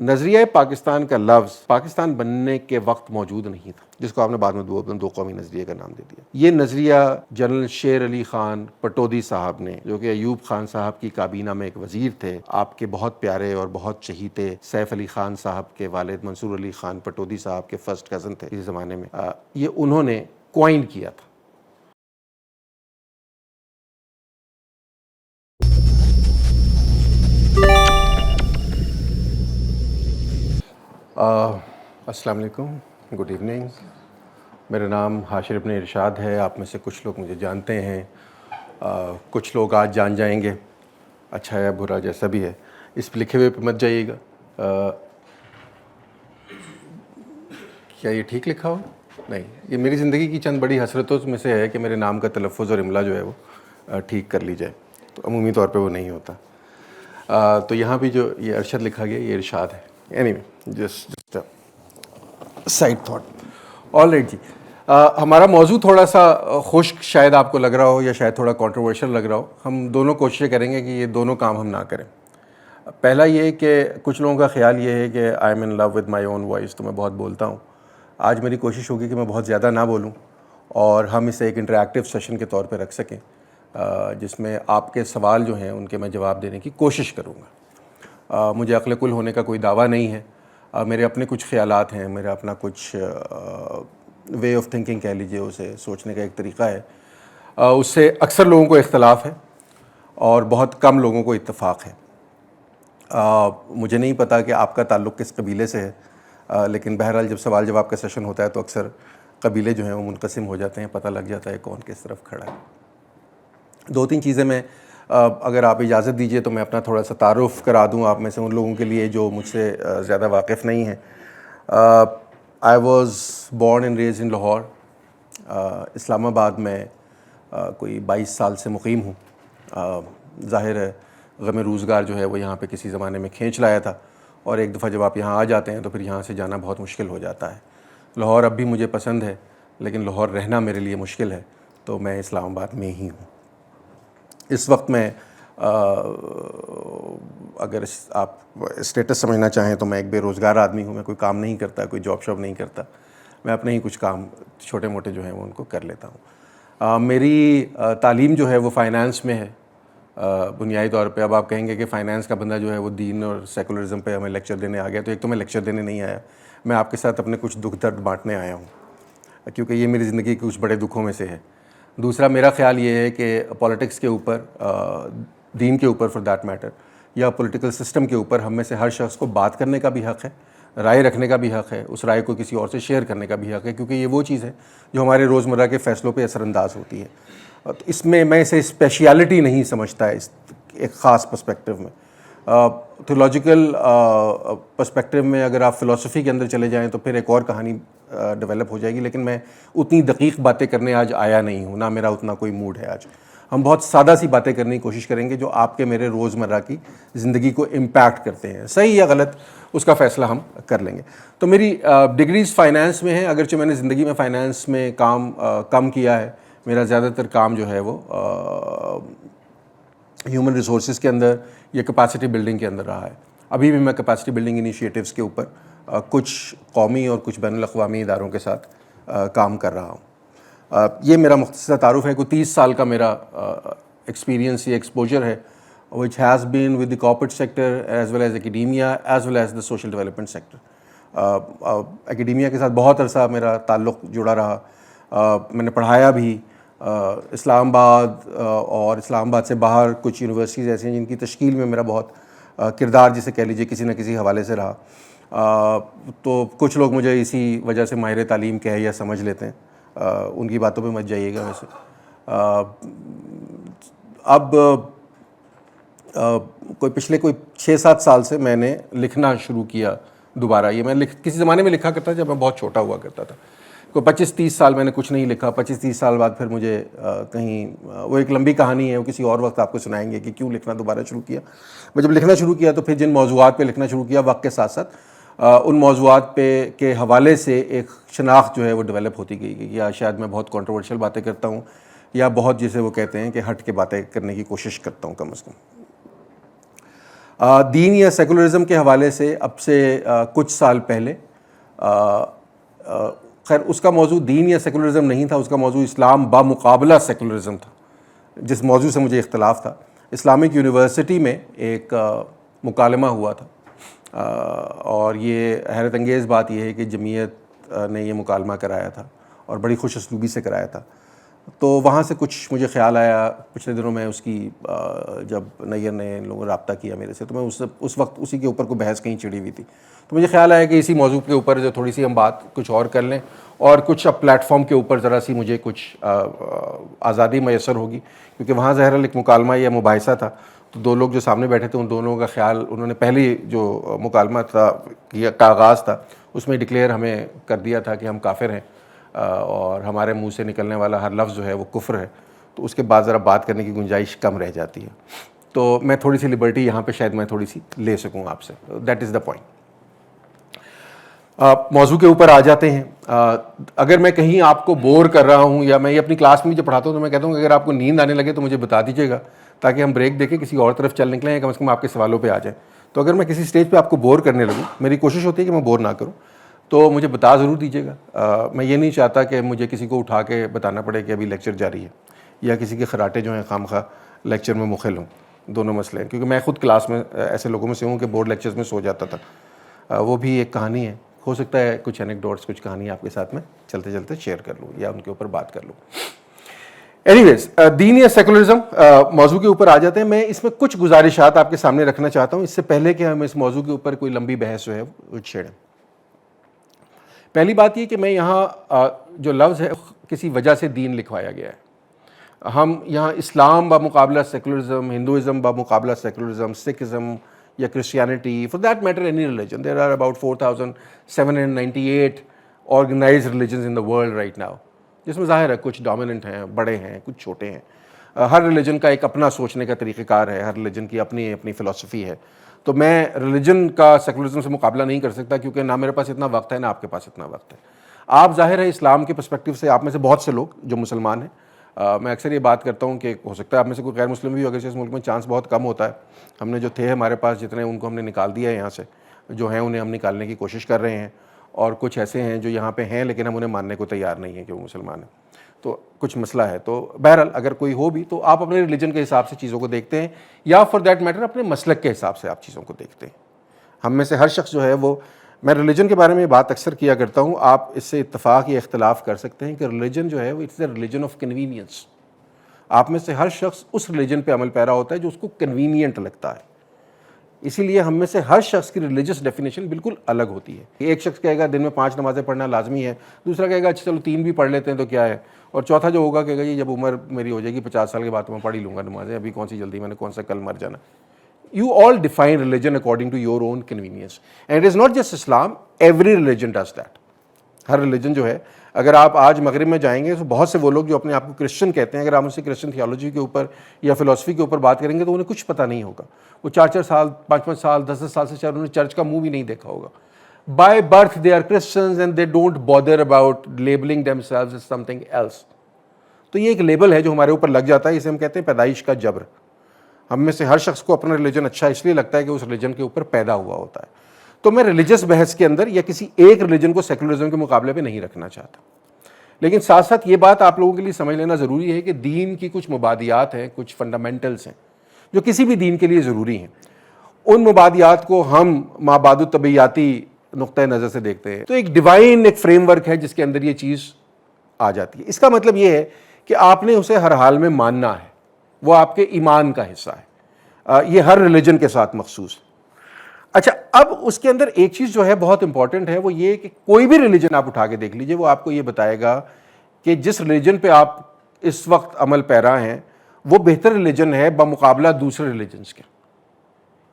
نظریہ پاکستان کا لفظ پاکستان بننے کے وقت موجود نہیں تھا، جس کو آپ نے بعد میں دو قومی نظریے کا نام دے دیا۔ یہ نظریہ جنرل شیر علی خان پٹودی صاحب نے، جو کہ ایوب خان صاحب کی کابینہ میں ایک وزیر تھے، آپ کے بہت پیارے اور بہت چہیتے سیف علی خان صاحب کے والد منصور علی خان پٹودی صاحب کے فرسٹ کزن تھے اس زمانے میں، یہ انہوں نے کوائن کیا تھا۔ السلام علیکم، گڈ ایوننگ۔ میرا نام حاشر ابن ارشاد ہے۔ آپ میں سے کچھ لوگ مجھے جانتے ہیں، کچھ لوگ آج جان جائیں گے، اچھا یا برا جیسا بھی ہے۔ اس لکھے ہوئے پہ مت جائیے گا۔ کیا یہ ٹھیک لکھا ہو؟ نہیں، یہ میری زندگی کی چند بڑی حسرتوں میں سے ہے کہ میرے نام کا تلفظ اور املا جو ہے وہ ٹھیک کر لی جائے، تو عمومی طور پہ وہ نہیں ہوتا۔ تو یہاں بھی جو یہ ارشد لکھا گیا یہ ارشاد ہے۔ Anyway, just side thought. All right جی، ہمارا موضوع تھوڑا سا خشک شاید آپ کو لگ رہا ہو، یا شاید تھوڑا کنٹروورشل لگ رہا ہو۔ ہم دونوں کوششیں کریں گے کہ یہ دونوں کام ہم نہ کریں۔ پہلا یہ کہ کچھ لوگوں کا خیال یہ ہے کہ I am in love with my own voice, تو میں بہت بولتا ہوں۔ آج میری کوشش ہوگی کہ میں بہت زیادہ نہ بولوں اور ہم اسے ایک انٹریکٹیو سیشن کے طور پہ رکھ سکیں، جس میں آپ کے سوال جو ہیں ان کے میں جواب دینے کی کوشش کروں گا۔ مجھے عقل کل ہونے کا کوئی دعویٰ نہیں ہے، میرے اپنے کچھ خیالات ہیں، میرا اپنا کچھ وے آف تھنکنگ کہہ لیجیے، اسے سوچنے کا ایک طریقہ ہے، اس سے اکثر لوگوں کو اختلاف ہے اور بہت کم لوگوں کو اتفاق ہے۔ مجھے نہیں پتا کہ آپ کا تعلق کس قبیلے سے ہے، لیکن بہرحال جب سوال جواب کا سیشن ہوتا ہے تو اکثر قبیلے جو ہیں وہ منقسم ہو جاتے ہیں، پتہ لگ جاتا ہے کون کس طرف کھڑا ہے۔ دو تین چیزیں میں اگر آپ اجازت دیجیے تو میں اپنا تھوڑا سا تعارف کرا دوں آپ میں سے ان لوگوں کے لیے جو مجھ سے زیادہ واقف نہیں ہیں۔ I was born and raised in Lahore. Islamabad میں کوئی 22 سال سے مقیم ہوں۔ ظاہر ہے غم روزگار جو ہے وہ یہاں پہ کسی زمانے میں کھینچ لایا تھا، اور ایک دفعہ جب آپ یہاں آ جاتے ہیں تو پھر یہاں سے جانا بہت مشکل ہو جاتا ہے۔ لاہور اب بھی مجھے پسند ہے، لیکن لاہور رہنا میرے لیے مشکل ہے، تو میں اسلام آباد میں ہی ہوں اس وقت۔ میں اگر آپ اسٹیٹس سمجھنا چاہیں تو میں ایک بے روزگار آدمی ہوں۔ میں کوئی کام نہیں کرتا، کوئی جاب شاب نہیں کرتا، میں اپنے ہی کچھ کام چھوٹے موٹے جو ہیں وہ ان کو کر لیتا ہوں۔ میری تعلیم جو ہے وہ فائنانس میں ہے بنیادی طور پہ۔ اب آپ کہیں گے کہ فائنانس کا بندہ جو ہے وہ دین اور سیکولرزم پہ ہمیں لیکچر دینے آ گیا، تو ایک تو میں لیکچر دینے نہیں آیا، میں آپ کے ساتھ اپنے کچھ دکھ درد بانٹنے آیا ہوں، کیونکہ یہ میری زندگی کے کچھ بڑے دکھوں میں سے ہے۔ دوسرا میرا خیال یہ ہے کہ پولیٹکس کے اوپر، دین کے اوپر فار دیٹ میٹر، یا پولیٹیکل سسٹم کے اوپر ہم میں سے ہر شخص کو بات کرنے کا بھی حق ہے، رائے رکھنے کا بھی حق ہے، اس رائے کو کسی اور سے شیئر کرنے کا بھی حق ہے، کیونکہ یہ وہ چیز ہے جو ہمارے روزمرہ کے فیصلوں پہ اثر انداز ہوتی ہے۔ تو اس میں میں اسے اسپیشیلٹی نہیں سمجھتا اس ایک خاص پرسپیکٹیو میں۔ تھیولوجیکل پرسپیکٹیو میں اگر آپ فلسفی کے اندر چلے جائیں تو پھر ایک اور کہانی ڈیولپ ہو جائے گی، لیکن میں اتنی دقیق باتیں کرنے آج آیا نہیں ہوں، نہ میرا اتنا کوئی موڈ ہے آج۔ ہم بہت سادہ سی باتیں کرنے کی کوشش کریں گے جو آپ کے میرے روزمرہ کی زندگی کو امپیکٹ کرتے ہیں، صحیح یا غلط اس کا فیصلہ ہم کر لیں گے۔ تو میری ڈگریز فائنانس میں ہیں، اگرچہ میں نے زندگی میں فائنانس میں کام کم کیا ہے۔ میرا زیادہ تر کام جو ہے وہ ہیومن ریسورسز کے اندر یا کیپیسٹی بلڈنگ کے اندر رہا ہے۔ ابھی بھی میں کیپیسٹی بلڈنگ انیشیٹیوز کے اوپر کچھ قومی اور کچھ بین الاقوامی اداروں کے ساتھ کام کر رہا ہوں۔ یہ میرا مختصر تعارف ہے۔ کوئی 30 سال کا میرا ایکسپیرینس یا ایکسپوجر ہے which has been with the corporate sector as well as academia as well as the social development sector۔ Academia کے ساتھ بہت عرصہ میرا تعلق جڑا رہا۔ میں نے پڑھایا بھی اسلام آباد اور اسلام آباد سے باہر کچھ یونیورسٹیز ایسی ہیں جن کی تشکیل میں میرا بہت کردار جسے کہہ لیجیے کسی نہ کسی حوالے سے رہا۔ تو کچھ لوگ مجھے اسی وجہ سے ماہر تعلیم کہہ یا سمجھ لیتے ہیں، ان کی باتوں پہ مت جائیے گا ویسے۔ اب پچھلے 6-7 سال سے میں نے لکھنا شروع کیا دوبارہ۔ یہ میں کسی زمانے میں لکھا کرتا جب میں بہت چھوٹا ہوا کرتا تھا۔ کوئی 25-30 سال میں نے کچھ نہیں لکھا۔ 25-30 سال بعد پھر مجھے کہیں، وہ ایک لمبی کہانی ہے، وہ کسی اور وقت آپ کو سنائیں گے کہ کیوں لکھنا دوبارہ شروع کیا۔ میں جب لکھنا شروع کیا تو پھر جن موضوعات پہ لکھنا شروع کیا وقت کے ساتھ ساتھ ان موضوعات پہ کے حوالے سے ایک شناخت جو ہے وہ ڈیولپ ہوتی گئی، یا شاید میں بہت کنٹروورشل باتیں کرتا ہوں، یا بہت جسے وہ کہتے ہیں کہ ہٹ کے باتیں کرنے کی کوشش کرتا ہوں کم از کم۔ دین یا سیکولرزم کے حوالے سے اب سے کچھ سال پہلے، خیر اس کا موضوع دین یا سیکولرزم نہیں تھا، اس کا موضوع اسلام بمقابلہ سیکولرزم تھا، جس موضوع سے مجھے اختلاف تھا۔ اسلامک یونیورسٹی میں ایک مکالمہ ہوا تھا، اور یہ حیرت انگیز بات یہ ہے کہ جمعیت نے یہ مکالمہ کرایا تھا اور بڑی خوش اسلوبی سے کرایا تھا۔ تو وہاں سے کچھ مجھے خیال آیا پچھلے دنوں میں، اس کی جب نیئر نے ان لوگوں نے رابطہ کیا میرے سے، تو میں اس وقت اسی کے اوپر کوئی بحث کہیں چڑھی ہوئی تھی، تو مجھے خیال آیا کہ اسی موضوع کے اوپر جو تھوڑی سی ہم بات کچھ اور کر لیں، اور کچھ اب پلیٹ فارم کے اوپر ذرا سی مجھے کچھ آزادی میسر ہوگی، کیونکہ وہاں ظاہر ایک مکالمہ یا مباحثہ تھا، تو دو لوگ جو سامنے بیٹھے تھے ان دونوں کا خیال، انہوں نے پہلی جو مکالمہ تھا کا آغاز تھا اس میں ڈکلیئر ہمیں کر دیا تھا کہ ہم کافر ہیں، اور ہمارے منہ سے نکلنے والا ہر لفظ جو ہے وہ کفر ہے، تو اس کے بعد ذرا بات کرنے کی گنجائش کم رہ جاتی ہے، تو میں تھوڑی سی لبرٹی یہاں پہ شاید میں تھوڑی سی لے سکوں آپ سے، دیٹ از دا پوائنٹ۔ موضوع کے اوپر آ جاتے ہیں۔ اگر میں کہیں آپ کو بور کر رہا ہوں، یا میں یہ اپنی کلاس میں جو پڑھاتا ہوں تو میں کہتا ہوں کہ اگر آپ کو نیند آنے لگے تو مجھے بتا دیجیے گا، تاکہ ہم بریک دے کے کسی اور طرف چل نکلیں، یا کم از کم آپ کے سوالوں پہ آ جائیں۔ تو اگر میں کسی سٹیج پہ آپ کو بور کرنے لگوں، میری کوشش ہوتی ہے کہ میں بور نہ کروں، تو مجھے بتا ضرور دیجیے گا۔ میں یہ نہیں چاہتا کہ مجھے کسی کو اٹھا کے بتانا پڑے کہ ابھی لیکچر جاری ہے، یا کسی کے خراٹے جو ہیں خام خواہ لیکچر میں مخل ہوں، دونوں مسئلے ہیں، کیونکہ میں خود کلاس میں ایسے لوگوں میں سے ہوں کہ بورڈ لیکچرز میں سو جاتا تھا۔ وہ بھی ایک کہانی ہے، ہو سکتا ہے کچھ انیکڈوٹس، کچھ کہانی آپ کے ساتھ میں چلتے چلتے شیئر کر لوں یا ان کے اوپر بات کر لوں۔ اینی ویز، دین یا سیکولرزم موضوع کے اوپر آ جاتے ہیں۔ میں اس میں کچھ گزارشات آپ کے سامنے رکھنا چاہتا ہوں اس سے پہلے کہ ہم اس موضوع کے اوپر کوئی لمبی بحث جو ہے وہ چھیڑیں۔ پہلی بات یہ کہ میں یہاں جو لفظ ہے کسی وجہ سے دین لکھوایا گیا ہے۔ ہم یہاں اسلام بمقابلہ سیکولرزم، ہندوازم بمقابلہ سیکولرزم، سکھزم یا Christianity, for that matter any religion, there are about 4798 organised religions in the world right now, جس میں ظاہر ہے کچھ ڈومیننٹ ہیں، بڑے ہیں، کچھ چھوٹے ہیں۔ ہر ریلیجن کا ایک اپنا سوچنے کا طریقہ کار ہے، ہر ریلیجن کی اپنی اپنی فلسفی ہے، تو میں ریلیجن کا سیکولرزم سے مقابلہ نہیں کر سکتا، کیونکہ نہ میرے پاس اتنا وقت ہے نہ آپ کے پاس اتنا وقت ہے۔ آپ ظاہر ہے اسلام کے پرسپیکٹیو سے، آپ میں سے بہت سے لوگ جو مسلمان ہیں، میں اکثر یہ بات کرتا ہوں کہ ہو سکتا ہے آپ میں سے کوئی غیر مسلم بھی ہو، اگر اس ملک میں چانس بہت کم ہوتا ہے، ہم نے جو تھے ہمارے پاس جتنے، ان کو ہم نے نکال دیا ہے یہاں سے، جو ہیں انہیں ہم نکالنے کی کوشش کر رہے ہیں، اور کچھ ایسے ہیں جو یہاں پہ ہیں لیکن ہم انہیں ماننے کو تیار نہیں ہیں کہ وہ مسلمان ہیں، تو کچھ مسئلہ ہے۔ تو بہرحال اگر کوئی ہو بھی تو آپ اپنے ریلیجن کے حساب سے چیزوں کو دیکھتے ہیں، یا فار دیٹ میٹر اپنے مسلک کے حساب سے آپ چیزوں کو دیکھتے ہیں۔ ہم میں سے ہر شخص جو ہے وہ، میں ریلیجن کے بارے میں بات اکثر کیا کرتا ہوں، آپ اس سے اتفاق یا اختلاف کر سکتے ہیں کہ ریلیجن جو ہے وہ it's a religion of convenience. آپ میں سے ہر شخص اس ریلیجن پہ عمل پیرا ہوتا ہے جو اس کو کنوینئنٹ لگتا ہے، اسی لیے ہم میں سے ہر شخص کی ریلیجس ڈیفینیشن بالکل الگ ہوتی ہے۔ ایک شخص کہے گا دن میں 5 نمازیں پڑھنا لازمی ہے، دوسرا کہے گا اچھا چلو 3 بھی پڑھ لیتے ہیں تو کیا ہے، اور چوتھا جو ہوگا کہے گا جی جب عمر میری ہو جائے گی 50 سال کے بعد تو میں پڑھ ہی لوں گا نمازیں، ابھی کون سی جلدی، میں نے کون سا کل مر جانا۔ You all define religion according to your own convenience. And it is not just Islam, every religion does that. Hare religion جو ہے، اگر آپ آج مغرب میں جائیں گے تو بہت سے وہ لوگ جو اپنے آپ کو کرسچن کہتے ہیں، اگر آپ ان سے کرسچن تھیولوجی کے اوپر یا فلسفی کے اوپر بات کریں گے تو انہیں کچھ پتہ نہیں ہوگا۔ وہ 4 سال، 5 سال، 10 سال سے شاید انہوں نے چرچ کا منہ بھی نہیں دیکھا ہوگا۔ By birth they are Christians and they don't bother about labeling themselves as something else. تو یہ ایک لیبل ہے جو ہمارے اوپر لگ جاتا ہے، اسے ہم کہتے ہیں پیدائش کا جبر۔ ہم میں سے ہر شخص کو اپنا ریلیجن اچھا اس لیے لگتا ہے کہ اس ریلیجن کے اوپر پیدا ہوا ہوتا ہے۔ تو میں ریلیجس بحث کے اندر یا کسی ایک ریلیجن کو سیکولرزم کے مقابلے پہ نہیں رکھنا چاہتا، لیکن ساتھ ساتھ یہ بات آپ لوگوں کے لیے سمجھ لینا ضروری ہے کہ دین کی کچھ مبادیات ہیں، کچھ فنڈامنٹلز ہیں جو کسی بھی دین کے لیے ضروری ہیں۔ ان مبادیات کو ہم مابعد الطبیعیاتی نقطۂ نظر سے دیکھتے ہیں، تو ایک ڈیوائن ایک فریم ورک ہے جس کے اندر یہ چیز آ جاتی ہے۔ اس کا مطلب یہ ہے کہ آپ نے اسے ہر حال میں ماننا ہے، وہ آپ کے ایمان کا حصہ ہے۔ یہ ہر ریلیجن کے ساتھ مخصوص ہے۔ اچھا، اب اس کے اندر ایک چیز جو ہے بہت امپورٹنٹ ہے، وہ یہ کہ کوئی بھی ریلیجن آپ اٹھا کے دیکھ لیجئے، وہ آپ کو یہ بتائے گا کہ جس ریلیجن پہ آپ اس وقت عمل پیرا ہیں وہ بہتر ریلیجن ہے بمقابلہ دوسرے ریلیجنز کے۔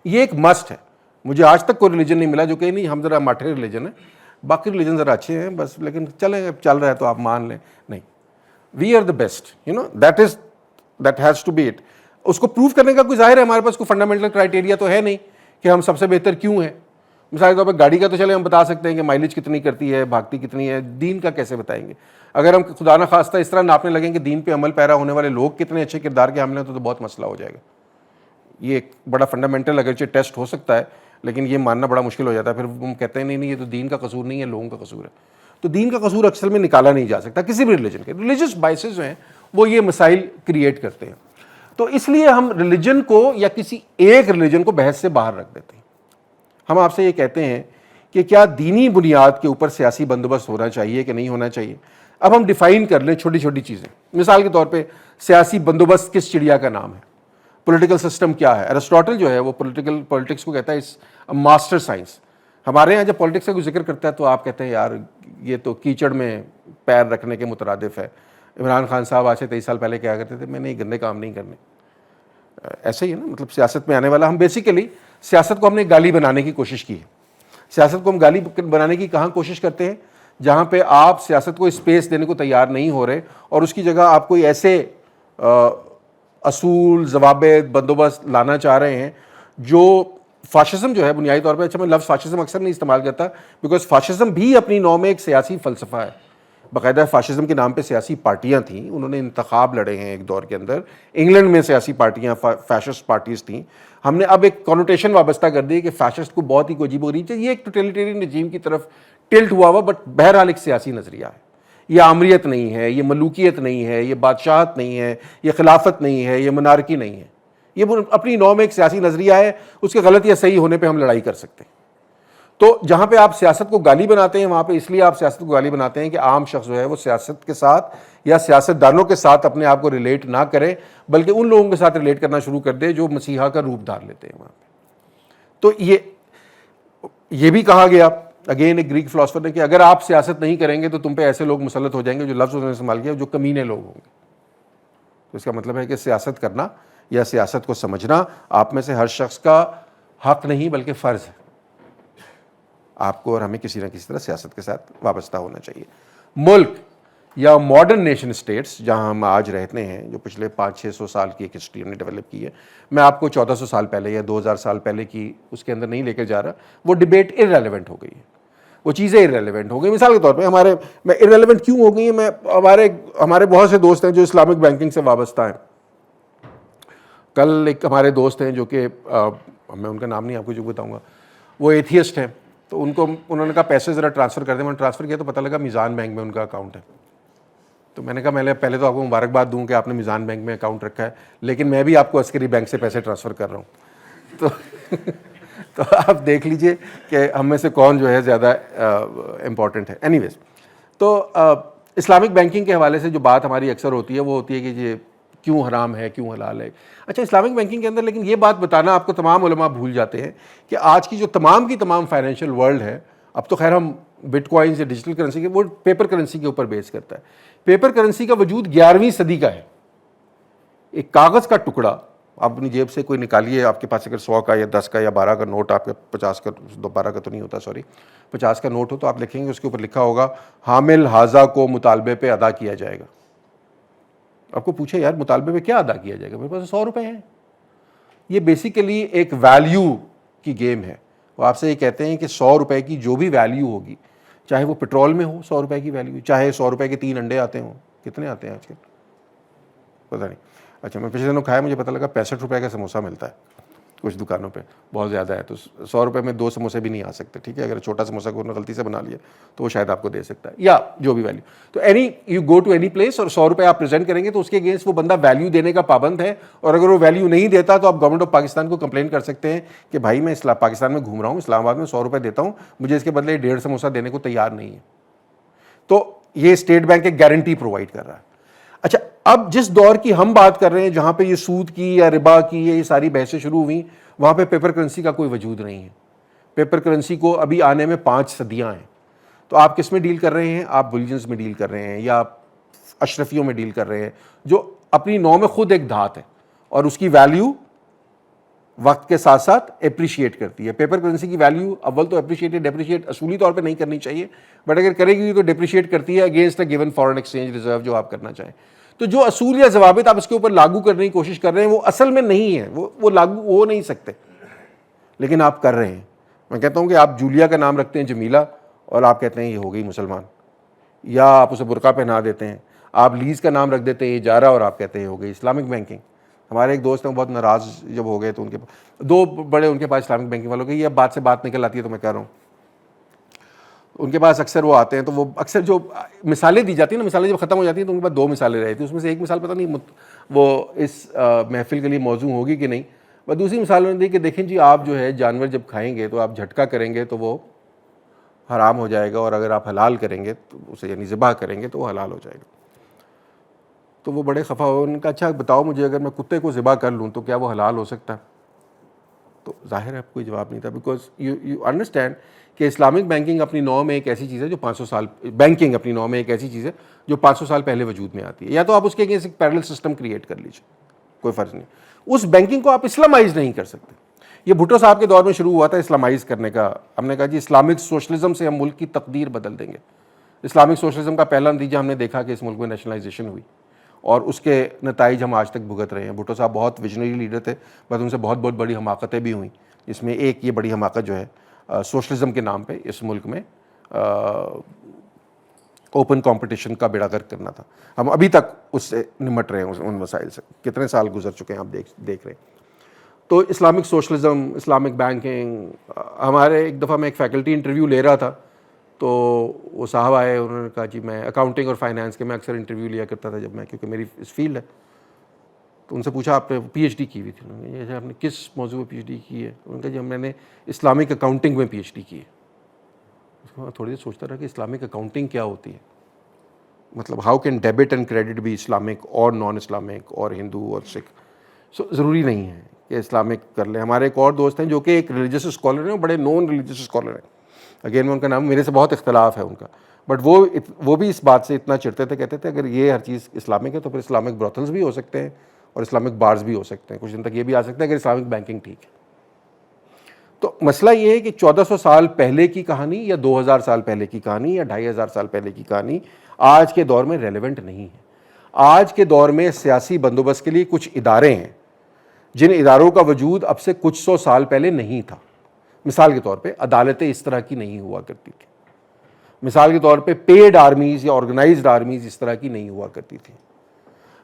یہ ایک مسٹ ہے۔ مجھے آج تک کوئی ریلیجن نہیں ملا جو کہ نہیں ہم ذرا ماٹھے ریلیجن ہیں، باقی ریلیجن ذرا اچھے ہیں بس، لیکن چلیں چل رہا ہے تو آپ مان لیں، نہیں، we are the best, that has to be it. اس کو پروف کرنے کا کوئی ظاہر ہے ہمارے پاس کوئی فنڈامنٹل کرائٹیریا تو ہے نہیں کہ ہم سب سے بہتر کیوں ہیں۔ مثال کے طور پر گاڑی کا تو چلے ہم بتا سکتے ہیں کہ مائلیج کتنی کرتی ہے، بھاگتی کتنی ہے، دین کا کیسے بتائیں گے؟ اگر ہم خدا نہ خواستہ اس طرح ناپنے لگیں کہ دین پہ عمل پیرا ہونے والے لوگ کتنے اچھے کردار کے حامل ہیں تو بہت مسئلہ ہو جائے گا۔ یہ ایک بڑا فنڈامنٹل اگرچہ ٹیسٹ ہو سکتا ہے لیکن یہ ماننا بڑا مشکل ہو جاتا ہے. پھر ہم کہتے ہیں نہیں یہ تو دین کا قصور نہیں ہے, لوگوں کا قصور ہے. تو دین کا قصور اکثر میں نکالا نہیں جا سکتا کسی بھی ریلیجن کے. ریلیجس بائسز جو ہیں وہ یہ مسائل کریٹ کرتے ہیں. تو اس لیے ہم ریلیجن کو یا کسی ایک ریلیجن کو بحث سے باہر رکھ دیتے ہیں. ہم آپ سے یہ کہتے ہیں کہ کیا دینی بنیاد کے اوپر سیاسی بندوبست ہونا چاہیے کہ نہیں ہونا چاہیے. اب ہم ڈیفائن کر لیں چھوٹی چھوٹی چیزیں. مثال کے طور پہ سیاسی بندوبست کس چڑیا کا نام ہے, پولیٹیکل سسٹم کیا ہے. ایرسٹاٹل جو ہے وہ پولیٹکس کو کہتا ہے ماسٹر سائنس. ہمارے یہاں جب پولیٹکس کا کوئی ذکر کرتا ہے تو آپ کہتے ہیں یار یہ تو کیچڑ میں پیر رکھنے کے مترادف ہے. عمران خان صاحب آج سے 23 سال پہلے کیا کرتے تھے, میں نے یہ گندے کام نہیں کرنے. ایسا ہی ہے نا, مطلب سیاست میں آنے والا. ہم بیسیکلی سیاست کو ہم نے گالی بنانے کی کوشش کی ہے. سیاست کو ہم گالی بنانے کی کہاں کوشش کرتے ہیں جہاں پہ آپ سیاست کو اسپیس دینے کو تیار نہیں ہو رہے اور اس کی جگہ آپ کوئی ایسے اصول, ضوابط, بندوبست لانا چاہ رہے ہیں جو فاشزم جو ہے بنیادی طور پہ. اچھا میں لفظ فاشزم اکثر نہیں استعمال کرتا بیکاز فاشزم بھی اپنی نوع میں ایک سیاسی فلسفہ ہے. باقاعدہ فاشزم کے نام پہ سیاسی پارٹیاں تھیں, انہوں نے انتخاب لڑے ہیں ایک دور کے اندر. انگلینڈ میں سیاسی پارٹیاں فیشسٹ پارٹیز تھیں. ہم نے اب ایک کنوٹیشن وابستہ کر دی کہ فیشسٹ کو بہت ہی عجیب و غریب ہے. یہ ایک ٹوٹلیٹیرین رجیم کی طرف ٹلٹ ہوا ہوا, بٹ بہرحال ایک سیاسی نظریہ ہے. یہ آمریت نہیں ہے, یہ ملوکیت نہیں ہے, یہ بادشاہت نہیں ہے, یہ خلافت نہیں ہے, یہ منارکی نہیں ہے. یہ اپنی نوع میں ایک سیاسی نظریہ ہے. اس کے غلط یا صحیح ہونے پہ ہم لڑائی کر سکتے ہیں. تو جہاں پہ آپ سیاست کو گالی بناتے ہیں وہاں پہ اس لیے آپ سیاست کو گالی بناتے ہیں کہ عام شخص جو ہے وہ سیاست کے ساتھ یا سیاست دانوں کے ساتھ اپنے آپ کو ریلیٹ نہ کرے بلکہ ان لوگوں کے ساتھ ریلیٹ کرنا شروع کر دے جو مسیحا کا روپ دھار لیتے ہیں وہاں پہ. تو یہ بھی کہا گیا اگین ایک گریک فلاسفر نے کہ اگر آپ سیاست نہیں کریں گے تو تم پہ ایسے لوگ مسلط ہو جائیں گے, جو لفظ انہوں نے استعمال کیا, جو کمینے لوگ ہوں گے. تو اس کا مطلب ہے کہ سیاست کرنا یا سیاست کو سمجھنا آپ میں سے ہر شخص کا حق نہیں بلکہ فرض ہے. آپ کو اور ہمیں کسی نہ کسی طرح سیاست کے ساتھ وابستہ ہونا چاہیے. ملک یا ماڈرن نیشن اسٹیٹس جہاں ہم آج رہتے ہیں, جو پچھلے 500-600 سال کی ایک ہسٹری ہم نے ڈیولپ کی ہے, میں آپ کو 1400 سال پہلے یا 2000 سال پہلے کی اس کے اندر نہیں لے کے جا رہا. وہ ڈبیٹ ارریلیونٹ ہو گئی ہے, وہ چیزیں ارریلیونٹ ہو گئی. مثال کے طور پہ میں ارریلیونٹ کیوں ہو گئی ہیں, ہمارے بہت سے دوست ہیں جو اسلامک بینکنگ سے وابستہ ہیں. کل ایک ہمارے دوست ہیں جو کہ میں ان کا نام نہیں آپ کو جو بتاؤں گا, وہ ایتھیسٹ ہیں. تو انہوں نے کہا پیسے ذرا ٹرانسفر کر دیں. میں نے ٹرانسفر کیا تو پتہ لگا میزان بینک میں ان کا اکاؤنٹ ہے. تو میں نے کہا میں پہلے تو آپ کو مبارکباد دوں کہ آپ نے میزان بینک میں اکاؤنٹ رکھا ہے, لیکن میں بھی آپ کو عسکری بینک سے پیسے ٹرانسفر کر رہا ہوں. تو آپ دیکھ لیجئے کہ ہم میں سے کون جو ہے زیادہ امپورٹنٹ ہے. اینی ویز, تو اسلامک بینکنگ کے حوالے سے جو بات ہماری اکثر ہوتی ہے وہ ہوتی ہے کہ یہ کیوں حرام ہے, کیوں حلال ہے. اچھا اسلامک بینکنگ کے اندر لیکن یہ بات بتانا آپ کو تمام علماء بھول جاتے ہیں کہ آج کی جو تمام کی تمام فائنینشیل ورلڈ ہے, اب تو خیر ہم بٹ کوائنز یا ڈیجیٹل کرنسی کے, وہ پیپر کرنسی کے اوپر بیس کرتا ہے. پیپر کرنسی کا وجود 11ویں صدی کا ہے. ایک کاغذ کا ٹکڑا آپ اپنی جیب سے کوئی نکالیے, آپ کے پاس اگر 100 کا یا 10 کا یا 12 کا نوٹ, آپ کے 50 کا 12 کا تو نہیں ہوتا سوری 50 کا نوٹ ہو تو آپ لکھیں گے اس کے اوپر لکھا ہوگا حامل حاضہ کو مطالبے پہ ادا کیا جائے گا. آپ کو پوچھے یار مطالبے پہ کیا ادا کیا جائے گا, میرے پاس 100 روپے ہیں. یہ بیسیکلی ایک ویلیو کی گیم ہے. وہ آپ سے یہ کہتے ہیں کہ 100 روپے کی جو بھی ویلیو ہوگی, چاہے وہ پیٹرول میں ہو 100 روپے کی ویلیو, چاہے 100 روپے کے 3 انڈے آتے ہوں, کتنے آتے ہیں آج کل پتہ نہیں. اچھا میں پچھلے دنوں کھایا, مجھے پتہ لگا 65 روپے کا سموسہ ملتا ہے کچھ دکانوں پہ, بہت زیادہ ہے. تو 100 روپے میں 2 سموسے بھی نہیں آ سکتے. ٹھیک ہے, اگر چھوٹا سموسہ کو غلطی سے بنا لیا تو وہ شاید آپ کو دے سکتا ہے یا جو بھی ویلیو. تو you go to any place اور 100 روپے آپ پریزنٹ کریں گے تو اس کے اگینسٹ وہ بندہ ویلیو دینے کا پابند ہے, اور اگر وہ ویلیو نہیں دیتا تو آپ گورنمنٹ آف پاکستان کو کمپلین کر سکتے ہیں کہ بھائی میں پاکستان میں گھوم رہا ہوں, اسلام آباد میں 100 روپے دیتا ہوں, مجھے اس کے بدلے 1.5 سموسہ دینے کو تیار نہیں ہے. تو یہ اسٹیٹ بینک ایک گارنٹی پرووائڈ کر رہا ہے. اچھا اب جس دور کی ہم بات کر رہے ہیں جہاں پہ یہ سود کی یا ربا کی یہ ساری بحثیں شروع ہوئیں, وہاں پہ پیپر کرنسی کا کوئی وجود نہیں ہے. پیپر کرنسی کو ابھی آنے میں 5 صدیاں ہیں. تو آپ کس میں ڈیل کر رہے ہیں, آپ بلیجنز میں ڈیل کر رہے ہیں یا آپ اشرفیوں میں ڈیل کر رہے ہیں جو اپنی نوع میں خود ایک دھات ہے اور اس کی ویلیو وقت کے ساتھ ساتھ اپریشیٹ کرتی ہے. پیپر کرنسی کی ویلیو اول تو ڈیپریشیٹ اصولی طور پہ نہیں کرنی چاہیے, بٹ اگر کرے گی تو ڈیپریشیٹ کرتی ہے against a given foreign exchange reserve جو آپ کرنا چاہیں. تو جو اصول یا ضوابط آپ اس کے اوپر لاگو کرنے کی کوشش کر رہے ہیں وہ اصل میں نہیں ہے, وہ لاگو ہو نہیں سکتے, لیکن آپ کر رہے ہیں. میں کہتا ہوں کہ آپ جولیا کا نام رکھتے ہیں جمیلہ اور آپ کہتے ہیں یہ ہو گئی مسلمان, یا آپ اسے برقع پہنا دیتے ہیں. آپ لیز کا نام رکھ دیتے ہیں اجارہ اور آپ کہتے ہیں یہ ہو گئی اسلامک بینکنگ. ہمارے ایک دوست ہیں بہت ناراض جب ہو گئے تو ان کے دو بڑے ان کے پاس اسلامک بینکنگ والوں کے، یہ اب بات سے بات نکل آتی ہے تو میں کہہ رہا ہوں، ان کے پاس اکثر وہ آتے ہیں تو وہ اکثر جو مثالیں دی جاتی ہیں نا، مثالیں جب ختم ہو جاتی ہیں تو ان کے پاس دو مثالیں رہتی ہیں، اس میں سے ایک مثال پتہ نہیں وہ اس محفل کے لیے موضوع ہوگی کہ نہیں، وہ دوسری مثال انہوں نے دی کہ دیکھیں جی آپ جو ہے جانور جب کھائیں گے تو آپ جھٹکا کریں گے تو وہ حرام ہو جائے گا، اور اگر آپ حلال کریں گے تو اسے یعنی ذبح کریں گے تو وہ حلال ہو جائے گا۔ تو وہ بڑے خفا ہوئے، انہوں نے کہا اچھا بتاؤ مجھے اگر میں کتے کو ذبح کر لوں تو کیا وہ حلال ہو سکتا ہے؟ تو ظاہر ہے کوئی جواب نہیں تھا، بیکاز یو انڈرسٹینڈ کہ اسلامک بینکنگ اپنی نو میں ایک ایسی چیز ہے جو 500 سال بینکنگ اپنی نو میں ایک ایسی چیز ہے جو 500 سال پہلے وجود میں آتی ہے، یا تو آپ اس کے اگینسٹ ایک پیرلل سسٹم کریٹ کر لیجیے، کوئی فرض نہیں، اس بینکنگ کو آپ اسلامائز نہیں کر سکتے۔ یہ بھٹو صاحب کے دور میں شروع ہوا تھا اسلامائز کرنے کا، ہم نے کہا جی اسلامک سوشلزم سے ہم ملک کی تقدیر بدل دیں گے۔ اسلامک سوشلزم کا پہلا نتیجہ ہم نے دیکھا کہ اس ملک میں نیشنلائزیشن ہوئی، اور اس کے نتائج ہم آج تک بھگت رہے ہیں۔ بھٹو صاحب بہت ویژنری لیڈر تھے، بس ان سے بہت بہت بڑی حماقتیں بھی ہوئیں، جس میں ایک یہ بڑی حماقت جو ہے سوشلزم کے نام پہ اس ملک میں اوپن کمپٹیشن کا بیڑا غرق کرنا تھا۔ ہم ابھی تک اس سے نمٹ رہے ہیں، ان مسائل سے، کتنے سال گزر چکے ہیں آپ دیکھ رہے ہیں۔ تو اسلامک سوشلزم، اسلامک بینکنگ، ہمارے ایک دفعہ میں ایک فیکلٹی انٹرویو لے رہا تھا تو وہ صاحب آئے، انہوں نے کہا جی میں اکاؤنٹنگ اور فائنانس کے میں اکثر انٹرویو لیا کرتا تھا جب میں، کیونکہ میری اس فیلڈ ہے۔ تو ان سے پوچھا آپ نے پی ایچ ڈی کی ہوئی تھی؟ انہوں نے کہا آپ نے کس موضوع میں پی ایچ ڈی کی ہے؟ انہوں نے کہا جی میں نے اسلامک اکاؤنٹنگ میں پی ایچ ڈی کی ہے۔ اس کو میں تھوڑی دیر سوچتا رہا کہ اسلامک اکاؤنٹنگ کیا ہوتی ہے، مطلب how can debit and credit بھی اسلامک اور نان اسلامک اور ہندو اور سکھ؟ ضروری نہیں ہے کہ اسلامک کر لیں۔ ہمارے ایک اور دوست ہیں جو کہ ایک ریلیجس اسکالر ہیں، بڑے نون ریلیجس اسکالر ہیں، اگین میں ان کا نام، میرے سے بہت اختلاف ہے ان کا، بٹ وہ بھی اس بات سے اتنا چڑھتے تھے، کہتے تھے اگر یہ ہر چیز اسلامک ہے تو پھر اسلامک براتھلز بھی ہو سکتے ہیں اور اسلامک بارز بھی ہو سکتے ہیں، کچھ دن تک یہ بھی آ سکتا ہے اگر اسلامک بینکنگ ٹھیک ہے۔ تو مسئلہ یہ ہے کہ 1400 سال پہلے کی کہانی یا 2000 سال پہلے کی کہانی یا 2500 سال پہلے کی کہانی آج کے دور میں ریلیونٹ نہیں ہے۔ آج کے دور میں سیاسی بندوبست کے لیے کچھ ادارے ہیں جن اداروں کا وجود اب سے کچھ سو سال پہلے نہیں تھا۔ مثال کے طور پہ عدالتیں اس طرح کی نہیں ہوا کرتی تھی، مثال کے طور پہ پیڈ آرمیز یا آرگنائزڈ آرمیز اس طرح کی نہیں ہوا کرتی تھی،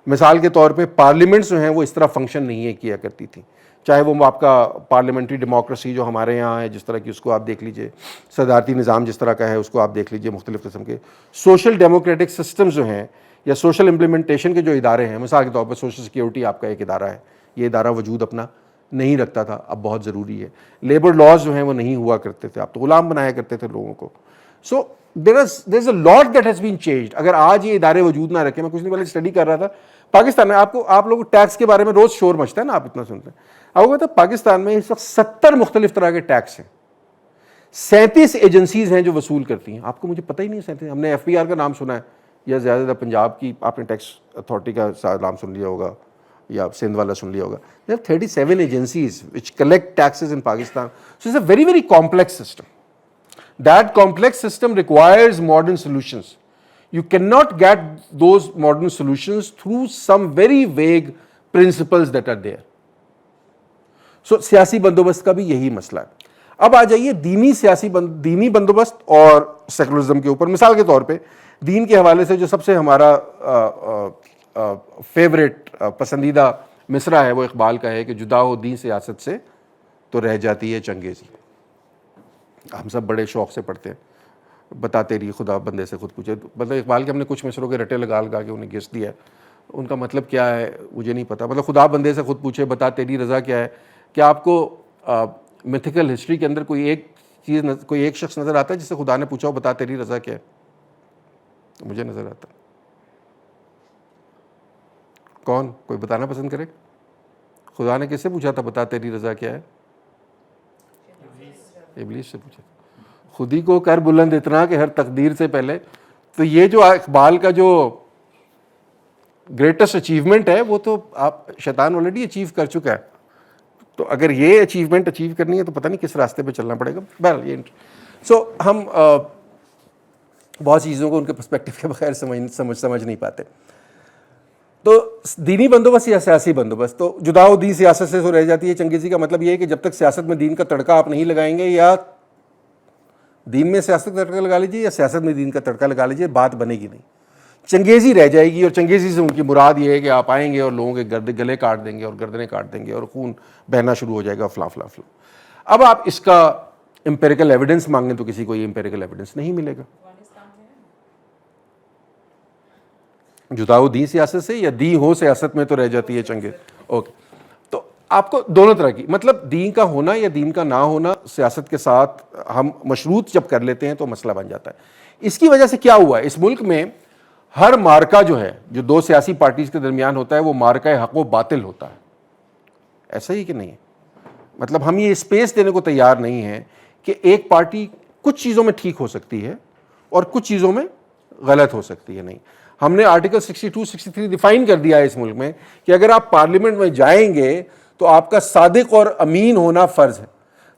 مثال کے طور پہ پارلیمنٹس جو ہیں وہ اس طرح فنکشن نہیں کیا کرتی تھی، چاہے وہ آپ کا پارلیمنٹری ڈیموکریسی جو ہمارے یہاں ہے جس طرح کی، اس کو آپ دیکھ لیجئے، صدارتی نظام جس طرح کا ہے اس کو آپ دیکھ لیجئے، مختلف قسم کے سوشل ڈیموکریٹک سسٹمز جو ہیں یا سوشل امپلیمنٹیشن کے جو ادارے ہیں، مثال کے طور پہ سوشل سیکیورٹی آپ کا ایک ادارہ ہے، یہ ادارہ وجود اپنا نہیں رکھتا تھا، اب بہت ضروری ہے۔ لیبر لاز جو ہیں وہ نہیں ہوا کرتے تھے، آپ تو غلام بنایا کرتے تھے لوگوں کو۔ So there is a lot that has been changed. اگر آج یہ ادارے وجود نہ رکھیں، میں کچھ دن پہلے اسٹڈی کر رہا تھا پاکستان میں، آپ لوگ ٹیکس کے بارے میں روز شور مچتا ہے نا، آپ اتنا سنتے ہیں، آپ کو پتہ ہے پاکستان میں اس وقت 70 مختلف طرح کے ٹیکس ہیں، 37 ایجنسیز ہیں جو وصول کرتی ہیں، آپ کو مجھے پتہ ہی نہیں ہے 37۔ ہم نے ایف بی آر کا نام سنا ہے، یا زیادہ تر پنجاب کی آپ نے ٹیکس اتھارٹی کا نام سن لیا ہوگا، یا سندھ والا سن لیا ہوگا۔ There are 37 agencies which collect taxes in Pakistan. So it's a very, very complex system. That complex system requires modern solutions. You cannot get those modern solutions through some very vague principles that are there. So سیاسی بندوبست کا بھی یہی مسئلہ ہے۔ اب آ جائیے دینی بندوبست اور سیکولرزم کے اوپر۔ مثال کے طور پہ دین کے حوالے سے جو سب سے ہمارا فیوریٹ پسندیدہ مصرع ہے وہ اقبال کا ہے کہ جدا ہو دین سیاست سے تو رہ جاتی ہے چنگیزی۔ ہم سب بڑے شوق سے پڑھتے ہیں، بتا تیری خدا بندے سے خود پوچھے، مطلب اقبال کے ہم نے کچھ مصروں کے رٹے لگا کے انہیں گھس دیا ہے، ان کا مطلب کیا ہے مجھے نہیں پتا، مطلب خدا بندے سے خود پوچھے بتا تیری رضا کیا ہے۔ کیا آپ کو میتھیکل ہسٹری کے اندر کوئی ایک شخص نظر آتا ہے جس سے خدا نے پوچھا ہو بتا تیری رضا کیا ہے؟ مجھے نظر آتا ہے۔ کون کوئی بتانا پسند کرے؟ خدا نے کس سے پوچھا تھا بتا تیری رضا کیا ہے؟ ابلیس سے پوچھا تھا۔ خود ہی کو کر بلند اتنا کہ ہر تقدیر سے پہلے۔ تو یہ جو اقبال کا جو گریٹسٹ اچیومنٹ ہے وہ تو آپ شیطان آلریڈی اچیو کر چکا ہے، تو اگر یہ اچیومنٹ اچیو کرنی ہے تو پتہ نہیں کس راستے پہ چلنا پڑے گا۔ بہرحال یہ سو ہم بہت چیزوں کو ان کے پرسپیکٹو کے بغیر سمجھ نہیں پاتے۔ تو دینی بندوبست یا سیاسی بندوبست، تو جدا و دین سیاست سے رہ جاتی ہے چنگیزی کا مطلب یہ ہے کہ جب تک سیاست میں دین کا تڑکا آپ نہیں لگائیں گے، یا دین میں سیاست کا تڑکا لگا لیجیے یا سیاست میں دین کا تڑکا لگا لیجیے، بات بنے گی نہیں۔ چنگیزی رہ جائے گی، اور چنگیزی سے ان کی مراد یہ ہے کہ آپ آئیں گے اور لوگوں کے گلے کاٹ دیں گے اور گردنیں کاٹ دیں گے اور خون بہنا شروع ہو جائے گا، فلاں فلاں فلاں. اب آپ اس کا امپیریکل ایویڈنس مانگیں تو کسی کو یہ امپیریکل ایویڈنس نہیں ملے گا. جداؤ دین سیاست سے یا دی ہو سیاست میں تو رہ جاتی ہے چنگیز. اوکے، تو آپ کو دونوں طرح کی، مطلب دین کا ہونا یا دین کا نہ ہونا سیاست کے ساتھ ہم مشروط جب کر لیتے ہیں تو مسئلہ بن جاتا ہے. اس کی وجہ سے کیا ہوا ہے، اس ملک میں ہر مارکا جو ہے جو دو سیاسی پارٹیز کے درمیان ہوتا ہے وہ مارکا حق و باطل ہوتا ہے. ایسا ہی کہ نہیں ہے؟ مطلب ہم یہ اسپیس دینے کو تیار نہیں ہیں کہ ایک پارٹی کچھ چیزوں میں ٹھیک ہو سکتی ہے اور کچھ چیزوں میں غلط ہو سکتی ہے. نہیں، ہم نے آرٹیکل 62 63 ڈیفائن کر دیا ہے اس ملک میں کہ اگر آپ پارلیمنٹ میں جائیں گے تو آپ کا صادق اور امین ہونا فرض ہے.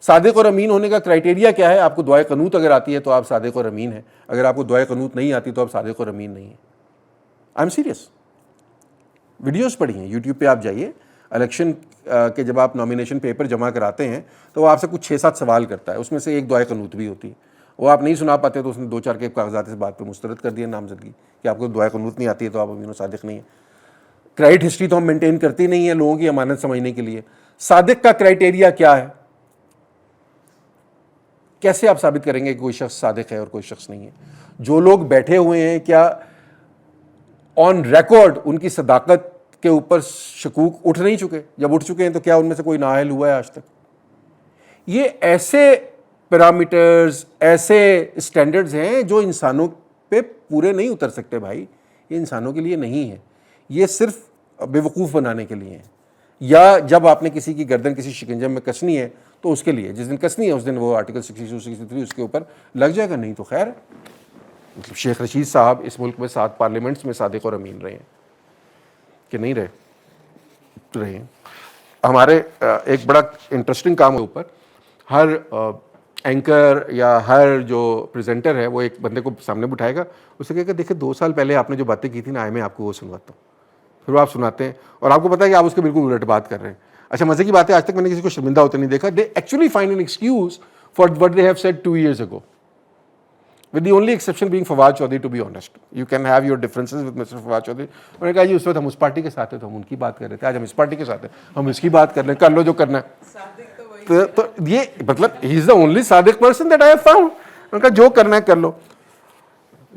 صادق اور امین ہونے کا کرائٹیریا کیا ہے؟ آپ کو دعائے قنوت اگر آتی ہے تو آپ صادق اور امین ہیں، اگر آپ کو دعائے قنوت نہیں آتی تو آپ صادق اور امین نہیں ہیں. I am serious. ویڈیوز پڑھی ہیں یوٹیوب پہ، آپ جائیے، الیکشن کے جب آپ نامینیشن پیپر جمع کراتے ہیں تو وہ آپ سے کچھ 6-7 سوال کرتا ہے، اس میں سے ایک دعائے قنوت بھی ہوتی ہے. وہ آپ نہیں سنا پاتے تو اس نے 2-4 کے کاغذات اس بات پہ مسترد کر دیا نامزدگی کہ آپ کو دعائے قنوت نہیں آتی ہے تو آپ امین و صادق نہیں ہیں. کریڈٹ ہسٹری تو ہم مینٹین کرتی نہیں ہے لوگوں کی امانت سمجھنے کے لیے. صادق کا کرائٹیریا کیا ہے؟ کیسے آپ ثابت کریں گے کہ کوئی شخص صادق ہے اور کوئی شخص نہیں ہے؟ جو لوگ بیٹھے ہوئے ہیں کیا آن ریکارڈ ان کی صداقت کے اوپر شکوک اٹھ نہیں چکے؟ جب اٹھ چکے ہیں تو کیا ان میں سے کوئی نااہل ہوا ہے آج تک؟ یہ ایسے پیرامیٹرز، ایسے اسٹینڈرڈز ہیں جو انسانوں پہ پورے نہیں اتر سکتے بھائی. یہ انسانوں کے لیے نہیں ہے، یہ صرف بے وقوف بنانے کے لیے ہیں. یا جب آپ نے کسی کی گردن کسی شکنجے میں کسنی ہے تو اس کے لیے، جس دن کسنی ہے اس دن وہ آرٹیکل 62 63 اس کے اوپر لگ جائے گا. نہیں تو خیر. مطلب شیخ رشید صاحب اس ملک میں 7 پارلیمنٹس میں صادق اور امین رہے ہیں کہ نہیں رہے ہیں. ہمارے ایک بڑا انٹرسٹنگ کام ہے اوپر، ہر اینکر یا ہر جو پریزنٹر ہے وہ ایک بندے کو سامنے بٹھائے گا، اسے کہے گا دیکھیں 2 سال پہلے آپ نے جو باتیں کی تھی نا آئے میں آپ کو وہ سنواتا ہوں. پھر وہ آپ سناتے ہیں اور آپ کو پتا ہے کہ آپ اس کے بالکل الٹ بات کر رہے ہیں. اچھا مزے کی بات ہے، آج تک میں نے کسی کو شرمندہ ہوتے نہیں دیکھا. They actually find an excuse for what they have said 2 years ago. With the only exception being Fawad Chaudhary, to be honest. You can have your differences with Mr. Fawad Chaudhary. انہوں نے کہا جی اس وقت ہم اس party کے ساتھ ہیں تو ہم ان کی بات کر رہے تھے، آج ہم اس پارٹی کے ساتھ ہیں ہم اس کی بات کر لیں، کر لو جو کرنا ہے. تو یہ مطلب ہی از دا اونلی صادق person that I have found. انہوں نے کہا جو کرنا ہے کر لو.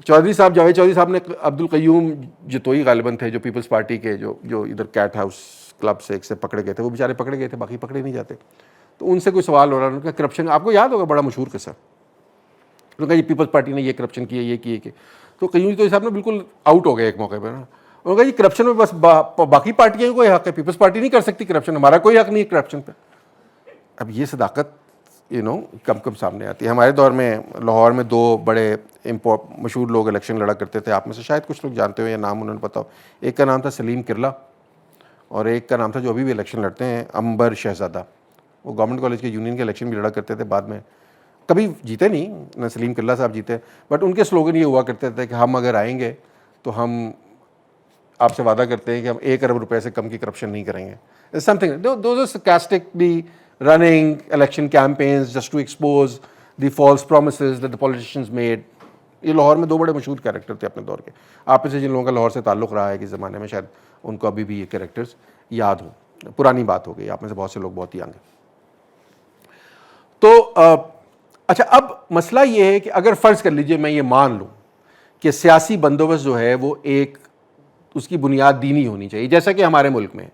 چودھری صاحب، جاوید چودھری صاحب نے عبد القیوم جتوئی غالباً تھے جو پیپلز پارٹی کے جو ادھر کیٹ ہاؤس کلب سے ایک سے پکڑے گئے تھے، وہ بیچارے پکڑے گئے تھے، باقی پکڑے نہیں جاتے. تو ان سے کوئی سوال ہو رہا، انہوں نے کہا کرپشن، آپ کو یاد ہوگا بڑا مشہور قصہ، انہوں نے کہا یہ پیپلز پارٹی نے یہ کرپشن کیا، یہ کیے کہ. تو قیوم جتوئی صاحب نے بالکل آؤٹ ہو گئے ایک موقع پہ نا. انہوں نے کہا یہ کرپشن میں بس باقی پارٹیوں کو کوئی حق ہے، پیپلز پارٹی نہیں کر سکتی کرپشن، ہمارا کوئی حق نہیں ہے کرپشن پہ. اب یہ صداقت کم کم سامنے آتی ہے. ہمارے دور میں لاہور میں 2 بڑے مشہور لوگ الیکشن لڑا کرتے تھے، آپ میں سے شاید کچھ لوگ جانتے ہو یا نام انہوں نے پتا ہو. ایک کا نام تھا سلیم کرلا اور ایک کا نام تھا جو ابھی بھی الیکشن لڑتے ہیں امبر شہزادہ. وہ گورنمنٹ کالج کے یونین کے الیکشن بھی لڑا کرتے تھے، بعد میں کبھی جیتے نہیں، نہ سلیم کرلا صاحب جیتے، بٹ ان کے سلوگن یہ ہوا کرتے تھے کہ ہم اگر آئیں گے تو ہم آپ سے وعدہ کرتے ہیں کہ ہم 1 ارب روپے سے کم کی کرپشن نہیں کریں گے. Something those are sarcastically running election campaigns just to expose the false promises that the politicians made. یہ لاہور میں 2 بڑے مشہور کیریکٹر تھے اپنے دور کے. آپ میں سے جن لوگوں کا لاہور سے تعلق رہا ہے کہ زمانے میں شاید ان کو ابھی بھی یہ کیریکٹرز یاد ہوں، پرانی بات ہو گئی، آپ میں سے بہت سے لوگ بہت ینگ ہیں. تو اچھا اب مسئلہ یہ ہے کہ اگر فرض کر لیجئے میں یہ مان لوں کہ سیاسی بندوبست جو ہے وہ ایک اس کی بنیاد دینی ہونی چاہیے، جیسا کہ ہمارے ملک میں،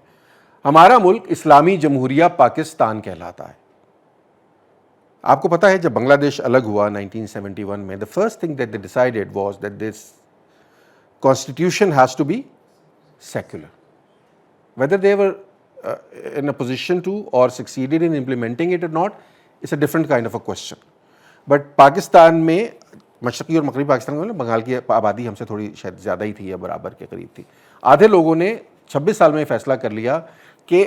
ہمارا ملک اسلامی جمہوریہ پاکستان کہلاتا ہے. آپ کو پتا ہے جب بنگلہ دیش الگ ہوا 1971 میں، the first thing that they decided was that this constitution has to be secular. Whether they were in a position to or succeeded in implementing it or not, it's a different kind of a question. But Pakistan میں مشرقی اور مغربی پاکستان میں بنگال کی آبادی ہم سے تھوڑی شاید زیادہ ہی تھی یا برابر کے قریب تھی. آدھے لوگوں نے 26 سال میں فیصلہ کر لیا کہ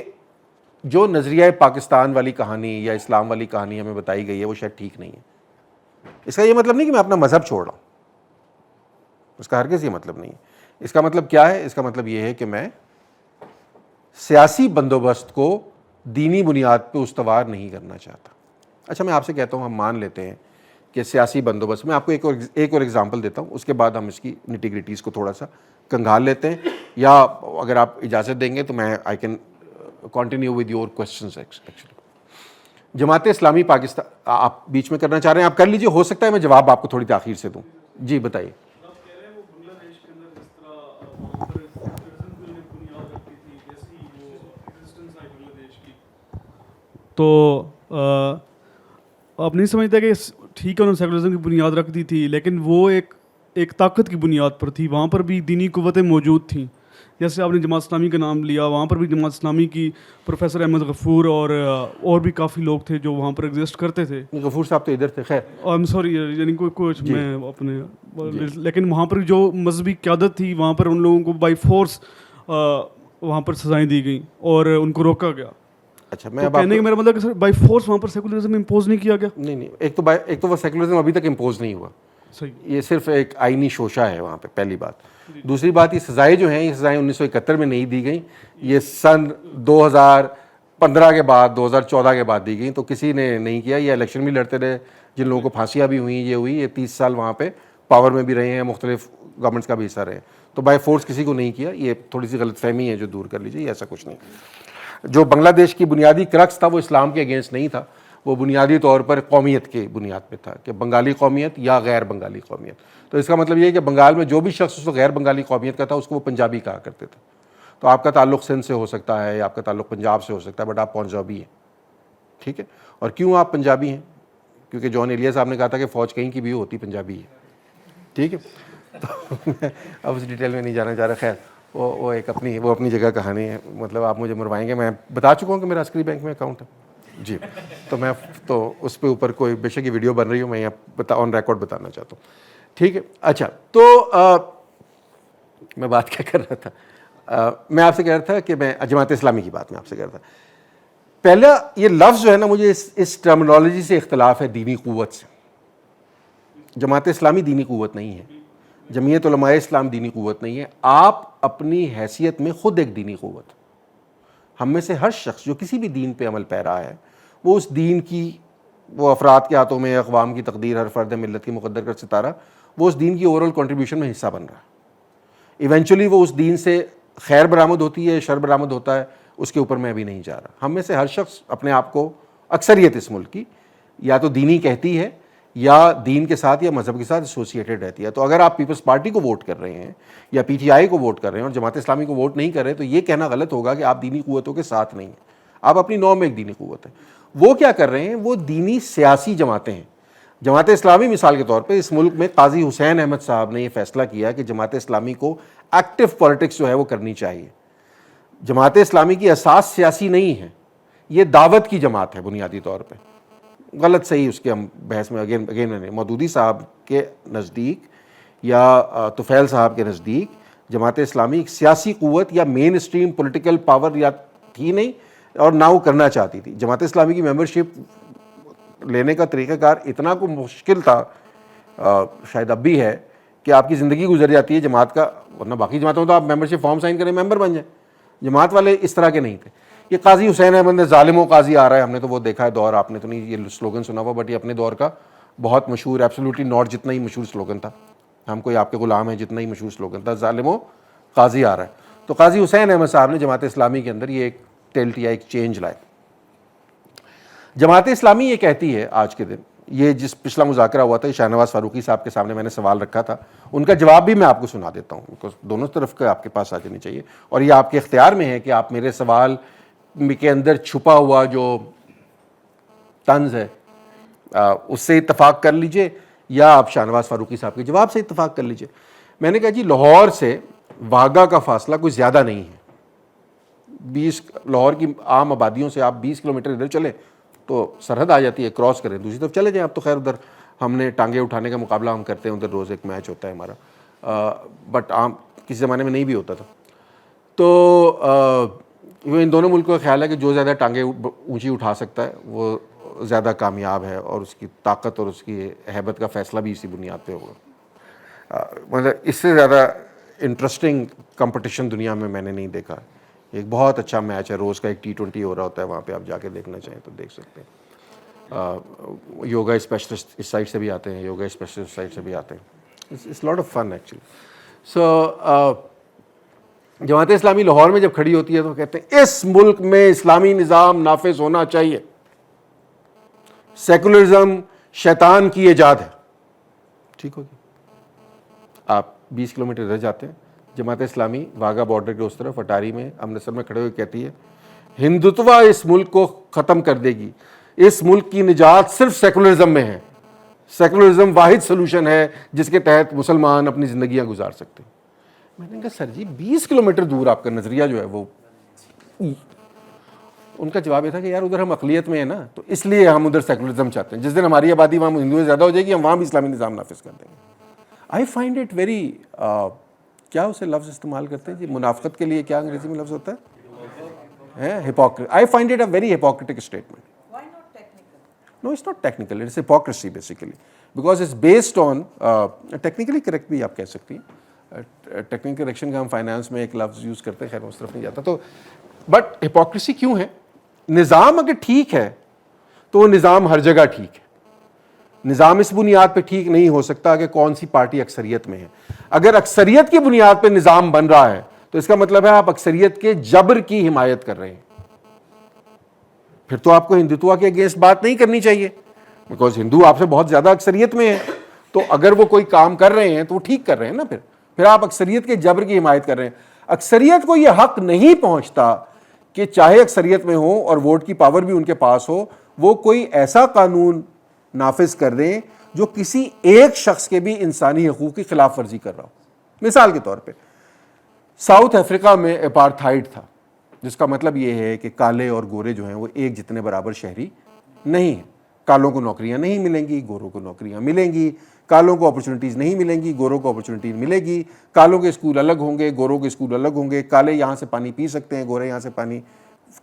جو نظریہ پاکستان والی کہانی یا اسلام والی کہانی ہمیں بتائی گئی ہے وہ شاید ٹھیک نہیں ہے. اس کا یہ مطلب نہیں کہ میں اپنا مذہب چھوڑ رہا ہوں، اس کا ہرگز یہ مطلب نہیں ہے. اس کا مطلب کیا ہے؟ اس کا مطلب یہ ہے کہ میں سیاسی بندوبست کو دینی بنیاد پہ استوار نہیں کرنا چاہتا. اچھا میں آپ سے کہتا ہوں، ہم مان لیتے ہیں کہ سیاسی بندوبست. میں آپ کو ایک اور ایگزامپل دیتا ہوں, اس کے بعد ہم اس کی نٹی گریٹیز کو تھوڑا سا کنگھال لیتے ہیں, یا اگر آپ اجازت دیں گے تو میں I can continue with your questions. Actually Jamaat Islami Pakistan, آپ بیچ میں کرنا چاہ رہے ہیں, آپ کر لیجیے, ہو سکتا ہے میں جواب آپ کو تھوڑی تاخیر سے دوں. جی بتائیے. تو آپ نہیں سمجھتے کہ ٹھیک ہے انہوں نے سیکولرزم کی بنیاد رکھ دی تھی, لیکن وہ ایک طاقت کی بنیاد پر تھی, وہاں پر بھی دینی قوتیں موجود تھیں. جیسے آپ نے جماعت اسلامی کا نام لیا, وہاں پر بھی جماعت اسلامی کی پروفیسر احمد غفور اور بھی کافی لوگ تھے جو وہاں پر ایگزسٹ کرتے تھے. غفور صاحب تو ادھر تھے, خیر آئی ایم سوری, یعنی کچھ میں اپنے, لیکن وہاں پر جو مذہبی قیادت تھی وہاں پر ان لوگوں کو بائی فورس وہاں پر سزائیں دی گئیں اور ان کو روکا گیا. اچھا, میں کہنے کا میرا مطلب کہ سر بائی فورس وہاں پر سیکولرزم امپوز نہیں کیا گیا. نہیں, ایک تو وہ سیکولرزم ابھی تک امپوز نہیں ہوا, صحیح, یہ صرف ایک آئینی شوشہ ہے وہاں پہ, پہلی بات. دوسری بات, یہ سزائیں جو ہیں, یہ سزائیں 1971 میں نہیں دی گئیں, یہ سن 2015 کے بعد 2014 کے بعد دی گئیں, تو کسی نے نہیں کیا. یہ الیکشن بھی لڑتے رہے, جن لوگوں کو پھانسیاں بھی ہوئیں, یہ ہوئی, یہ 30 سال وہاں پہ پاور میں بھی رہے ہیں, مختلف گورنمنٹس کا بھی حصہ رہے, تو بائی فورس کسی کو نہیں کیا. یہ تھوڑی سی غلط فہمی ہے جو دور کر لیجیے, یہ ایسا کچھ نہیں. جو بنگلہ دیش کی بنیادی کرکس تھا وہ اسلام کے اگینسٹ نہیں تھا, وہ بنیادی طور پر قومیت کے بنیاد پہ تھا, کہ بنگالی قومیت یا غیر بنگالی قومیت. تو اس کا مطلب یہ ہے کہ بنگال میں جو بھی شخص اس وقت غیر بنگالی قومیت کا تھا اس کو وہ پنجابی کہا کرتے تھے. تو آپ کا تعلق سندھ سے ہو سکتا ہے, یا آپ کا تعلق پنجاب سے ہو سکتا ہے, بٹ آپ پنجابی ہیں, ٹھیک ہے. اور کیوں آپ پنجابی ہیں؟ کیونکہ جون ایلیا صاحب نے کہا تھا کہ فوج کہیں کی بھی ہوتی پنجابی ہے, ٹھیک ہے. تو میں اب اس ڈیٹیل میں نہیں جانا چاہ رہا. خیر, وہ ایک اپنی جگہ کہانی ہے, مطلب آپ مجھے مروائیں گے. میں بتا چکا ہوں کہ میرا عسکری بینک میں اکاؤنٹ ہے جی, تو اس پہ اوپر کوئی بے شک کی ویڈیو بن رہی ہوں, میں یہاں آن ریکارڈ بتانا چاہتا ہوں, ٹھیک ہے. اچھا, تو میں بات کیا کر رہا تھا, میں آپ سے کہہ رہا تھا کہ میں جماعت اسلامی کی بات میں آپ سے کہہ رہا تھا. پہلا یہ لفظ جو ہے نا, مجھے اس ٹرمنالوجی سے اختلاف ہے, دینی قوت سے. جماعت اسلامی دینی قوت نہیں ہے, جمعیت علماء اسلام دینی قوت نہیں ہے. آپ اپنی حیثیت میں خود ایک دینی قوت. ہم میں سے ہر شخص جو کسی بھی دین پہ عمل پیرا ہے, وہ اس دین کی, وہ افراد کے ہاتھوں میں اقوام کی تقدیر, ہر فرد ملت کی مقدر کا ستارہ, وہ اس دین کی اوورآل کنٹریبیوشن میں حصہ بن رہا ہے. ایونچولی وہ اس دین سے خیر برآمد ہوتی ہے, شر برآمد ہوتا ہے, اس کے اوپر میں ابھی نہیں جا رہا. ہم میں سے ہر شخص اپنے آپ کو, اکثریت اس ملک کی, یا تو دینی کہتی ہے, یا دین کے ساتھ یا مذہب کے ساتھ ایسوسیٹڈ رہتی ہے. تو اگر آپ پیپلز پارٹی کو ووٹ کر رہے ہیں, یا پی ٹی آئی کو ووٹ کر رہے ہیں, اور جماعت اسلامی کو ووٹ نہیں کر رہے, تو یہ کہنا غلط ہوگا کہ آپ دینی قوتوں کے ساتھ نہیں ہیں. آپ اپنی نوع میں ایک دینی قوت ہے. وہ کیا کر رہے ہیں, وہ دینی سیاسی جماعتیں ہیں. جماعت اسلامی مثال کے طور پہ اس ملک میں قاضی حسین احمد صاحب نے یہ فیصلہ کیا کہ جماعت اسلامی کو ایکٹیو پالیٹکس جو ہے وہ کرنی چاہیے. جماعت اسلامی کی اساس سیاسی نہیں ہے, یہ دعوت کی جماعت ہے بنیادی طور پہ. غلط صحیح اس کے ہم بحث میں اگین میں مودودی صاحب کے نزدیک یا طفیل صاحب کے نزدیک جماعت اسلامی ایک سیاسی قوت یا مین اسٹریم پولیٹیکل پاور یا تھی نہیں, اور نہ وہ کرنا چاہتی تھی. جماعت اسلامی کی ممبرشپ لینے کا طریقہ کار اتنا کو مشکل تھا, شاید اب بھی ہے, کہ آپ کی زندگی گزر جاتی ہے جماعت کا, ورنہ باقی جماعتوں میں تو آپ ممبرشپ فارم سائن کریں ممبر بن جائیں. جماعت والے اس طرح کے نہیں تھے. یہ قاضی حسین احمد نے ظالموں قاضی آ رہا ہے, ہم نے تو وہ دیکھا ہے دور, آپ نے تو نہیں یہ سلوگن سنا ہوا, بٹ یہ اپنے دور کا بہت مشہور, ایبسولوٹلی ناٹ جتنا ہی مشہور سلوگن تھا, ہم کوئی آپ کے غلام ہیں جتنا ہی مشہور سلوگن تھا, ظالموں قاضی آ رہا ہے. تو قاضی حسین احمد صاحب نے جماعت اسلامی کے اندر یہ ایک ٹلٹ یا ایک چینج لائے. جماعت اسلامی یہ کہتی ہے آج کے دن, یہ جس پچھلا مذاکرہ ہوا تھا, شاہ نواز فاروقی صاحب کے سامنے میں نے سوال رکھا تھا, ان کا جواب بھی میں آپ کو سنا دیتا ہوں, بیکاز دونوں طرف کا آپ کے پاس آ جانی چاہیے, اور یہ آپ کے اختیار میں ہے کہ آپ میرے سوال کے اندر چھپا ہوا جو طنز ہے اس سے اتفاق کر لیجئے, یا آپ شاہ نواز فاروقی صاحب کے جواب سے اتفاق کر لیجئے. میں نے کہا جی لاہور سے واگا کا فاصلہ کوئی زیادہ نہیں ہے, 20 لاہور کی عام آبادیوں سے آپ 20 کلومیٹر ادھر چلیں تو سرحد آ جاتی ہے, کراس کریں دوسری طرف چلے جائیں. اب تو خیر ادھر ہم نے ٹانگیں اٹھانے کا مقابلہ ہم کرتے ہیں, ادھر روز ایک میچ ہوتا ہے ہمارا, بٹ عام کسی زمانے میں نہیں بھی ہوتا تھا. تو ان دونوں ملکوں کا خیال ہے کہ جو زیادہ ٹانگیں اونچی اٹھا سکتا ہے وہ زیادہ کامیاب ہے, اور اس کی طاقت اور اس کی ہیبت کا فیصلہ بھی اسی بنیاد پہ ہوگا. مطلب اس سے زیادہ انٹرسٹنگ کمپٹیشن دنیا میں نے نہیں دیکھا. ایک بہت اچھا میچ ہے, روز کا ایک T20 ہو رہا ہوتا ہے وہاں پہ, آپ جا کے دیکھنا چاہیں تو دیکھ سکتے ہیں. یوگا اسپیشلسٹ اس سائڈ سے بھی آتے ہیں, یوگا اسپیشلسٹ سائڈ سے بھی آتے ہیں. It's lot of fun actually. So Jamaat Islami Lahore میں جب کھڑی ہوتی ہے تو کہتے ہیں اس ملک میں اسلامی نظام نافذ ہونا چاہیے, سیکولرزم شیطان کی ایجاد ہے. ٹھیک ہوگی. آپ 20 کلومیٹر ادھر جاتے ہیں, جماعت اسلامی واگا بارڈر کے اس طرف اٹاری میں امرتسر میں کھڑے ہوئے کہتی ہے ہندوتوا اس ملک کو ختم کر دے گی, اس ملک کی نجات صرف سیکولرزم میں ہے, سیکولرزم واحد سلوشن ہے جس کے تحت مسلمان اپنی زندگیاں گزار سکتے ہیں. میں نے کہا سر جی 20 کلومیٹر دور آپ کا نظریہ جو ہے وہ, ان کا جواب یہ تھا کہ یار ادھر ہم اقلیت میں ہیں نا, تو اس لیے ہم ادھر سیکولرزم چاہتے ہیں, جس دن ہماری آبادی وہاں ہندوؤں زیادہ ہو جائے گی ہم وہاں بھی اسلامی نظام نافذ کر دیں گے. آئی فائنڈ اٹ ویری, کیا اسے لفظ استعمال کرتے ہیں جی منافقت کے لیے, کیا انگریزی میں لفظ ہوتا ہے, I find it a very hypocritical statement. Why not technical? No, it's not technical. It's hypocrisy basically. Because it's based on, technically correct بھی آپ کہہ سکتی ہیں. Technical correction کا ہم فائنانس میں ایک لفظ یوز کرتے ہیں, خیر اس طرف نہیں جاتا. تو بٹ hypocrisy کیوں ہے؟ نظام اگر ٹھیک ہے تو وہ نظام ہر جگہ ٹھیک ہے. نظام اس بنیاد پہ ٹھیک نہیں ہو سکتا کہ کون سی پارٹی اکثریت میں ہے. اگر اکثریت کی بنیاد پہ نظام بن رہا ہے تو اس کا مطلب ہے آپ اکثریت کے جبر کی حمایت کر رہے ہیں. پھر تو آپ کو ہندوتوا کے اگینسٹ بات نہیں کرنی چاہیے, بیکاز ہندو آپ سے بہت زیادہ اکثریت میں ہیں. تو اگر وہ کوئی کام کر رہے ہیں تو وہ ٹھیک کر رہے ہیں نا. پھر آپ اکثریت کے جبر کی حمایت کر رہے ہیں. اکثریت کو یہ حق نہیں پہنچتا کہ چاہے اکثریت میں ہو اور ووٹ کی پاور بھی ان کے پاس ہو, وہ کوئی ایسا قانون نافذ کر دیں جو کسی ایک شخص کے بھی انسانی حقوق کی خلاف ورزی کر رہا ہو. مثال کے طور پہ ساؤتھ افریقہ میں اپارتھائڈ تھا, جس کا مطلب یہ ہے کہ کالے اور گورے جو ہیں وہ ایک جتنے برابر شہری نہیں ہیں. کالوں کو نوکریاں نہیں ملیں گی, گوروں کو نوکریاں ملیں گی. کالوں کو اپرچونٹیز نہیں ملیں گی, گوروں کو اپرچونٹیز ملے گی. کالوں کے اسکول الگ ہوں گے, گوروں کے اسکول الگ ہوں گے. کالے یہاں سے پانی پی سکتے ہیں, گورے یہاں سے پانی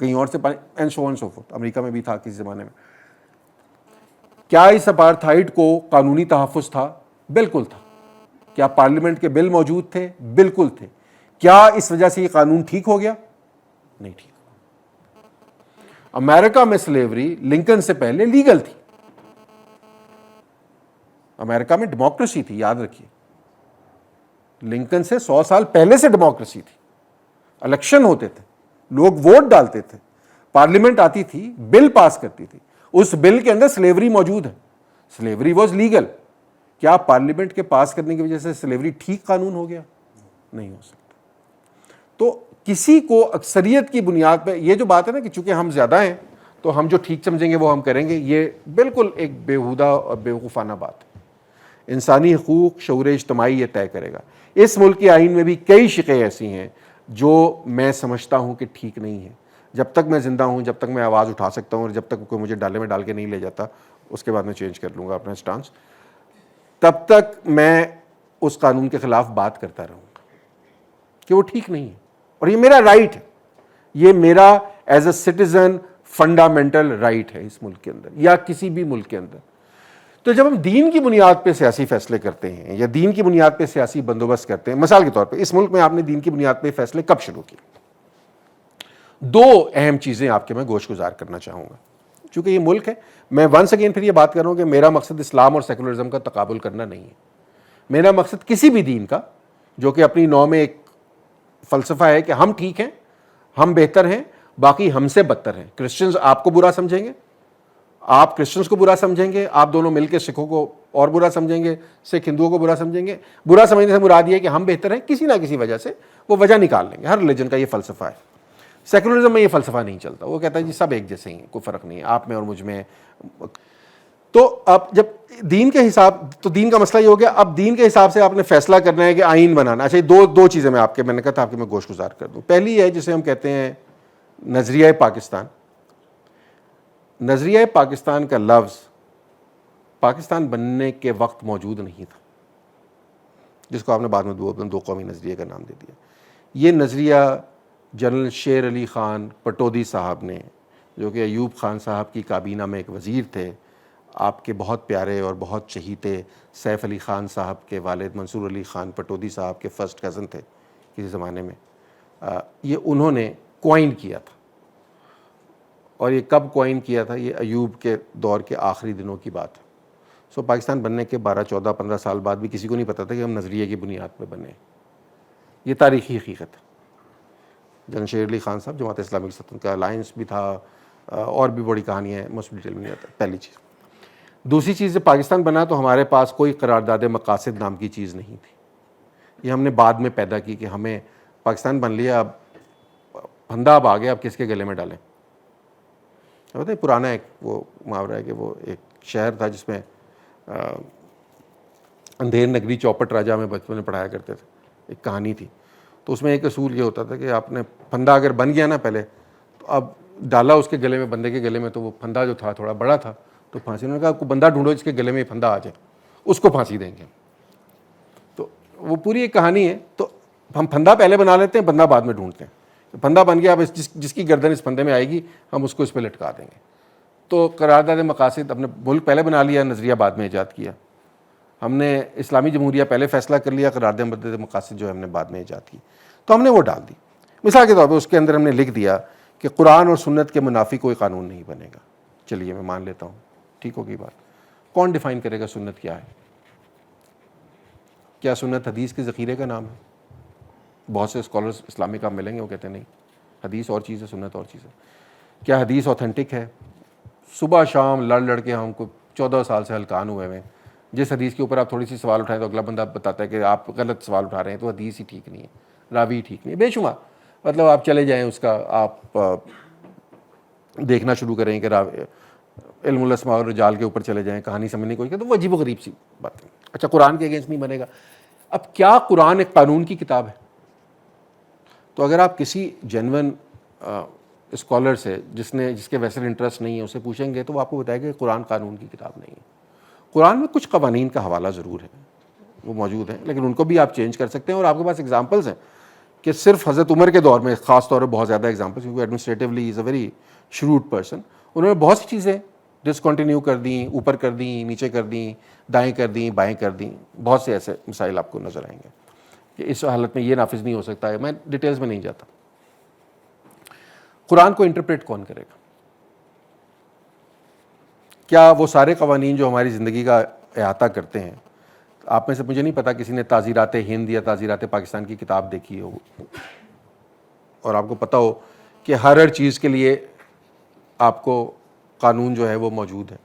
کہیں اور سے پانی, and so on so forth. امریکہ میں بھی تھا کسی زمانے میں. کیا اس اپارتھائڈ کو قانونی تحفظ تھا؟ بالکل تھا. کیا پارلیمنٹ کے بل موجود تھے؟ بالکل تھے. کیا اس وجہ سے یہ قانون ٹھیک ہو گیا؟ نہیں ٹھیک. امریکہ میں سلیوری لنکن سے پہلے لیگل تھی. امریکہ میں ڈیموکریسی تھی, یاد رکھیے. لنکن سے 100 سال پہلے سے ڈیموکریسی تھی. الیکشن ہوتے تھے, لوگ ووٹ ڈالتے تھے, پارلیمنٹ آتی تھی, بل پاس کرتی تھی. اس بل کے اندر سلیوری موجود ہے. Slavery was legal. کیا پارلیمنٹ کے پاس کرنے کی وجہ سے سلیوری ٹھیک قانون ہو گیا؟ نہیں ہو سکتا. تو کسی کو اکثریت کی بنیاد پہ یہ جو بات ہے نا کہ چونکہ ہم زیادہ ہیں تو ہم جو ٹھیک سمجھیں گے وہ ہم کریں گے, یہ بالکل ایک بیہودہ اور بیوقوفانہ بات ہے. انسانی حقوق شعور اجتماعی یہ طے کرے گا. اس ملک کے آئین میں بھی کئی شقیں ایسی ہیں جو میں سمجھتا ہوں کہ ٹھیک نہیں ہیں. جب تک میں زندہ ہوں, جب تک میں آواز اٹھا سکتا ہوں, اور جب تک کوئی مجھے ڈالے میں ڈال کے نہیں لے جاتا, اس کے بعد میں چینج کر لوں گا اپنا سٹانس, تب تک میں اس قانون کے خلاف بات کرتا رہوں گا کہ وہ ٹھیک نہیں ہے. اور یہ میرا رائٹ ہے, یہ میرا as a citizen fundamental right ہے اس ملک کے اندر یا کسی بھی ملک کے اندر. تو جب ہم دین کی بنیاد پہ سیاسی فیصلے کرتے ہیں یا دین کی بنیاد پہ سیاسی بندوبست کرتے ہیں, مثال کے طور پہ اس ملک میں آپ نے دین کی بنیاد پہ فیصلے کب شروع کیے؟ 2 اہم چیزیں آپ کے میں گوش گزار کرنا چاہوں گا. چونکہ یہ ملک ہے, میں ونس اگین پھر یہ بات کر رہا ہوں کہ میرا مقصد اسلام اور سیکولرزم کا تقابل کرنا نہیں ہے. میرا مقصد کسی بھی دین کا جو کہ اپنی نو میں ایک فلسفہ ہے کہ ہم ٹھیک ہیں, ہم بہتر ہیں, باقی ہم سے بدتر ہیں. کرسچنز آپ کو برا سمجھیں گے, آپ کرسچنز کو برا سمجھیں گے, آپ دونوں مل کے سکھوں کو اور برا سمجھیں گے, سکھ ہندوؤں کو برا سمجھیں گے. برا سمجھنے سے مراد یہ ہے کہ ہم بہتر ہیں, کسی نہ کسی وجہ سے وہ وجہ نکال لیں گے. ہر ریلیجن کا یہ فلسفہ ہے. سیکولرزم میں یہ فلسفہ نہیں چلتا. وہ کہتا ہے جی سب ایک جیسے ہی ہیں, کوئی فرق نہیں ہے آپ میں اور مجھ میں. تو اب جب دین کے حساب, تو دین کا مسئلہ یہ ہو گیا. اب دین کے حساب سے آپ نے فیصلہ کرنا ہے کہ آئین بنانا. اچھا, دو چیزیں میں نے کہا تھا آپ کے میں گوش گزار کر دوں. پہلی ہے جسے ہم کہتے ہیں نظریہ پاکستان. نظریہ پاکستان کا لفظ پاکستان بننے کے وقت موجود نہیں تھا, جس کو آپ نے بعد میں 2 قومی نظریے کا نام دے دیا. یہ نظریہ جنرل شیر علی خان پٹودی صاحب نے, جو کہ ایوب خان صاحب کی کابینہ میں ایک وزیر تھے, آپ کے بہت پیارے اور بہت چہیتے سیف علی خان صاحب کے والد منصور علی خان پٹودی صاحب کے فرسٹ کزن تھے کسی زمانے میں, یہ انہوں نے کوائن کیا تھا. اور یہ کب کوائن کیا تھا؟ یہ ایوب کے دور کے آخری دنوں کی بات ہے. سو پاکستان بننے کے 12 14 15 سال بعد بھی کسی کو نہیں پتا تھا کہ ہم نظریے کی بنیاد پہ بنے. یہ تاریخی حقیقت ہے. جنرل شیر علی خان صاحب جماعت اسلامی کے ساتھ ان کا الائنس بھی تھا, اور بھی بڑی کہانیاں ہیں, موسٹ ڈیٹیل میں نہیں آتا. پہلی چیز. دوسری چیز, جب پاکستان بنا تو ہمارے پاس کوئی قرارداد مقاصد نام کی چیز نہیں تھی. یہ ہم نے بعد میں پیدا کی کہ ہمیں پاکستان بن لیا, اب پھندا اب آ گیا, اب کس کے گلے میں ڈالیں. پتہ ہے پرانا ایک وہ محاورہ ہے کہ وہ ایک شہر تھا جس میں اندھیر نگری چوپٹ راجا میں بچپن میں پڑھایا کرتے تھے, ایک کہانی تھی. تو اس میں ایک اصول یہ ہوتا تھا کہ آپ نے پھندا اگر بن گیا نا پہلے, تو اب ڈالا اس کے گلے میں, بندے کے گلے میں, تو وہ پھندا جو تھا تھوڑا بڑا تھا, تو پھانسی. انہوں نے کہا آپ کو بندہ ڈھونڈو جس کے گلے میں پھندا آ جائے, اس کو پھانسی دیں گے. تو وہ پوری ایک کہانی ہے. تو ہم پھندا پہلے بنا لیتے ہیں, بندہ بعد میں ڈھونڈتے ہیں. پھندا بن گیا, اب جس کی گردن اس پھندے میں آئے گی ہم اس کو اس پہ لٹکا دیں گے. تو قرارداد مقاصد اپنے ملک پہلے بنا لیا, نظریہ بعد میں ایجاد کیا. ہم نے اسلامی جمہوریہ پہلے فیصلہ کر لیا, قرارداد مقاصد جو ہم نے بعد میں ایجاد کی, تو ہم نے وہ ڈال دی. مثال کے طور پہ اس کے اندر ہم نے لکھ دیا کہ قرآن اور سنت کے منافی کوئی قانون نہیں بنے گا. چلیے میں مان لیتا ہوں, ٹھیک ہوگی بات. کون ڈیفائن کرے گا سنت کیا ہے؟ کیا سنت حدیث کے ذخیرے کا نام ہے؟ بہت سے اسکالرز اسلامی کا ملیں گے, وہ کہتے ہیں نہیں, حدیث اور چیز ہے, سنت اور چیز ہے. کیا حدیث اوتھینٹک ہے؟ صبح شام لڑ کے ہم کو 14 سال سے ہلکان ہوئے ہیں. جس حدیث کے اوپر آپ تھوڑی سی سوال اٹھائیں تو اگلا بندہ بتاتا ہے کہ آپ غلط سوال اٹھا رہے ہیں, تو حدیث ہی ٹھیک نہیں ہے, راوی ٹھیک نہیں ہے, بے شمار. مطلب آپ چلے جائیں, اس کا آپ دیکھنا شروع کریں کہ علم الاسماء والرجال کے اوپر چلے جائیں, کہانی سمجھنے کو, تو وہ عجیب و غریب سی بات ہے. اچھا قرآن کے اگینسٹ نہیں بنے گا. اب کیا قرآن ایک قانون کی کتاب ہے؟ تو اگر آپ کسی جینون اسکالر سے جس کے ویسے انٹرسٹ نہیں ہے اسے پوچھیں گے, تو وہ آپ کو بتائے گا کہ قرآن قانون کی کتاب نہیں ہے. قرآن میں کچھ قوانین کا حوالہ ضرور ہے, وہ موجود ہیں, لیکن ان کو بھی آپ چینج کر سکتے ہیں. اور آپ کے پاس اگزامپلس ہیں کہ صرف حضرت عمر کے دور میں خاص طور پر بہت زیادہ اگزامپلس, کیونکہ administratively is a very shrewd person. انہوں نے بہت سی چیزیں ڈسکنٹینیو کر دیں, اوپر کر دیں, نیچے کر دیں, دائیں کر دیں, بائیں کر دیں. بہت سے ایسے مسائل آپ کو نظر آئیں گے کہ اس حالت میں یہ نافذ نہیں ہو سکتا ہے. میں ڈیٹیلز میں نہیں جاتا. قرآن کو انٹرپریٹ کون کرے گا؟ کیا وہ سارے قوانین جو ہماری زندگی کا احاطہ کرتے ہیں, آپ میں سے مجھے نہیں پتا کسی نے تعزیرات ہند یا تعزیرات پاکستان کی کتاب دیکھی ہو اور آپ کو پتہ ہو کہ ہر چیز کے لیے آپ کو قانون جو ہے وہ موجود ہے.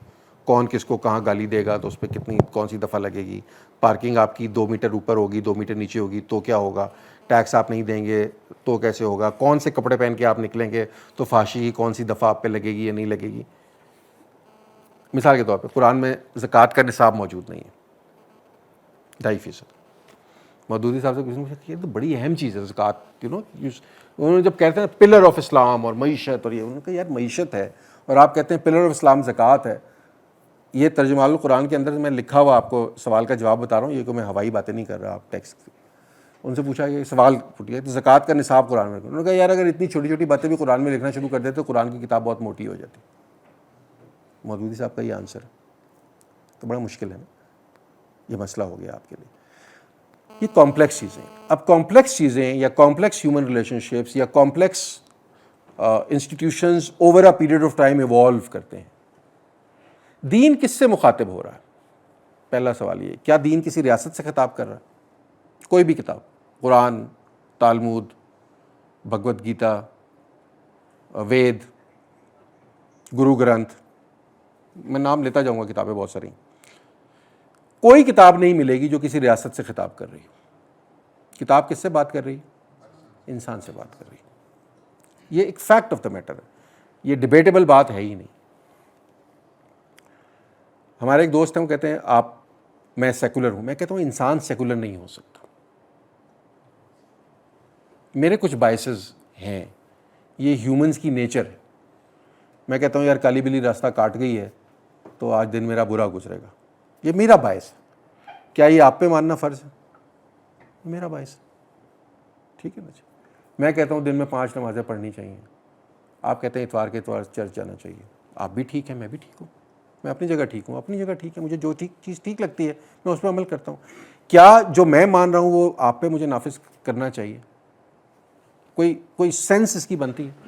کون کس کو کہاں گالی دے گا تو اس پہ کون سی دفعہ لگے گی, پارکنگ آپ کی 2 میٹر اوپر ہوگی 2 میٹر نیچے ہوگی تو کیا ہوگا, ٹیکس آپ نہیں دیں گے تو کیسے ہوگا, کون سے کپڑے پہن کے آپ نکلیں گے تو فحاشی کی کون سی دفعہ آپ پہ لگے گی یا نہیں لگے گی. مثال کے طور پہ قرآن میں زکوٰۃ کا نصاب موجود نہیں ہے, 2.5%. مودودی صاحب سے کسی نے پوچھا کہ یہ تو بڑی اہم چیز ہے زکوٰۃ, انہوں نے جب کہتے ہیں پلر آف اسلام اور معیشت, اور یہ انہوں نے کہا یار معیشت ہے اور آپ کہتے ہیں پلر آف اسلام زکوٰۃ ہے. یہ ترجمہ القرآن کے اندر میں لکھا ہوا آپ کو سوال کا جواب بتا رہا ہوں, یہ کہ میں ہوائی باتیں نہیں کر رہا. آپ ٹیکسٹ ان سے پوچھا کہ سوال پوچھا تو زکوٰۃ کا نصاب قرآن میں, انہوں نے کہا یار اگر اتنی چھوٹی چھوٹی باتیں بھی قرآن میں لکھنا شروع کر دیتے تو قرآن کی کتاب بہت موٹی ہو جاتی. مودودی صاحب کا یہ آنسر ہے. تو بڑا مشکل ہے نا, یہ مسئلہ ہو گیا آپ کے لیے. یہ کمپلیکس چیزیں. اب کمپلیکس چیزیں یا کمپلیکس ہیومن ریلیشن شپس یا complex institutions over a period of time evolve کرتے ہیں. دین کس سے مخاطب ہو رہا ہے؟ پہلا سوال یہ, کیا دین کسی ریاست سے خطاب کر رہا ہے؟ کوئی بھی کتاب, قرآن, تالمود, بھگوت گیتا, وید, گرو گرنتھ, میں نام لیتا جاؤں گا, کتابیں بہت ساری. کوئی کتاب نہیں ملے گی جو کسی ریاست سے خطاب کر رہی. کتاب کس سے بات کر رہی؟ انسان سے بات کر رہی. یہ ایک فیکٹ آف دا میٹر ہے, یہ ڈیبیٹیبل بات ہے ہی نہیں. ہمارے ایک دوست ہیں, وہ کہتے ہیں میں سیکولر ہوں. میں کہتا ہوں انسان سیکولر نہیں ہو سکتا. میرے کچھ بائسز ہیں, یہ ہیومنز کی نیچر ہے. میں کہتا ہوں یار کالی بلی راستہ کاٹ گئی ہے تو آج دن میرا برا گزرے گا, یہ میرا باعث ہے. کیا یہ آپ پہ ماننا فرض ہے؟ میرا باعث ہے, ٹھیک ہے نا جی. میں کہتا ہوں دن میں 5 نمازیں پڑھنی چاہیے, آپ کہتے ہیں اتوار کے اتوار چرچ جانا چاہیے. آپ بھی ٹھیک ہیں, میں بھی ٹھیک ہوں, میں اپنی جگہ ٹھیک ہوں, اپنی جگہ ٹھیک ہے. مجھے جو چیز ٹھیک لگتی ہے میں اس پہ عمل کرتا ہوں. کیا جو میں مان رہا ہوں وہ آپ پہ مجھے نافذ کرنا چاہیے؟ کوئی سینس اس کی بنتی ہے؟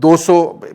200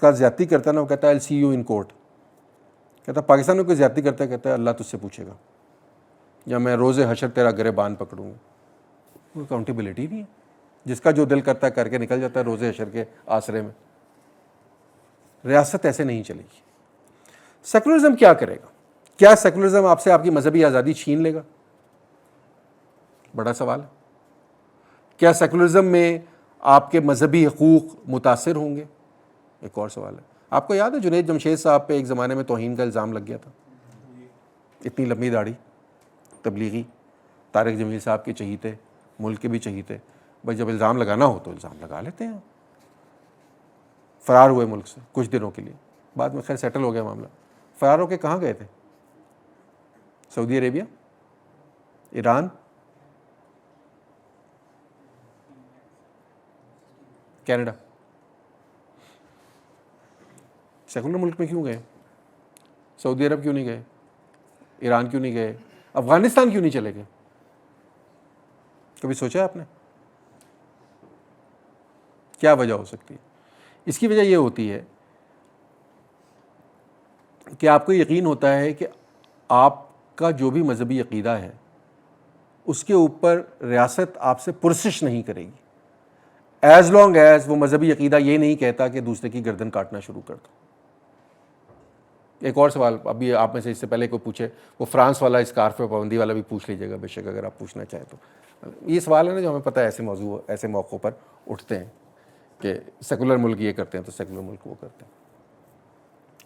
کا زیادتی کرتا ہے نا وہ کہتا ہے I'll see you in court. کہتا ہے پاکستان میں کوئی زیادتی کرتا ہے کہتا ہے اللہ تجھ سے پوچھے گا, یا میں روز حشر تیرا گریبان پکڑوں گا. کوئی اکاؤنٹیبلٹی نہیں ہے. جس کا جو دل کرتا ہے کر کے نکل جاتا ہے روز حشر کے آسرے میں. ریاست ایسے نہیں چلے گی. سیکولرزم کیا کرے گا؟ کیا سیکولرزم آپ سے آپ کی مذہبی آزادی چھین لے گا؟ بڑا سوال ہے. کیا سیکولرزم میں آپ کے مذہبی حقوق متاثر ہوں گے؟ ایک اور سوال ہے. آپ کو یاد ہے جنید جمشید صاحب پہ ایک زمانے میں توہین کا الزام لگ گیا تھا؟ اتنی لمبی داڑھی, تبلیغی, طارق جمیل صاحب کے چہیتے, ملک کے بھی چہیتے. بھائی جب الزام لگانا ہو تو الزام لگا لیتے ہیں. فرار ہوئے ملک سے کچھ دنوں کے لیے, بعد میں خیر سیٹل ہو گیا معاملہ. فرار ہو کے کہاں گئے تھے؟ سعودی عربیہ, ایران, کینیڈا. سیکولر ملک میں کیوں گئے؟ سعودی عرب کیوں نہیں گئے؟ ایران کیوں نہیں گئے؟ افغانستان کیوں نہیں چلے گئے؟ کبھی سوچا آپ نے کیا وجہ ہو سکتی ہے؟ اس کی وجہ یہ ہوتی ہے کہ آپ کو یقین ہوتا ہے کہ آپ کا جو بھی مذہبی عقیدہ ہے اس کے اوپر ریاست آپ سے پرسش نہیں کرے گی, ایز لانگ ایز وہ مذہبی عقیدہ یہ نہیں کہتا کہ دوسرے کی گردن کاٹنا شروع کر دو. ایک اور سوال ابھی آپ میں سے اس سے پہلے کوئی پوچھے, وہ فرانس والا اسکارف پہ پابندی والا بھی پوچھ لیجیے گا بے شک اگر آپ پوچھنا چاہیں تو. یہ سوال ہے نا جو ہمیں پتہ ہے ایسے موضوع ایسے موقعوں پر اٹھتے ہیں کہ سیکولر ملک یہ کرتے ہیں تو سیکولر ملک وہ کرتے ہیں,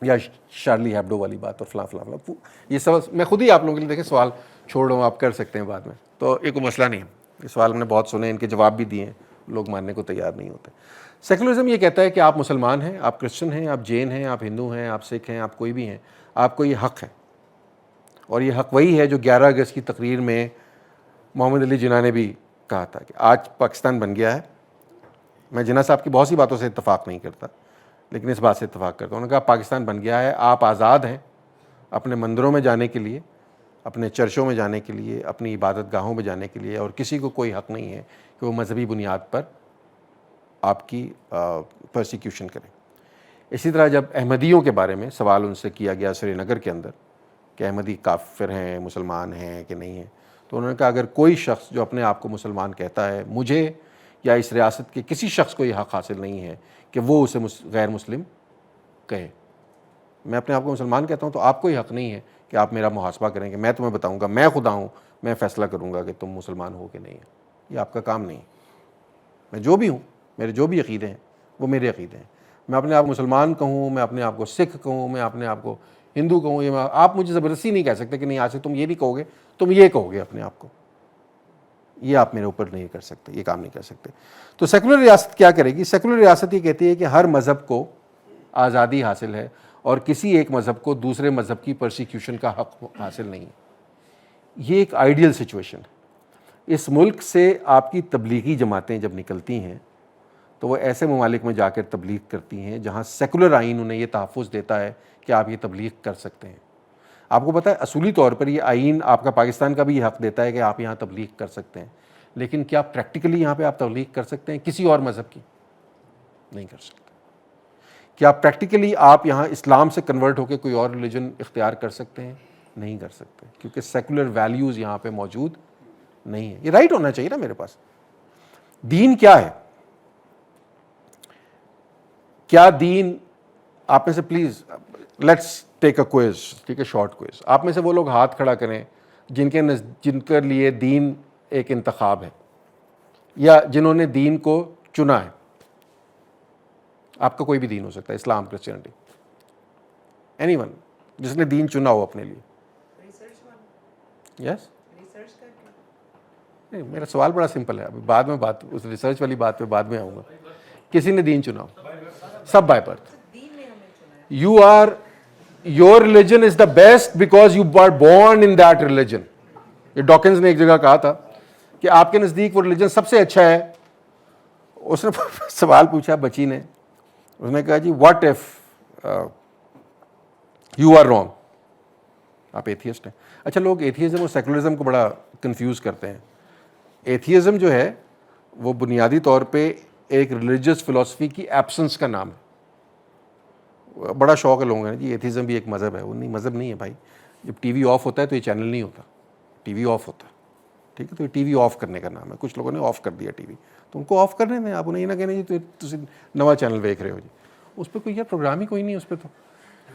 یا شارلی ہیبڈو والی بات اور فلاں فلاں. یہ سوال میں خود ہی آپ لوگوں کے لیے دیکھیں سوال چھوڑ رہا ہوں, آپ کر سکتے ہیں بعد میں, تو یہ کوئی مسئلہ نہیں ہے. یہ سوال ہم نے بہت سنے, ان کے جواب بھی دیے ہیں, لوگ ماننے کو تیار نہیں ہوتے. سیکولرزم یہ کہتا ہے کہ آپ مسلمان ہیں, آپ کرسچن ہیں, آپ جین ہیں, آپ ہندو ہیں, آپ سکھ ہیں, آپ کوئی بھی ہیں, آپ کو یہ حق ہے. اور یہ حق وہی ہے جو 11 اگست کی تقریر میں محمد علی جناح نے بھی کہا تھا کہ آج پاکستان بن گیا ہے. میں جناح صاحب کی بہت سی باتوں سے اتفاق نہیں کرتا لیکن اس بات سے اتفاق کرتا ہوں. انہوں نے کہا پاکستان بن گیا ہے, آپ آزاد ہیں اپنے مندروں میں جانے کے لیے, اپنے چرچوں میں جانے کے لیے, اپنی عبادت گاہوں میں جانے کے لیے, اور کسی کو کوئی حق نہیں ہے کہ وہ مذہبی بنیاد پر آپ کی پرسیکیوشن کریں. اسی طرح جب احمدیوں کے بارے میں سوال ان سے کیا گیا سری نگر کے اندر کہ احمدی کافر ہیں, مسلمان ہیں کہ نہیں ہیں, تو انہوں نے کہا اگر کوئی شخص جو اپنے آپ کو مسلمان کہتا ہے, مجھے یا اس ریاست کے کسی شخص کو یہ حق حاصل نہیں ہے کہ وہ اسے غیر مسلم کہے. میں اپنے آپ کو مسلمان کہتا ہوں تو آپ کو یہ حق نہیں ہے کہ آپ میرا محاسبہ کریں کہ میں تمہیں بتاؤں گا, میں خدا ہوں, میں فیصلہ کروں گا کہ تم مسلمان ہو کہ نہیں ہے. یہ آپ کا کام نہیں ہے. میں جو بھی ہوں, میرے جو بھی عقیدے ہیں وہ میرے عقیدے ہیں. میں اپنے آپ کو مسلمان کہوں, میں اپنے آپ کو سکھ کہوں, میں اپنے آپ کو ہندو کہوں, یہ آپ مجھے زبردستی نہیں کہہ سکتے کہ نہیں آج سے تم یہ نہیں کہو گے, تم یہ کہو گے اپنے آپ کو. یہ آپ میرے اوپر نہیں کر سکتے, یہ کام نہیں کر سکتے. تو سیکولر ریاست کیا کرے گی؟ سیکولر ریاست یہ کہتی ہے کہ ہر مذہب کو آزادی حاصل ہے اور کسی ایک مذہب کو دوسرے مذہب کی پرسیکیوشن کا حق حاصل نہیں ہے. یہ ایک آئیڈیل سچویشن ہے. اس ملک سے آپ کی تبلیغی جماعتیں جب نکلتی ہیں تو وہ ایسے ممالک میں جا کر تبلیغ کرتی ہیں جہاں سیکولر آئین انہیں یہ تحفظ دیتا ہے کہ آپ یہ تبلیغ کر سکتے ہیں. آپ کو پتہ ہے اصولی طور پر یہ آئین آپ کا پاکستان کا بھی یہ حق دیتا ہے کہ آپ یہاں تبلیغ کر سکتے ہیں, لیکن کیا پریکٹیکلی یہاں پہ آپ تبلیغ کر سکتے ہیں کسی اور مذہب کی؟ نہیں کر سکتے. کیا پریکٹیکلی آپ یہاں اسلام سے کنورٹ ہو کے کوئی اور ریلیجن اختیار کر سکتے ہیں؟ نہیں کر سکتے, کیونکہ سیکولر ویلیوز یہاں پہ موجود نہیں ہے. یہ رائٹ ہونا چاہیے نا میرے پاس. دین کیا ہے؟ کیا دین آپ میں سے please let's take a quiz, ٹھیک ہے, شارٹ کوئز. آپ میں سے وہ لوگ ہاتھ کھڑا کریں جن کے لیے دین ایک انتخاب ہے یا جنہوں نے دین کو چنا ہے. آپ کا کوئی بھی دین ہو سکتا ہے, اسلام, کرسچینٹی, اینی ون جس نے دین چنا ہو اپنے لیے. یس, نہیں, میرا سوال بڑا سمپل ہے. ابھی بعد میں بات اس ریسرچ والی بات پہ بعد میں آؤں گا. کسی نے دین چنا ہو, سب by birth. You are, your religion is the best because you are born in that religion. یہ ڈاکنز نے ایک جگہ کہا تھا کہ آپ کے نزدیک وہ ریلیجن سب سے اچھا ہے. اس نے سوال پوچھا بچی نے, اس نے کہا جی what if you are wrong, آپ ایتھیسٹ ہیں. اچھا, لوگ ایتھیزم اور سیکولرزم کو بڑا کنفیوز کرتے ہیں. ایتھیزم جو ہے وہ بنیادی طور پہ ایک ریلیجس فلسفی کی ایبسنس کا نام ہے. بڑا شوق ہے لوگوں کا جی ایتھیزم بھی ایک مذہب ہے. وہ نہیں, مذہب نہیں ہے بھائی. جب ٹی وی آف ہوتا ہے تو یہ چینل نہیں ہوتا, ٹی وی آف ہوتا ہے, ٹھیک ہے. تو یہ ٹی وی آف کرنے کا نام ہے. کچھ لوگوں نے آف کر دیا ٹی وی, تو ان کو آف کرنے دیں. آپ انہیں یہ نہ کہنے جی تو نواں چینل دیکھ رہے ہو جی, اس پہ کوئی یار پروگرام ہی کوئی نہیں ہے اس پہ,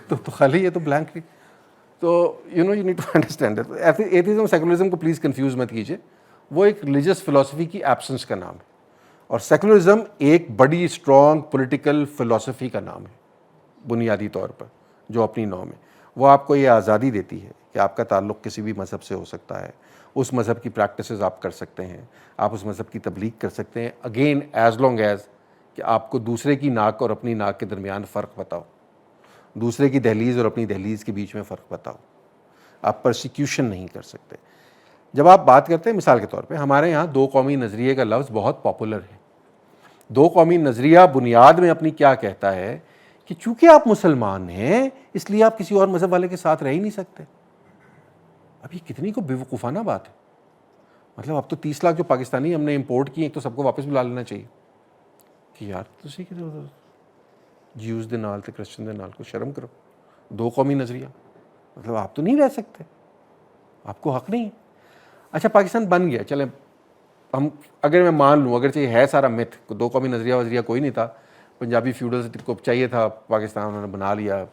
تو خالی ہے, تو بلینک. تو you need to understand it. Atheism secularism کو پلیز کنفیوز مت کیجیے. وہ ایک ریلیجیس فلاسفی کی ایبسنس کا نام ہے, اور سیکولرزم ایک بڑی اسٹرانگ پولیٹیکل فلاسفی کا نام ہے بنیادی طور پر, جو اپنی نوع میں وہ آپ کو یہ آزادی دیتی ہے کہ آپ کا تعلق کسی بھی مذہب سے ہو سکتا ہے, اس مذہب کی پریکٹسز آپ کر سکتے ہیں, آپ اس مذہب کی تبلیغ کر سکتے ہیں, اگین ایز لانگ ایز کہ آپ کو دوسرے کی ناک اور اپنی ناک کے درمیان فرق بتاؤ, دوسرے کی دہلیز اور اپنی دہلیز کے بیچ میں فرق بتاؤ. آپ پرسیکیوشن نہیں کر سکتے. جب آپ بات کرتے ہیں مثال کے طور پہ, ہمارے یہاں دو قومی نظریے کا لفظ بہت پاپولر ہے. دو قومی نظریہ بنیاد میں اپنی کیا کہتا ہے کہ چونکہ آپ مسلمان ہیں اس لیے آپ کسی اور مذہب والے کے ساتھ رہ ہی نہیں سکتے. اب یہ کتنی کو بیوقوفانہ بات ہے. مطلب اب تو 30 لاکھ جو پاکستانی ہم نے امپورٹ کیے, تو سب کو واپس بلا لینا چاہیے کہ یار تسی کہ جیوز دے نال تے کرسچن دے نال کو شرم کرو. دو قومی نظریہ مطلب آپ تو نہیں رہ سکتے, آپ کو حق نہیں ہے. اچھا پاکستان بن گیا, چلیں ہم اگر میں مان لوں, اگر چاہیے ہے سارا مت, دو قومی نظریہ کوئی نہیں تھا, پنجابی فیوڈل کو چاہیے تھا پاکستان, انہوں نے بنا لیا,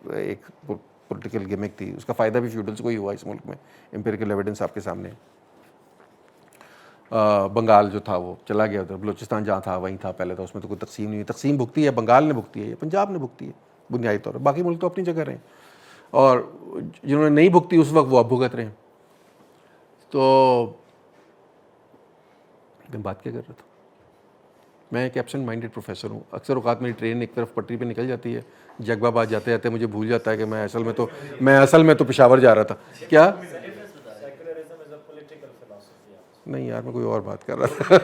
ایک پولیٹیکل گیمک تھی, اس کا فائدہ بھی فیوڈلز کو ہی ہوا اس ملک میں. امپیریکل ایویڈنس آپ کے سامنے. بنگال جو تھا وہ چلا گیا ادھر, بلوچستان جہاں تھا وہیں تھا پہلے, تو اس میں تو کوئی تقسیم نہیں ہوئی. تقسیم بھگتی ہے بنگال نے بھگتی ہے, پنجاب نے بھگتی ہے بنیادی طور پر, باقی ملک تو اپنی جگہ رہے ہیں, اور جنہوں نے نہیں بھگتی اس وقت وہ اب بھگت رہے ہیں. تو میں بات کیا کر رہا تھا, میں ایک ایبسنٹ مائنڈیڈ پروفیسر ہوں. اکثر اوقات میری ٹرین ایک طرف پٹری پہ نکل جاتی ہے, جگ باباد جاتے جاتے مجھے بھول جاتا ہے کہ میں اصل میں تو پشاور جا رہا تھا. کیا نہیں یار, میں کوئی اور بات کر رہا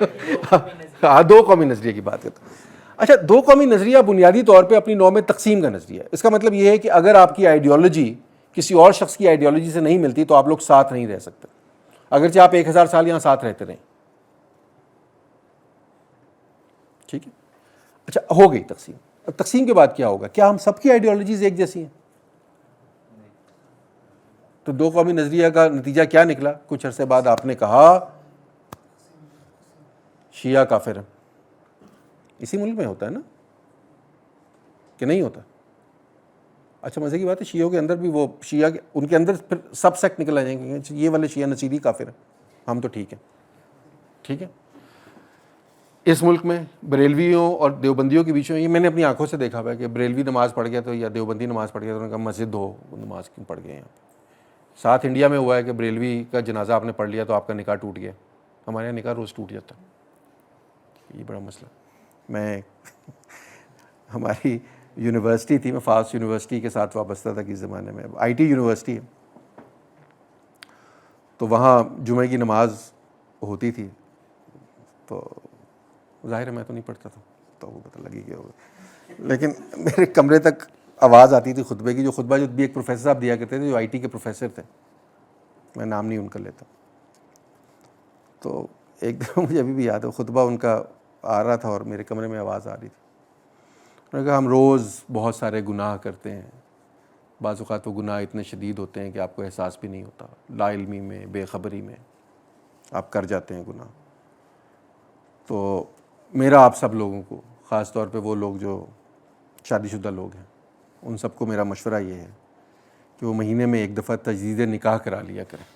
تھا. ہاں, دو قومی نظریے کی بات کرتا ہوں. اچھا, دو قومی نظریہ بنیادی طور پہ اپنی نوع میں تقسیم کا نظریہ ہے. اس کا مطلب یہ ہے کہ اگر آپ کی آئیڈیالوجی کسی اور شخص کی آئیڈیالوجی سے نہیں ملتی تو آپ لوگ ساتھ نہیں رہ سکتے, اگرچہ آپ 1000 سال یہاں ساتھ رہتے رہیں. ٹھیک ہے. اچھا, ہو گئی تقسیم. اب تقسیم کے بعد کیا ہوگا؟ کیا ہم سب کی آئیڈیالوجیز ایک جیسی ہیں؟ تو دو قومی نظریہ کا نتیجہ کیا نکلا؟ کچھ عرصے بعد آپ نے کہا شیعہ کافر ہیں. اسی ملک میں ہوتا ہے نا کہ نہیں ہوتا؟ اچھا, مزے کی بات ہے, شیعوں کے اندر بھی وہ شیعہ ان کے اندر پھر سب سیکٹ نکل آ جائیں گے, یہ والے شیعہ نصیری کافر ہیں, ہم تو ٹھیک ہیں. ٹھیک ہے. اس ملک میں بریلویوں اور دیوبندیوں کے بیچ میں, یہ میں نے اپنی آنکھوں سے دیکھا ہوا ہے کہ بریلوی نماز پڑھ گیا تو یا دیوبندی نماز پڑھ گیا تو انہوں نے کہا مسجد ہو, نماز کیوں پڑھ گئے یہاں پہ. ساتھ انڈیا میں ہوا ہے کہ بریلوی کا جنازہ آپ نے پڑھ لیا تو آپ کا نکاح ٹوٹ گیا. ہمارے یہاں نکاح روز ٹوٹ جاتا ہے. یہ بڑا مسئلہ. میں ہماری یونیورسٹی تھی, میں فاسٹ یونیورسٹی کے ساتھ وابستہ تھا کس زمانے میں, آئی ٹی یونیورسٹی ہے, تو وہاں جمعہ کی نماز ہوتی تھی. تو ظاہر ہے میں تو نہیں پڑھتا تھا, تو وہ پتہ لگی گیا ہوگا, لیکن میرے کمرے تک آواز آتی تھی خطبے کی. جو خطبہ جو بھی ایک پروفیسر صاحب دیا کرتے تھے, جو آئی ٹی کے پروفیسر تھے, میں نام نہیں ان کا لیتا. تو ایک دن مجھے ابھی بھی یاد ہے, خطبہ ان کا آ رہا تھا اور میرے کمرے میں آواز آ رہی تھی. انہوں نے کہا ہم روز بہت سارے گناہ کرتے ہیں, بعض اوقات وہ گناہ اتنے شدید ہوتے ہیں کہ آپ کو احساس بھی نہیں ہوتا, لا علمی میں, بے خبری میں آپ کر جاتے ہیں گناہ. تو میرا آپ سب لوگوں کو, خاص طور پہ وہ لوگ جو شادی شدہ لوگ ہیں, ان سب کو میرا مشورہ یہ ہے کہ وہ مہینے میں ایک دفعہ تجدید نکاح کرا لیا کریں.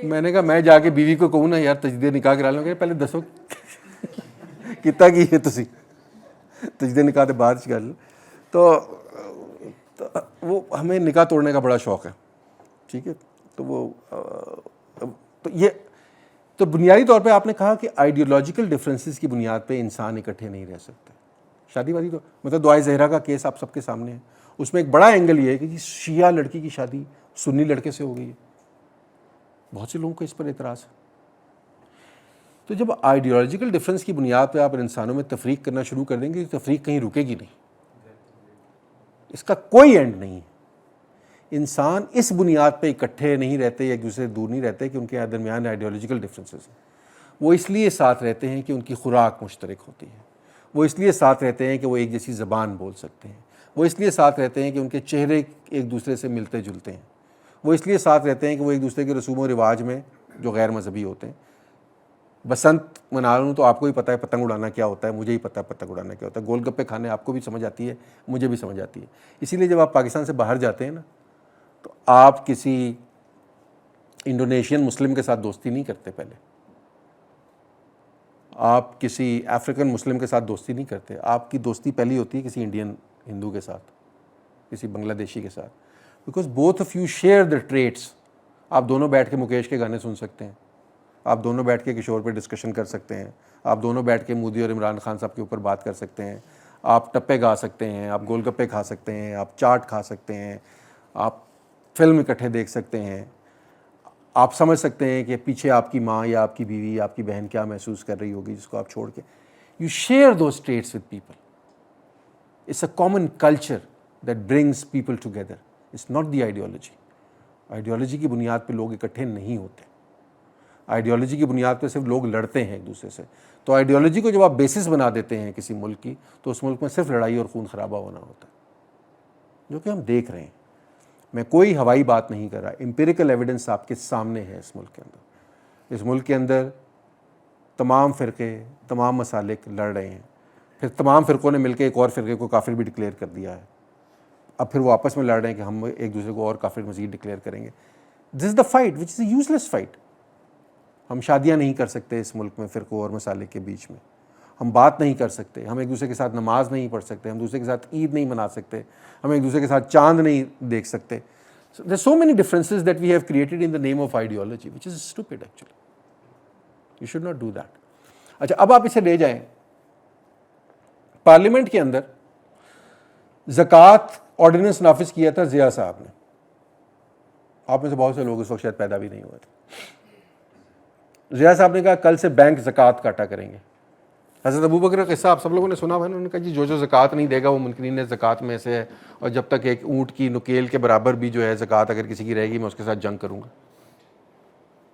میں نے کہا میں جا کے بیوی کو کہوں نا یار تجدید نکاح کرا لوں, کہ پہلے دسو کتا کی ہے تسی, تجدید نکاح کے بعد کر لو. تو وہ ہمیں نکاح توڑنے کا بڑا شوق ہے. ٹھیک ہے. تو وہ تو یہ تو بنیادی طور پہ آپ نے کہا کہ آئیڈیولوجیکل ڈفرینسز کی بنیاد پہ انسان اکٹھے نہیں رہ سکتے. شادی وادی تو مطلب دعائے زہرا کا کیس آپ سب کے سامنے ہے, اس میں ایک بڑا اینگل یہ ہے کہ شیعہ لڑکی کی شادی سنی لڑکے سے ہو گئی ہے. بہت سے لوگوں کو اس پر اعتراض ہے. تو جب آئیڈیولوجیکل ڈفرینس کی بنیاد پہ آپ انسانوں میں تفریق کرنا شروع کر دیں گے تو تفریق کہیں رکے گی نہیں, اس کا کوئی اینڈ نہیں ہے. انسان اس بنیاد پہ اکٹھے نہیں رہتے یا ایک دوسرے سے دور نہیں رہتے کہ ان کے درمیان آئیڈیولوجیکل ڈفرینسز ہیں. وہ اس لیے ساتھ رہتے ہیں کہ ان کی خوراک مشترک ہوتی ہے, وہ اس لیے ساتھ رہتے ہیں کہ وہ ایک جیسی زبان بول سکتے ہیں، وہ اس لیے ساتھ رہتے ہیں کہ ان کے چہرے ایک دوسرے سے ملتے جلتے ہیں، وہ اس لیے ساتھ رہتے ہیں کہ وہ ایک دوسرے کے رسوم و رواج میں جو غیر مذہبی ہوتے ہیں. بسنت منا لوں تو آپ کو بھی پتہ ہے پتنگ اڑانا کیا ہوتا ہے، مجھے ہی پتہ ہے پتنگ اڑانا کیا ہوتا ہے، گول گپے کھانے آپ کو بھی سمجھ آتی ہے، مجھے بھی سمجھ آتی ہے. اسی لیے جب آپ پاکستان سے باہر جاتے ہیں نا تو آپ کسی انڈونیشین مسلم کے ساتھ دوستی نہیں کرتے، پہلے آپ کسی افریقن مسلم کے ساتھ دوستی نہیں کرتے، آپ کی دوستی پہلی ہوتی ہے کسی انڈین ہندو کے ساتھ، کسی بنگلہ دیشی کے ساتھ، because both of you share the traits. آپ دونوں بیٹھ کے مکیش کے گانے سن سکتے ہیں، آپ دونوں بیٹھ کے کشور پہ ڈسکشن کر سکتے ہیں، آپ دونوں بیٹھ کے مودی اور عمران خان صاحب کے اوپر بات کر سکتے ہیں، آپ ٹپے گا سکتے ہیں، آپ گول گپے کھا سکتے ہیں، آپ چاٹ کھا سکتے ہیں، آپ فلم اکٹھے دیکھ سکتے ہیں، آپ سمجھ سکتے ہیں کہ پیچھے آپ کی ماں یا آپ کی بیوی یا آپ کی بہن کیا محسوس کر رہی ہوگی جس کو آپ چھوڑ کے. You share those traits with people. It's a common culture that brings people together. It's not the ideology. Ideology کی بنیاد پہ لوگ اکٹھے نہیں ہوتے، آئیڈیالوجی کی بنیاد پہ صرف لوگ لڑتے ہیں ایک دوسرے سے. تو آئیڈیالوجی کو جب آپ بیسس بنا دیتے ہیں کسی ملک کی تو اس ملک میں صرف لڑائی اور خون خرابہ ہونا ہوتا ہے، جو کہ ہم دیکھ رہے ہیں. میں کوئی ہوائی بات نہیں کر رہا، امپیریکل ایویڈنس آپ کے سامنے ہے. اس ملک کے اندر، اس ملک کے اندر تمام فرقے، تمام مسالک لڑ رہے ہیں، پھر تمام فرقوں نے مل کے ایک اور فرقے کو کافر بھی ڈکلیئر کر دیا ہے. اب پھر وہ آپس میں لڑ رہے ہیں کہ ہم ایک دوسرے کو اور کافر مزید ڈکلیئر کریں گے. This is the fight which is a useless fight. ہم شادیاں نہیں کر سکتے اس ملک میں فرقوں اور مسالک کے بیچ میں، ہم بات نہیں کر سکتے، ہم ایک دوسرے کے ساتھ نماز نہیں پڑھ سکتے، ہم دوسرے کے ساتھ عید نہیں منا سکتے، ہم ایک دوسرے کے ساتھ چاند نہیں دیکھ سکتے. There are so many differences that we have created in the name of ideology, which is stupid actually. You should not do that. اچھا اب آپ اسے لے جائیں پارلیمنٹ کے اندر. زکوٰۃ آرڈیننس نافذ کیا تھا ضیاء صاحب نے. آپ میں سے بہت سے لوگ اس وقت شاید پیدا بھی نہیں ہوئے تھے. ضیاء صاحب نے کہا کل سے بینک زکوٰۃ کاٹا کریں گے. حضرت ابوبکر کا قصہ آپ سب لوگوں نے سنا ہوا ہے. انہوں نے کہا جی جو زکوٰۃ نہیں دے گا وہ منکرین زکوٰۃ میں سے ہے، اور جب تک ایک اونٹ کی نکیل کے برابر بھی جو ہے زکوٰۃ اگر کسی کی رہے گی میں اس کے ساتھ جنگ کروں گا.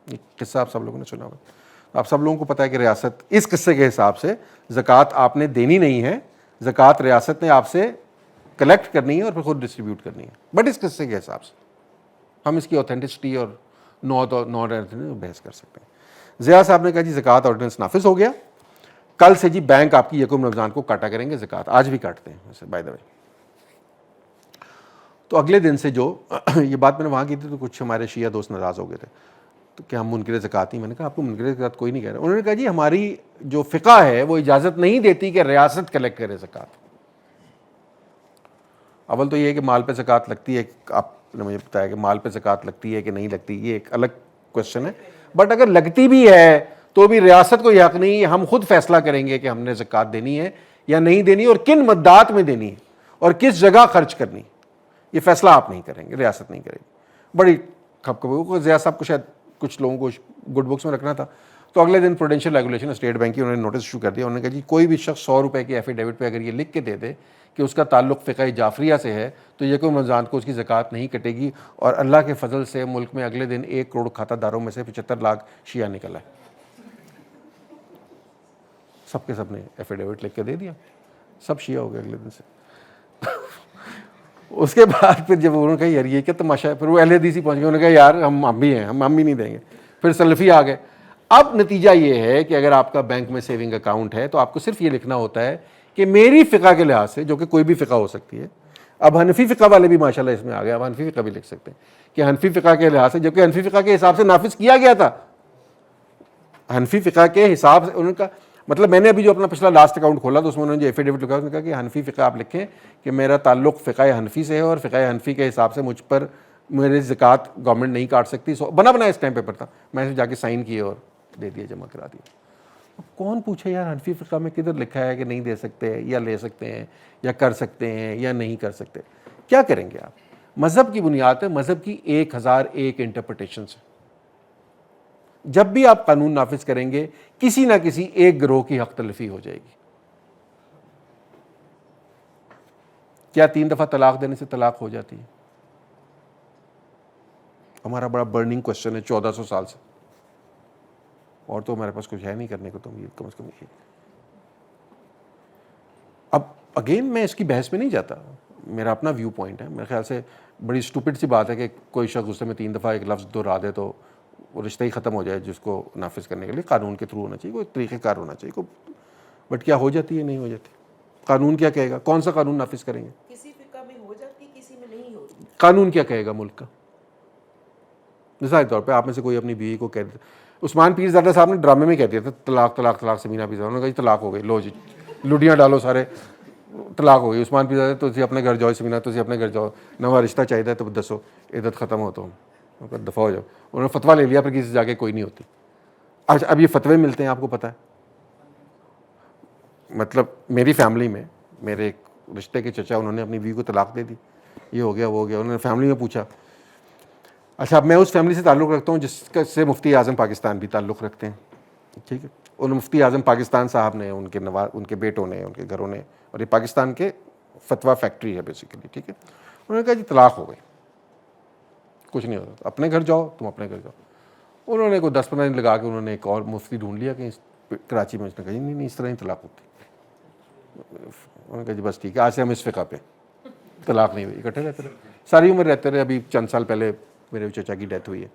یہ قصہ آپ سب لوگوں نے سنا ہوا ہے. آپ سب لوگوں کو پتہ ہے کہ ریاست اس قصے کے حساب سے زکوٰۃ آپ نے دینی نہیں ہے، زکوٰۃ ریاست نے آپ سے کلیکٹ کرنی ہے اور پھر خود ڈسٹریبیوٹ کرنی ہے. بٹ اس قصے کے حساب سے ہم اس کی اوتھینٹسٹی اور نان بحث کر سکتے ہیں. ضیاء صاحب نے کہا جی زکوٰۃ آرڈیننس نافذ ہو گیا، کل سے جی بینک آپ کی یکم رمضان کو کاٹا کریں گے زکوٰۃ. آج بھی کاٹتے ہیں ویسے بائی دا وے. تو اگلے دن سے جو یہ بات میں نے وہاں کی تھی تو کچھ ہمارے شیعہ دوست ناراض ہو گئے تھے تو کہ ہم منکر زکوٰۃ نہیں. میں نے کہا آپ کو منکر زکوٰۃ کوئی نہیں کہہ رہا. انہوں نے کہا جی ہماری جو فقہ ہے وہ اجازت نہیں دیتی کہ ریاست کلیکٹ کرے زکوٰۃ. اول تو یہ ہے کہ مال پہ زکوٰۃ لگتی ہے، آپ نے مجھے بتایا کہ مال پہ زکوٰۃ لگتی ہے کہ نہیں لگتی، یہ ایک الگ کوشچن ہے. بٹ اگر لگتی بھی ہے تو بھی ریاست کو یہ حق نہیں ہے، ہم خود فیصلہ کریں گے کہ ہم نے زکوٰۃ دینی ہے یا نہیں دینی اور کن مدات میں دینی ہے اور کس جگہ خرچ کرنی. یہ فیصلہ آپ نہیں کریں گے، ریاست نہیں کرے گی. بڑی کھپ ضیاء صاحب کو شاید کچھ لوگوں کو گڈ بکس میں رکھنا تھا. تو اگلے دن پروڈینشیل ریگولیشن اسٹیٹ بینک کی انہوں نے نوٹس ایشو کر دیا. انہوں نے کہا جی کوئی بھی شخص 100 روپے کی ایفیڈیوٹ پہ اگر یہ لکھ کے دے دے کہ اس کا تعلق فقہ جعفریہ سے ہے تو یکم رمضان کو اس کی زکوٰۃ نہیں کٹے گی. اور اللہ کے فضل سے ملک میں اگلے دن 1 کروڑ کھاتہ داروں میں سے 75 لاکھ شیعہ نکلا ہے. سب کے سب نے ایفیڈیوٹ لکھ کے دے دیا، سب شیعہ ہو گئے اگلے دن سے. اس کے بعد پھر جب انہوں نے کہا یار یہ کیا تماشا ہے، پھر وہ اہل حدیث ہی پہنچ گئے. انہوں نے کہا یار ہم بھی ہیں، ہم بھی نہیں دیں گے. پھر سلفی آ گئے. اب نتیجہ یہ ہے کہ اگر آپ کا بینک میں سیونگ اکاؤنٹ ہے تو آپ کو صرف یہ لکھنا ہوتا ہے کہ میری فقہ کے لحاظ سے، جو کہ کوئی بھی فقہ ہو سکتی ہے. اب حنفی فقہ والے بھی ماشاءاللہ اس میں آ گئے. اب حنفی فقہ بھی لکھ سکتے ہیں کہ حنفی فقہ کے لحاظ سے، جبکہ حنفی فقہ کے حساب سے نافذ کیا گیا تھا. حنفی فقہ کے حساب سے انہوں نے کہا، مطلب میں نے ابھی جو اپنا پچھلا لاسٹ اکاؤنٹ کھولا تو اس میں انہوں نے جو ایفیڈیوٹ لکھا اس نے کہا کہ حنفی فقہ آپ لکھیں کہ میرا تعلق فقہ حنفی سے ہے اور فقہ حنفی کے حساب سے مجھ پر میری زکوٰۃ گورنمنٹ نہیں کاٹ سکتی. بنا اس ٹائم پیپر تھا، میں نے جا کے سائن کیے اور دے دیا، جمع کرا دیا. کون پوچھے یار حنفی فقہ میں کدھر لکھا ہے کہ نہیں دے سکتے یا لے سکتے ہیں یا کر سکتے ہیں یا نہیں کر سکتے. کیا کریں گے آپ؟ مذہب کی بنیاد ہے، مذہب کی 1001 انٹرپریٹیشنز. جب بھی آپ قانون نافذ کریں گے کسی نہ کسی ایک گروہ کی حق تلفی ہو جائے گی. کیا 3 دفعہ طلاق دینے سے طلاق ہو جاتی ہے؟ ہمارا بڑا برننگ کوشچن ہے 1400 سال سے، اور تو ہمارے پاس کچھ ہے نہیں کرنے کو. تو یہ کم از کم یہ اب اگین میں اس کی بحث میں نہیں جاتا, میرا اپنا ویو پوائنٹ ہے. میرے خیال سے بڑی اسٹوپڈ سی بات ہے کہ کوئی شخص غصے میں 3 دفعہ ایک لفظ دہرا دے تو وہ رشتہ ہی ختم ہو جائے, جس کو نافذ کرنے کے لیے قانون کے تھرو ہونا چاہیے, کوئی طریقہ کار ہونا چاہیے. بٹ کیا ہو جاتی ہے, نہیں ہو جاتی. قانون کیا کہے گا, کون سا قانون نافذ کریں گے؟ کسی فقہ میں ہو جاتی, کسی میں نہیں ہوتی. قانون کیا کہے گا ملک کا؟ مثال کے طور پہ آپ میں سے کوئی اپنی بیوی کو کہہ دیتا, عثمان پیر زادہ صاحب نے ڈرامے میں کہہ دیا تھا طلاق طلاق طلاق سمینہ پیر صاحب, انہوں نے کہا جی طلاق ہو گئی, لو جی لڈیاں ڈالو سارے, طلاق ہو گئی. عثمان پیر زادہ تسی اپنے گھر جاؤ, سمینہ تسی اپنے گھر جاؤ, نواں رشتہ چاہیے تو دسو, عدت ختم ہو تو دفاع ہو جاؤ. انہوں نے فتویٰ لے لیا, پھر کسی سے جا کے کوئی نہیں ہوتی. اچھا اب یہ فتوے ملتے ہیں, آپ کو پتہ ہے, مطلب میری فیملی میں میرے ایک رشتے کے چچا, انہوں نے اپنی بیوی کو طلاق دے دی, یہ ہو گیا وہ ہو گیا. انہوں نے فیملی میں پوچھا. اچھا اب میں اس فیملی سے تعلق رکھتا ہوں جس سے مفتی اعظم پاکستان بھی تعلق رکھتے ہیں, ٹھیک ہے. ان مفتی اعظم پاکستان صاحب نے, ان کے بیٹوں نے, ان کے گھروں نے, اور یہ پاکستان کے فتویٰ فیکٹری ہے بیسیکلی, ٹھیک ہے. انہوں نے کہا جی طلاق ہو گئی, کچھ نہیں ہوتا, اپنے گھر جاؤ, تم اپنے گھر جاؤ. انہوں نے کوئی 10-15 دن لگا کے انہوں نے ایک اور مفتی ڈھونڈ لیا کہ کراچی میں. اس نے کہا نہیں اس طرح نہیں طلاق ہوتی. انہوں نے کہا جی بس ٹھیک ہے, آج سے ہم اس فقہ پہ, طلاق نہیں ہوئی. اکٹھے رہتے رہے, ساری عمر رہتے رہے. ابھی چند سال پہلے میرے چچا کی ڈیتھ ہوئی ہے.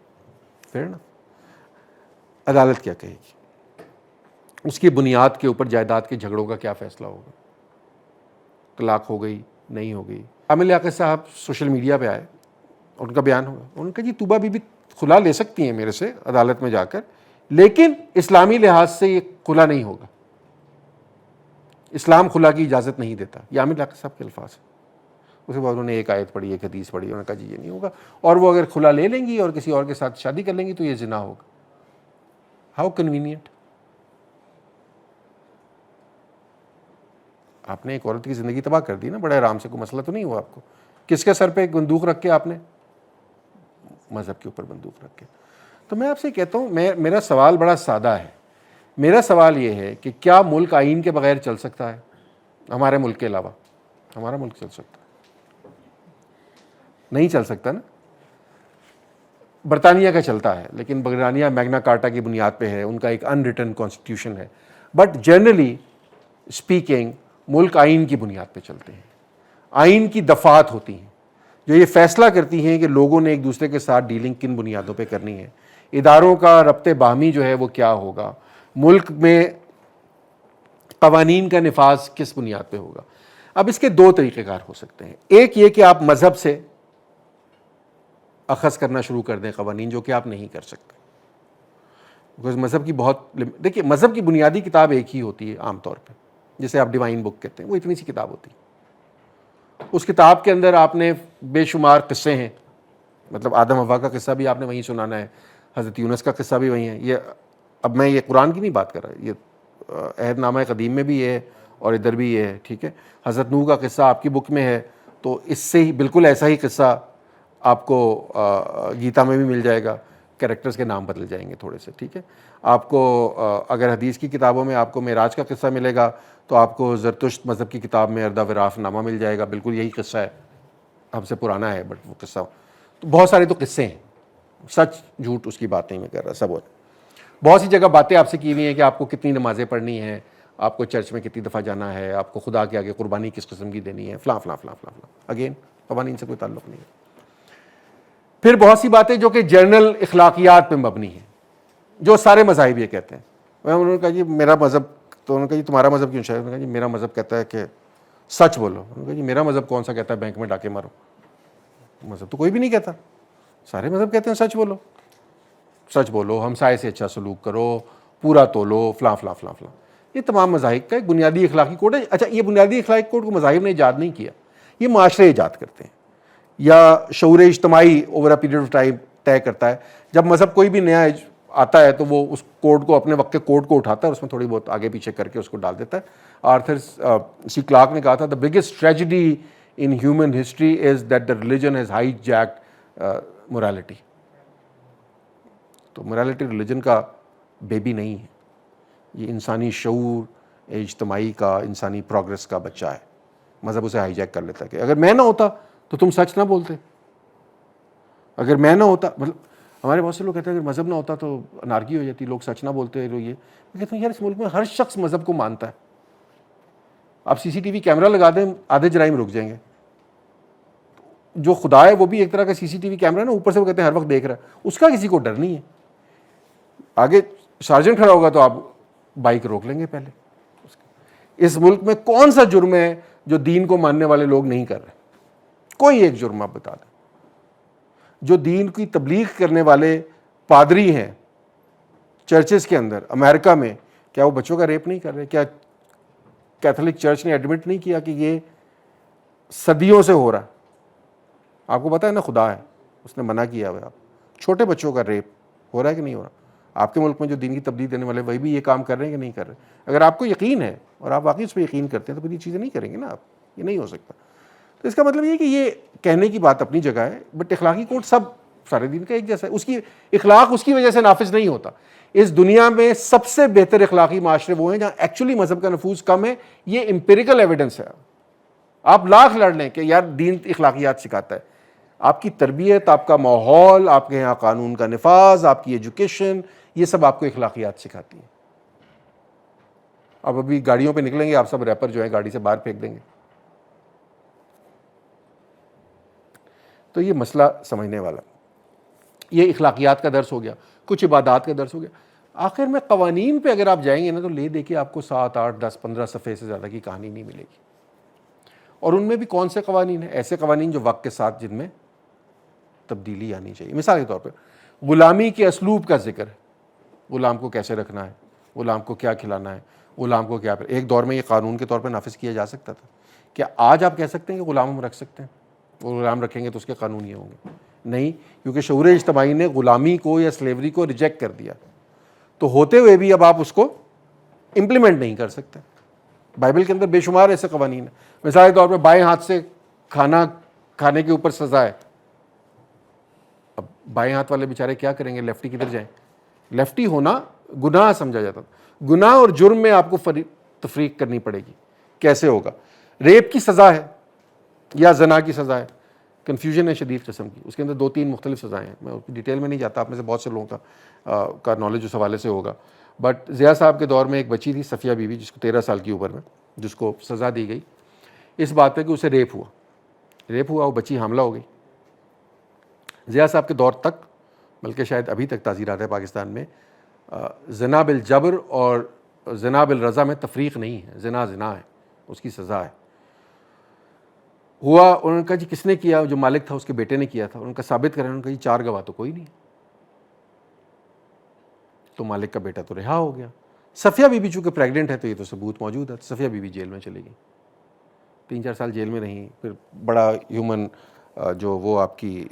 پھر نا عدالت کیا کہے گی, اس کی بنیاد کے اوپر جائیداد کے جھگڑوں کا کیا فیصلہ ہوگا, طلاق ہو گئی نہیں ہو گئی. عامر لیاقت صاحب سوشل میڈیا پہ آئے, ان کا بیان ہوگا, انہوں نے کہا جی طوبہ بی بی خلا لے سکتی ہیں میرے سے عدالت میں جا کر, لیکن اسلامی لحاظ سے یہ خلا نہیں ہوگا, اسلام خلا کی اجازت نہیں دیتا. یہ عامر لیاقت صاحب کے الفاظ ہیں. اس کے بعد انہوں نے ایک آیت پڑھی, ایک حدیث پڑھی, انہوں نے کہا جی یہ نہیں ہوگا, اور وہ اگر کھلا لے لیں گی اور کسی اور کے ساتھ شادی کر لیں گی تو یہ زنا ہوگا. How convenient. آپ نے ایک عورت کی زندگی تباہ کر دی نا, بڑے آرام سے, کوئی مسئلہ تو نہیں ہوا آپ کو. کس کے سر پہ ایک بندوق رکھ کے, آپ نے مذہب کے اوپر بندوق رکھ کے. تو میں آپ سے کہتا ہوں, میرا سوال بڑا سادہ ہے. میرا سوال یہ ہے کہ کیا ملک آئین کے بغیر چل سکتا ہے؟ ہمارے ملک کے علاوہ ہمارا ملک چل سکتا ہے؟ نہیں چل سکتا نا. برطانیہ کا چلتا ہے, لیکن برطانیہ میگنا کارٹا کی بنیاد پہ ہے, ان کا ایک ان ریٹن کانسٹیٹیوشن ہے. بٹ جنرلی اسپیکنگ ملک آئین کی بنیاد پہ چلتے ہیں. آئین کی دفعات ہوتی ہیں جو یہ فیصلہ کرتی ہیں کہ لوگوں نے ایک دوسرے کے ساتھ ڈیلنگ کن بنیادوں پہ کرنی ہے, اداروں کا ربط باہمی جو ہے وہ کیا ہوگا, ملک میں قوانین کا نفاذ کس بنیاد پہ ہوگا. اب اس کے 2 طریقہ کار ہو سکتے ہیں. ایک یہ کہ آپ مذہب سے اخذ کرنا شروع کر دیں قوانین, جو کہ آپ نہیں کر سکتے. بیکاز مذہب کی دیکھیے مذہب کی بنیادی کتاب ایک ہی ہوتی ہے عام طور پہ, جسے آپ ڈیوائن بک کہتے ہیں, وہ اتنی سی کتاب ہوتی ہے. اس کتاب کے اندر آپ نے بے شمار قصے ہیں, مطلب آدم حوا کا قصہ بھی آپ نے وہیں سنانا ہے, حضرت یونس کا قصہ بھی وہیں ہے. یہ اب میں یہ قرآن کی نہیں بات کر رہا, یہ عہد نامہ قدیم میں بھی یہ ہے اور ادھر بھی یہ ہے, ٹھیک ہے. حضرت نوح کا قصہ آپ کی بک میں ہے, تو اس سے ہی بالکل ایسا ہی قصہ آپ کو گیتا میں بھی مل جائے گا. کریکٹرز کے نام بدل جائیں گے تھوڑے سے, ٹھیک ہے. آپ کو اگر حدیث کی کتابوں میں آپ کو معراج کا قصہ ملے گا, تو آپ کو زرتشت مذہب کی کتاب میں اردہ وراف نامہ مل جائے گا, بالکل یہی قصہ ہے, ہم سے پرانا ہے بٹ وہ قصہ. تو بہت سارے تو قصے ہیں, سچ جھوٹ اس کی بات نہیں میں کر رہا, سب اور بہت سی جگہ باتیں آپ سے کی ہوئی ہیں کہ آپ کو کتنی نمازیں پڑھنی ہیں, آپ کو چرچ میں کتنی دفعہ جانا ہے, آپ کو خدا کے آگے قربانی کس قسم کی دینی ہے, فلاں فلاں فلاں فلاں فلاں. اگین قوانین سے کوئی تعلق نہیں ہے. پھر بہت سی باتیں جو کہ جنرل اخلاقیات پہ مبنی ہیں, جو سارے مذاہب یہ کہتے ہیں. انہوں نے کہا جی میرا مذہب, تو انہوں نے کہا جی تمہارا مذہب کیوں شاید, انہوں نے کہا جی میرا مذہب کہتا ہے کہ سچ بولو. انہوں نے کہا جی میرا مذہب کون سا کہتا ہے بینک میں ڈاکے مارو, مذہب تو کوئی بھی نہیں کہتا, سارے مذہب کہتے ہیں سچ بولو, سچ بولو, ہمسائے سے اچھا سلوک کرو, پورا تولو, فلاں فلاں فلاں فلاں. یہ تمام مذاہب کا ایک بنیادی اخلاقی کوڈ ہے. اچھا یہ بنیادی اخلاقی کوڈ کو مذاہب نے ایجاد نہیں کیا, یہ معاشرے ایجاد کرتے ہیں, یا شعور اجتماعی over a period of time طے کرتا ہے. جب مذہب کوئی بھی نیا آتا ہے تو وہ اس کوڈ کو, اپنے وقت کے کوڈ کو اٹھاتا ہے, اس میں تھوڑی بہت آگے پیچھے کر کے اس کو ڈال دیتا ہے. آرتھر سی کلارک نے کہا تھا, the biggest tragedy in human history is that the religion has high jagged morality. تو morality ریلیجن کا بیبی نہیں ہے, یہ انسانی شعور اجتماعی کا, انسانی پروگرس کا بچہ ہے. مذہب اسے ہائی جیک کر لیتا ہے کہ اگر میں نہ ہوتا تو تم سچ نہ بولتے, اگر میں نہ ہوتا, مطلب ہمارے بہت سے لوگ کہتے ہیں اگر مذہب نہ ہوتا تو انارکی ہو جاتی, لوگ سچ نہ بولتے. میں کہتا ہوں یار اس ملک میں ہر شخص مذہب کو مانتا ہے, آپ CCTV کیمرہ لگا دیں, آدھے جرائم رک جائیں گے. جو خدا ہے وہ بھی ایک طرح کا CCTV کیمرہ نا, اوپر سے وہ کہتے ہیں ہر وقت دیکھ رہا ہے, اس کا کسی کو ڈر نہیں ہے. آگے سارجنٹ کھڑا ہوگا تو آپ بائک روک لیں گے پہلے. اس ملک میں کون سا جرم ہے جو دین کو ماننے والے لوگ نہیں کر رہے؟ کوئی ایک جرم آپ بتا دیں. جو دین کی تبلیغ کرنے والے پادری ہیں چرچز کے اندر امریکہ میں, کیا وہ بچوں کا ریپ نہیں کر رہے؟ کیا کیتھولک چرچ نے ایڈمٹ نہیں کیا کہ یہ صدیوں سے ہو رہا ہے؟ آپ کو پتا ہے نا, خدا ہے, اس نے منع کیا ہوا ہے. آپ چھوٹے بچوں کا ریپ ہو رہا ہے کہ نہیں ہو رہا؟ آپ کے ملک میں جو دین کی تبلیغ دینے والے وہی بھی یہ کام کر رہے ہیں کہ نہیں کر رہے؟ اگر آپ کو یقین ہے اور آپ واقعی اس پہ یقین کرتے ہیں تو پھر یہ چیزیں نہیں کریں گے نا آپ, یہ نہیں ہو سکتا. تو اس کا مطلب یہ کہ یہ کہنے کی بات اپنی جگہ ہے, بٹ اخلاقی کوڈ سب سارے دین کا ایک جیسا ہے. اس کی اخلاق اس کی وجہ سے نافذ نہیں ہوتا. اس دنیا میں سب سے بہتر اخلاقی معاشرے وہ ہیں جہاں ایکچولی مذہب کا نفوذ کم ہے. یہ امپیریکل ایویڈنس ہے. آپ لاکھ لڑ لیں کہ یار دین اخلاقیات سکھاتا ہے, آپ کی تربیت, آپ کا ماحول, آپ کے یہاں قانون کا نفاذ, آپ کی ایجوکیشن, یہ سب آپ کو اخلاقیات سکھاتی ہے. اب ابھی گاڑیوں پہ نکلیں گے آپ سب ریپر جو ہے گاڑی سے باہر پھینک دیں گے. تو یہ مسئلہ سمجھنے والا, یہ اخلاقیات کا درس ہو گیا, کچھ عبادات کا درس ہو گیا. آخر میں قوانین پہ اگر آپ جائیں گے نا تو لے دے کے آپ کو 7, 8, 10, 15 صفحے سے زیادہ کی کہانی نہیں ملے گی. اور ان میں بھی کون سے قوانین ہیں؟ ایسے قوانین جو وقت کے ساتھ جن میں تبدیلی آنی چاہیے. مثال کے طور پہ غلامی کے اسلوب کا ذکر ہے, غلام کو کیسے رکھنا ہے, غلام کو کیا کھلانا ہے, غلام کو کیا. ایک دور میں یہ قانون کے طور پہ نافذ کیا جا سکتا تھا. کیا آج آپ کہہ سکتے ہیں کہ غلام ہم رکھ سکتے ہیں, وہ غلام رکھیں گے تو اس کے قانون یہ ہوں گے؟ نہیں, کیونکہ شعور اجتماعی نے غلامی کو یا سلیوری کو ریجیکٹ کر دیا. تو ہوتے ہوئے بھی اب آپ اس کو امپلیمنٹ نہیں کر سکتے. بائبل کے اندر بے شمار ایسے قوانین ہیں. مثال کے طور پہ بائیں ہاتھ سے کھانا کھانے کے اوپر سزا ہے. اب بائیں ہاتھ والے بیچارے کیا کریں گے, لیفٹی کدھر جائیں؟ لیفٹی ہونا گناہ سمجھا جاتا تھا. گناہ اور جرم میں آپ کو تفریق کرنی پڑے گی. کیسے ہوگا؟ ریپ کی سزا ہے یا زنا کی سزا ہے؟ کنفیوژن ہے شدید قسم کی. اس کے اندر 2-3 مختلف سزائیں ہیں. میں ڈیٹیل میں نہیں جاتا, آپ میں سے بہت سے لوگوں کا نالج اس حوالے سے ہوگا. بٹ ضیاء صاحب کے دور میں ایک بچی تھی صفیہ بی بی, جس کو 13 سال کی عمر میں جس کو سزا دی گئی اس بات پہ کہ اسے ریپ ہوا, وہ بچی حاملہ ہو گئی. ضیاء صاحب کے دور تک, بلکہ شاید ابھی تک تعزیرات ہے پاکستان میں, زنا بالجبر اور زنا بالرضا میں تفریق نہیں ہے. زنا ہے, اس کی سزا ہے. ہوا, انہوں نے کہا جی کس نے کیا؟ جو مالک تھا اس کے بیٹے نے کیا تھا. انہوں نے کہا ثابت کریں. انہوں نے کہا جی 4 گواہ تو کوئی نہیں. تو مالک کا بیٹا تو رہا ہو گیا. صفیہ بی بی چونکہ پریگننٹ ہے تو یہ تو ثبوت موجود ہے. صفیہ بی بی جیل میں چلے گئی, 3-4 سال جیل میں رہیں. پھر بڑا ہیومن جو وہ آپ کی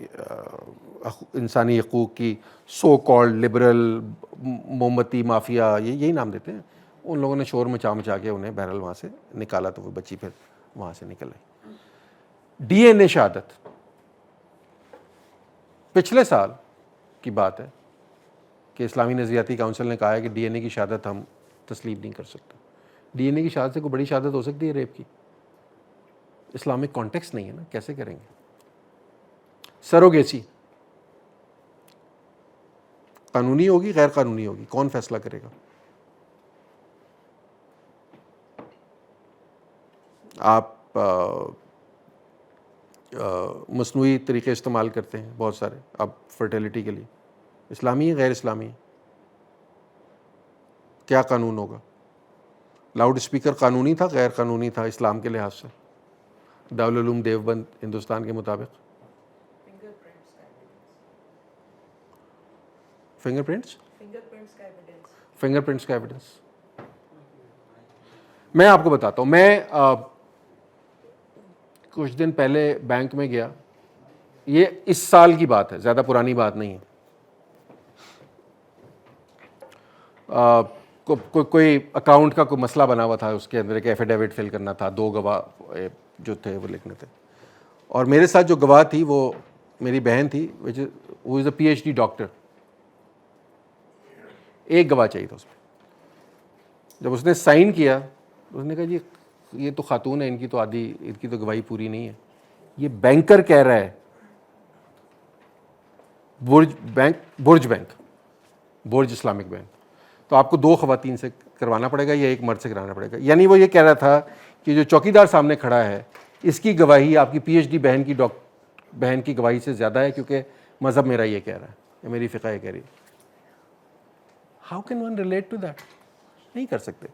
انسانی حقوق کی سو کالڈ لبرل مومبتی مافیا, یہی نام دیتے ہیں, ان لوگوں نے شور مچا کے انہیں بہرحال وہاں سے نکالا. تو وہ بچی پھر وہاں سے نکل آئی. DNA شہادت پچھلے سال کی بات ہے کہ اسلامی نظریاتی کونسل نے کہا ہے کہ DNA کی شہادت ہم تسلیم نہیں کر سکتے. DNA کی شہادت سے کوئی بڑی شہادت ہو سکتی ہے ریپ کی؟ اسلامک کانٹیکسٹ نہیں ہے نا, کیسے کریں گے؟ سروگیسی قانونی ہوگی غیر قانونی ہوگی, کون فیصلہ کرے گا؟ آپ مصنوعی طریقے استعمال کرتے ہیں بہت سارے اب فرٹیلیٹی کے لیے, اسلامی ہے غیر اسلامی ہے؟ کیا قانون ہوگا؟ لاؤڈ اسپیکر قانونی تھا غیر قانونی تھا اسلام کے لحاظ سے؟ دارالعلوم دیوبند ہندوستان کے مطابق فنگر پرنٹس کا ایویڈنس. میں آپ کو بتاتا ہوں, میں کچھ دن پہلے بینک میں گیا, یہ اس سال کی بات ہے, زیادہ پرانی بات نہیں ہے. کوئی اکاؤنٹ کا کوئی مسئلہ بنا ہوا تھا, اس کے اندر ایک ایفیڈیوٹ فل کرنا تھا, 2 گواہ جو تھے وہ لکھنے تھے. اور میرے ساتھ جو گواہ تھی وہ میری بہن تھی, وہ از اے PhD ڈاکٹر. ایک گواہ چاہیے تھا اس میں. جب اس نے سائن کیا اس نے کہا جی یہ تو خاتون ہے, ان کی تو گواہی پوری نہیں ہے. یہ بینکر کہہ رہا ہے, برج اسلامک بینک. تو آپ کو 2 خواتین سے کروانا پڑے گا یا ایک مرد سے کرانا پڑے گا. یعنی وہ یہ کہہ رہا تھا کہ جو چوکیدار سامنے کھڑا ہے اس کی گواہی آپ کی PhD بہن کی گواہی سے زیادہ ہے، کیونکہ مذہب میرا یہ کہہ رہا ہے یا میری فقہ یہ کہہ رہی ہے. How can one relate to that? نہیں کر سکتے.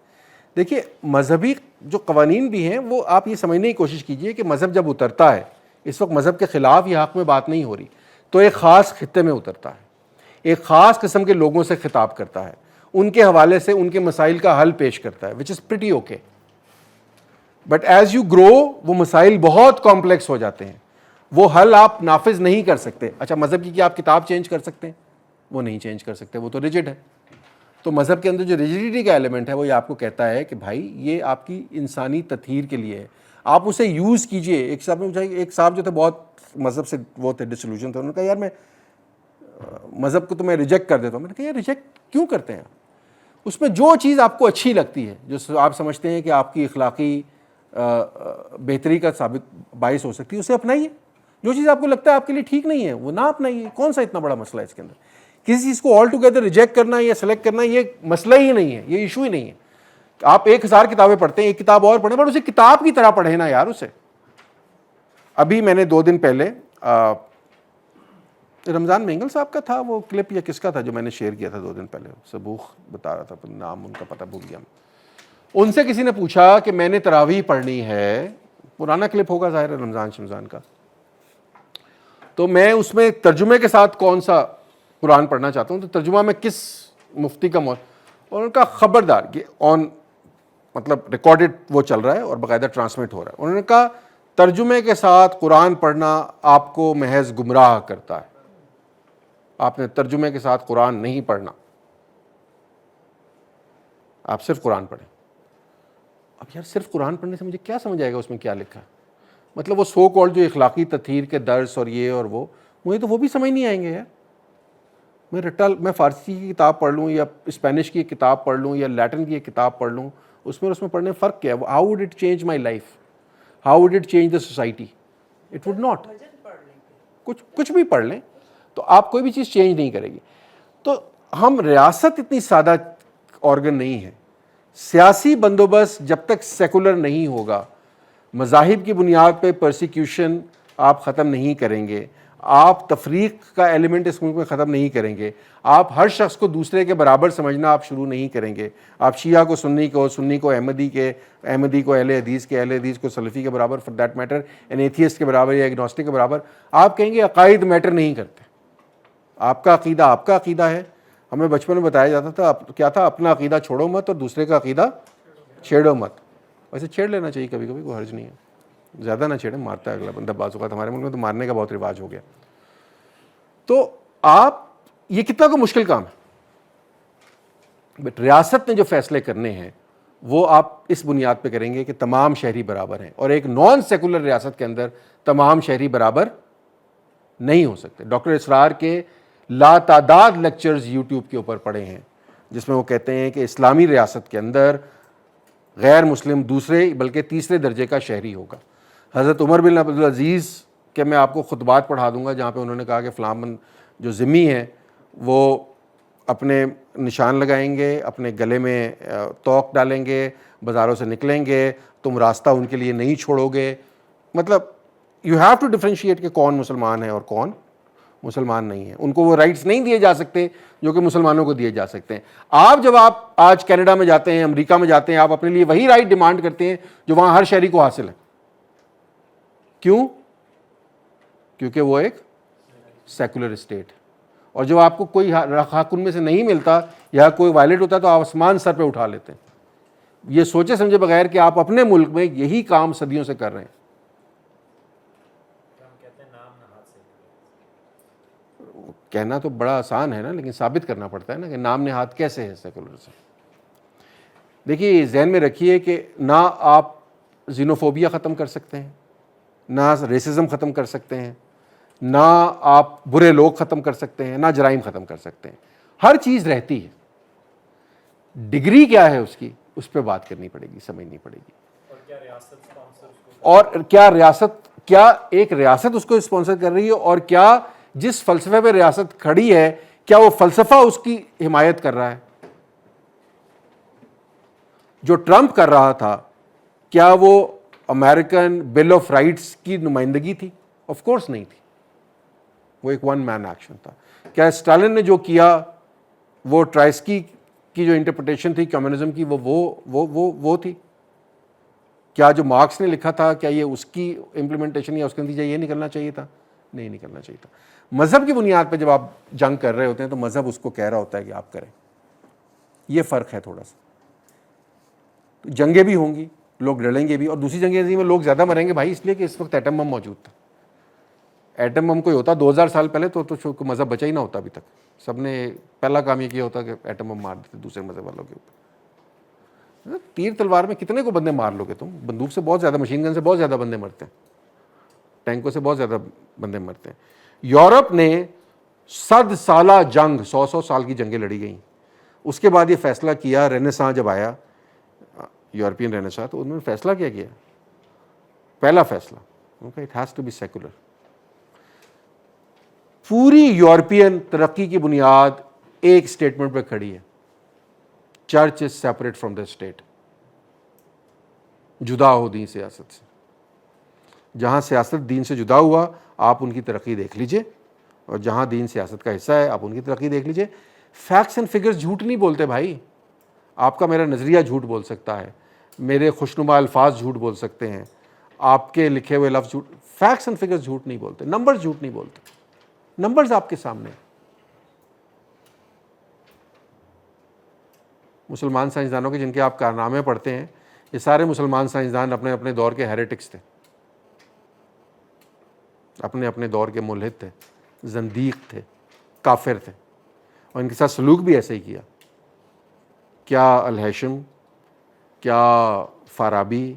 دیکھیے مذہبی جو قوانین بھی ہیں وہ آپ یہ سمجھنے کی کوشش کیجئے کہ مذہب جب اترتا ہے، اس وقت مذہب کے خلاف یا حق میں بات نہیں ہو رہی، تو ایک خاص خطے میں اترتا ہے، ایک خاص قسم کے لوگوں سے خطاب کرتا ہے، ان کے حوالے سے ان کے مسائل کا حل پیش کرتا ہے، which is pretty okay. But as you grow وہ مسائل بہت کمپلیکس ہو جاتے ہیں، وہ حل آپ نافذ نہیں کر سکتے. اچھا مذہب کی کیا آپ کتاب چینج کر سکتے ہیں؟ وہ نہیں چینج کر سکتے، وہ تو ریجڈ ہے. تو مذہب کے اندر جو ریجڈیٹی کا ایلیمنٹ ہے وہ یہ آپ کو کہتا ہے کہ بھائی یہ آپ کی انسانی تطہیر کے لیے ہے، آپ اسے یوز کیجئے. ایک صاحب جو تھے بہت مذہب سے وہ تھے، ڈسلوژن تھے، انہوں نے کہا یار میں مذہب کو تو میں ریجیکٹ کر دیتا ہوں. میں نے کہا یار ریجیکٹ کیوں کرتے ہیں آپ؟ اس میں جو چیز آپ کو اچھی لگتی ہے، جو آپ سمجھتے ہیں کہ آپ کی اخلاقی بہتری کا ثابت باعث ہو سکتی ہے، اسے اپنائیے. جو چیز آپ کو لگتا ہے آپ کے لیے ٹھیک نہیں ہے وہ نہ اپنائیے. کون سا اتنا بڑا مسئلہ ہے اس کے اندر؟ کسی چیز کو آل ٹوگیدر ریجیکٹ کرنا یا سلیکٹ کرنا یہ مسئلہ ہی نہیں ہے، یہ ایشو ہی نہیں ہے. آپ 1000 کتابیں پڑھتے ہیں، ایک کتاب اور پڑھیں، بٹ اسے کتاب کی طرح پڑھیں نا یار اسے. ابھی میں نے 2 دن پہلے رمضان مینگل صاحب کا تھا وہ کلپ یا کس کا تھا جو میں نے شیئر کیا تھا 2 دن پہلے، سبوخ بتا رہا تھا، نام ان کا پتہ بھول گیا. ان سے کسی نے پوچھا کہ میں نے تراویح پڑھنی ہے، پرانا کلپ ہوگا ظاہر ہے رمضان کا، تو میں اس میں ترجمے کے ساتھ کون سا قرآن پڑھنا چاہتا ہوں، تو ترجمہ میں کس مفتی کا اور ان کا خبردار یہ آن مطلب ریکارڈڈ وہ چل رہا ہے اور باقاعدہ ٹرانسمٹ ہو رہا ہے. انہوں نے کہا ترجمے کے ساتھ قرآن پڑھنا آپ کو محض گمراہ کرتا ہے، آپ نے ترجمے کے ساتھ قرآن نہیں پڑھنا، آپ صرف قرآن پڑھیں. اب یار صرف قرآن پڑھنے سے مجھے کیا سمجھ آئے گا اس میں کیا لکھا ہے؟ مطلب وہ سو کالڈ جو اخلاقی تطہیر کے درس اور یہ اور وہ مجھے تو وہ بھی سمجھ نہیں آئیں گے یار. میں فارسی کی کتاب پڑھ لوں یا اسپینش کی کتاب پڑھ لوں یا لیٹن کی کتاب پڑھ لوں، اس میں پڑھنے فرق کیا ہے؟ How would it change my life? How would it change the society? It would not. کچھ بھی پڑھ لیں تو آپ کوئی بھی چیز چینج نہیں کرے گی. تو ہم ریاست اتنی سادہ آرگن نہیں ہے. سیاسی بندوبست جب تک سیکولر نہیں ہوگا، مذاہب کی بنیاد پہ پرسیکیوشن آپ ختم نہیں کریں گے، آپ تفریق کا ایلیمنٹ اس ملک میں ختم نہیں کریں گے، آپ ہر شخص کو دوسرے کے برابر سمجھنا آپ شروع نہیں کریں گے، آپ شیعہ کو سنی کو، سنی کو احمدی کو اہل حدیث کے، اہل حدیث کو سلفی کے برابر، for that matter an atheist کے برابر یا ایگنوسٹک کے برابر، آپ کہیں گے عقائد میٹر نہیں کرتے. آپ کا عقیدہ ہے. ہمیں بچپن میں بتایا جاتا تھا کیا تھا؟ اپنا عقیدہ چھوڑو مت اور دوسرے کا عقیدہ چھیڑو مت. ویسے چھیڑ لینا چاہیے کبھی کبھی، کوئی حرج نہیں ہے، زیادہ نہ چھیڑیں، مارتا ہے اگلا بندہ بعض اوقات. ہمارے ملک میں تو مارنے کا بہت رواج ہو گیا. تو آپ یہ کتنا کو مشکل کام ہے، بٹ ریاست نے جو فیصلے کرنے ہیں وہ آپ اس بنیاد پہ کریں گے کہ تمام شہری برابر ہیں، اور ایک نان سیکولر ریاست کے اندر تمام شہری برابر نہیں ہو سکتے. ڈاکٹر اسرار کے لاتعداد لیکچرز یوٹیوب کے اوپر پڑے ہیں جس میں وہ کہتے ہیں کہ اسلامی ریاست کے اندر غیر مسلم دوسرے بلکہ تیسرے درجے کا شہری ہوگا. حضرت عمر بن عبدالعزیز کہ میں آپ کو خطبات پڑھا دوں گا جہاں پہ انہوں نے کہا کہ فلاں جو ذمی ہیں وہ اپنے نشان لگائیں گے، اپنے گلے میں توق ڈالیں گے، بازاروں سے نکلیں گے، تم راستہ ان کے لیے نہیں چھوڑو گے. مطلب یو ہیو ٹو ڈفرینشیٹ کہ کون مسلمان ہے اور کون مسلمان نہیں ہے. ان کو وہ رائٹس نہیں دیے جا سکتے جو کہ مسلمانوں کو دیے جا سکتے ہیں. جب آپ آج کینیڈا میں جاتے ہیں، امریکہ میں جاتے ہیں، آپ اپنے لیے وہی رائٹ ڈیمانڈ کرتے ہیں جو وہاں ہر شہری کو حاصل ہے. کیوں؟ کیونکہ وہ ایک سیکولر اسٹیٹ ہے. اور جو آپ کو کوئی حق ان میں سے نہیں ملتا یا کوئی وائلیٹ ہوتا ہے تو آپ آسمان سر پہ اٹھا لیتے ہیں، یہ سوچے سمجھے بغیر کہ آپ اپنے ملک میں یہی کام صدیوں سے کر رہے ہیں. کہنا تو بڑا آسان ہے نا، لیکن ثابت کرنا پڑتا ہے نا کہ نام نہاد کیسے ہے سیکولر سے. دیکھیے ذہن میں رکھیے کہ نہ آپ زینوفوبیا ختم کر سکتے ہیں، نہ ریسزم ختم کر سکتے ہیں، نہ آپ برے لوگ ختم کر سکتے ہیں، نہ جرائم ختم کر سکتے ہیں. ہر چیز رہتی ہے. ڈگری کیا ہے اس کی، اس پہ بات کرنی پڑے گی، سمجھنی پڑے گی. اور کیا ایک ریاست اس کو اسپانسر کر رہی ہے، اور کیا جس فلسفے پہ ریاست کھڑی ہے کیا وہ فلسفہ اس کی حمایت کر رہا ہے. جو ٹرمپ کر رہا تھا کیا وہ امریکن بل آف رائٹس کی نمائندگی تھی؟ آف کورس نہیں تھی. وہ ایک ون مین ایکشن تھا. کیا اسٹالن نے جو کیا وہ ٹرائسکی کی جو انٹرپریٹیشن تھی کمیونزم کی وہ تھی؟ کیا جو مارکس نے لکھا تھا کیا یہ اس کی امپلیمنٹیشن یا اس کا نتیجہ یہ نکلنا چاہیے تھا؟ نہیں نکلنا چاہیے تھا. مذہب کی بنیاد پہ جب آپ جنگ کر رہے ہوتے ہیں تو مذہب اس کو کہہ رہا ہوتا ہے کہ آپ کریں. یہ فرق ہے تھوڑا سا. جنگیں بھی ہوں گی, لوگ لڑیں گے بھی, اور دوسری جنگ عظیم میں لوگ زیادہ مریں گے بھائی, اس لیے کہ اس وقت ایٹم بم موجود تھا. ایٹم بم کوئی ہوتا 2000 سال پہلے تو مذہب بچا ہی نہ ہوتا ابھی تک. سب نے پہلا کام یہ کیا ہوتا کہ ایٹم بم مار دیتے دوسرے مذہب والوں کے اوپر. تیر تلوار میں کتنے کو بندے مار لو گے تم؟ بندوق سے بہت زیادہ, مشین گن سے بہت زیادہ بندے مرتے ہیں, ٹینکوں سے بہت زیادہ بندے مرتے ہیں. یورپ نے 100 سالہ جنگ, 100 سال کی جنگیں لڑی گئیں. اس کے بعد یہ فیصلہ کیا, رینیساں جب آیا, یورپین رینیساں, تو انہوں نے فیصلہ کیا پہلا فیصلہ, it has to be secular. پوری یورپین ترقی کی بنیاد ایک اسٹیٹمنٹ پہ کھڑی ہے, church is separate from the state. جدا ہو دین سیاست سے. جہاں سیاست دین سے جدا ہوا آپ ان کی ترقی دیکھ لیجئے, اور جہاں دین سیاست کا حصہ ہے آپ ان کی ترقی دیکھ لیجئے. فیکٹس اینڈ فگرز جھوٹ نہیں بولتے بھائی. آپ کا میرا نظریہ جھوٹ بول سکتا ہے, میرے خوشنما الفاظ جھوٹ بول سکتے ہیں, آپ کے لکھے ہوئے لفظ جھوٹ. فیکٹس اینڈ فگرز جھوٹ نہیں بولتے, نمبرز جھوٹ نہیں بولتے. نمبرز آپ کے سامنے. مسلمان سائنسدانوں کے جن کے آپ کارنامے پڑھتے ہیں, یہ سارے مسلمان سائنسدان اپنے اپنے دور کے ہیریٹکس تھے, اپنے اپنے دور کے ملحد تھے, زندیق تھے, کافر تھے, اور ان کے ساتھ سلوک بھی ایسے ہی کیا. کیا الہیشم, کیا فارابی,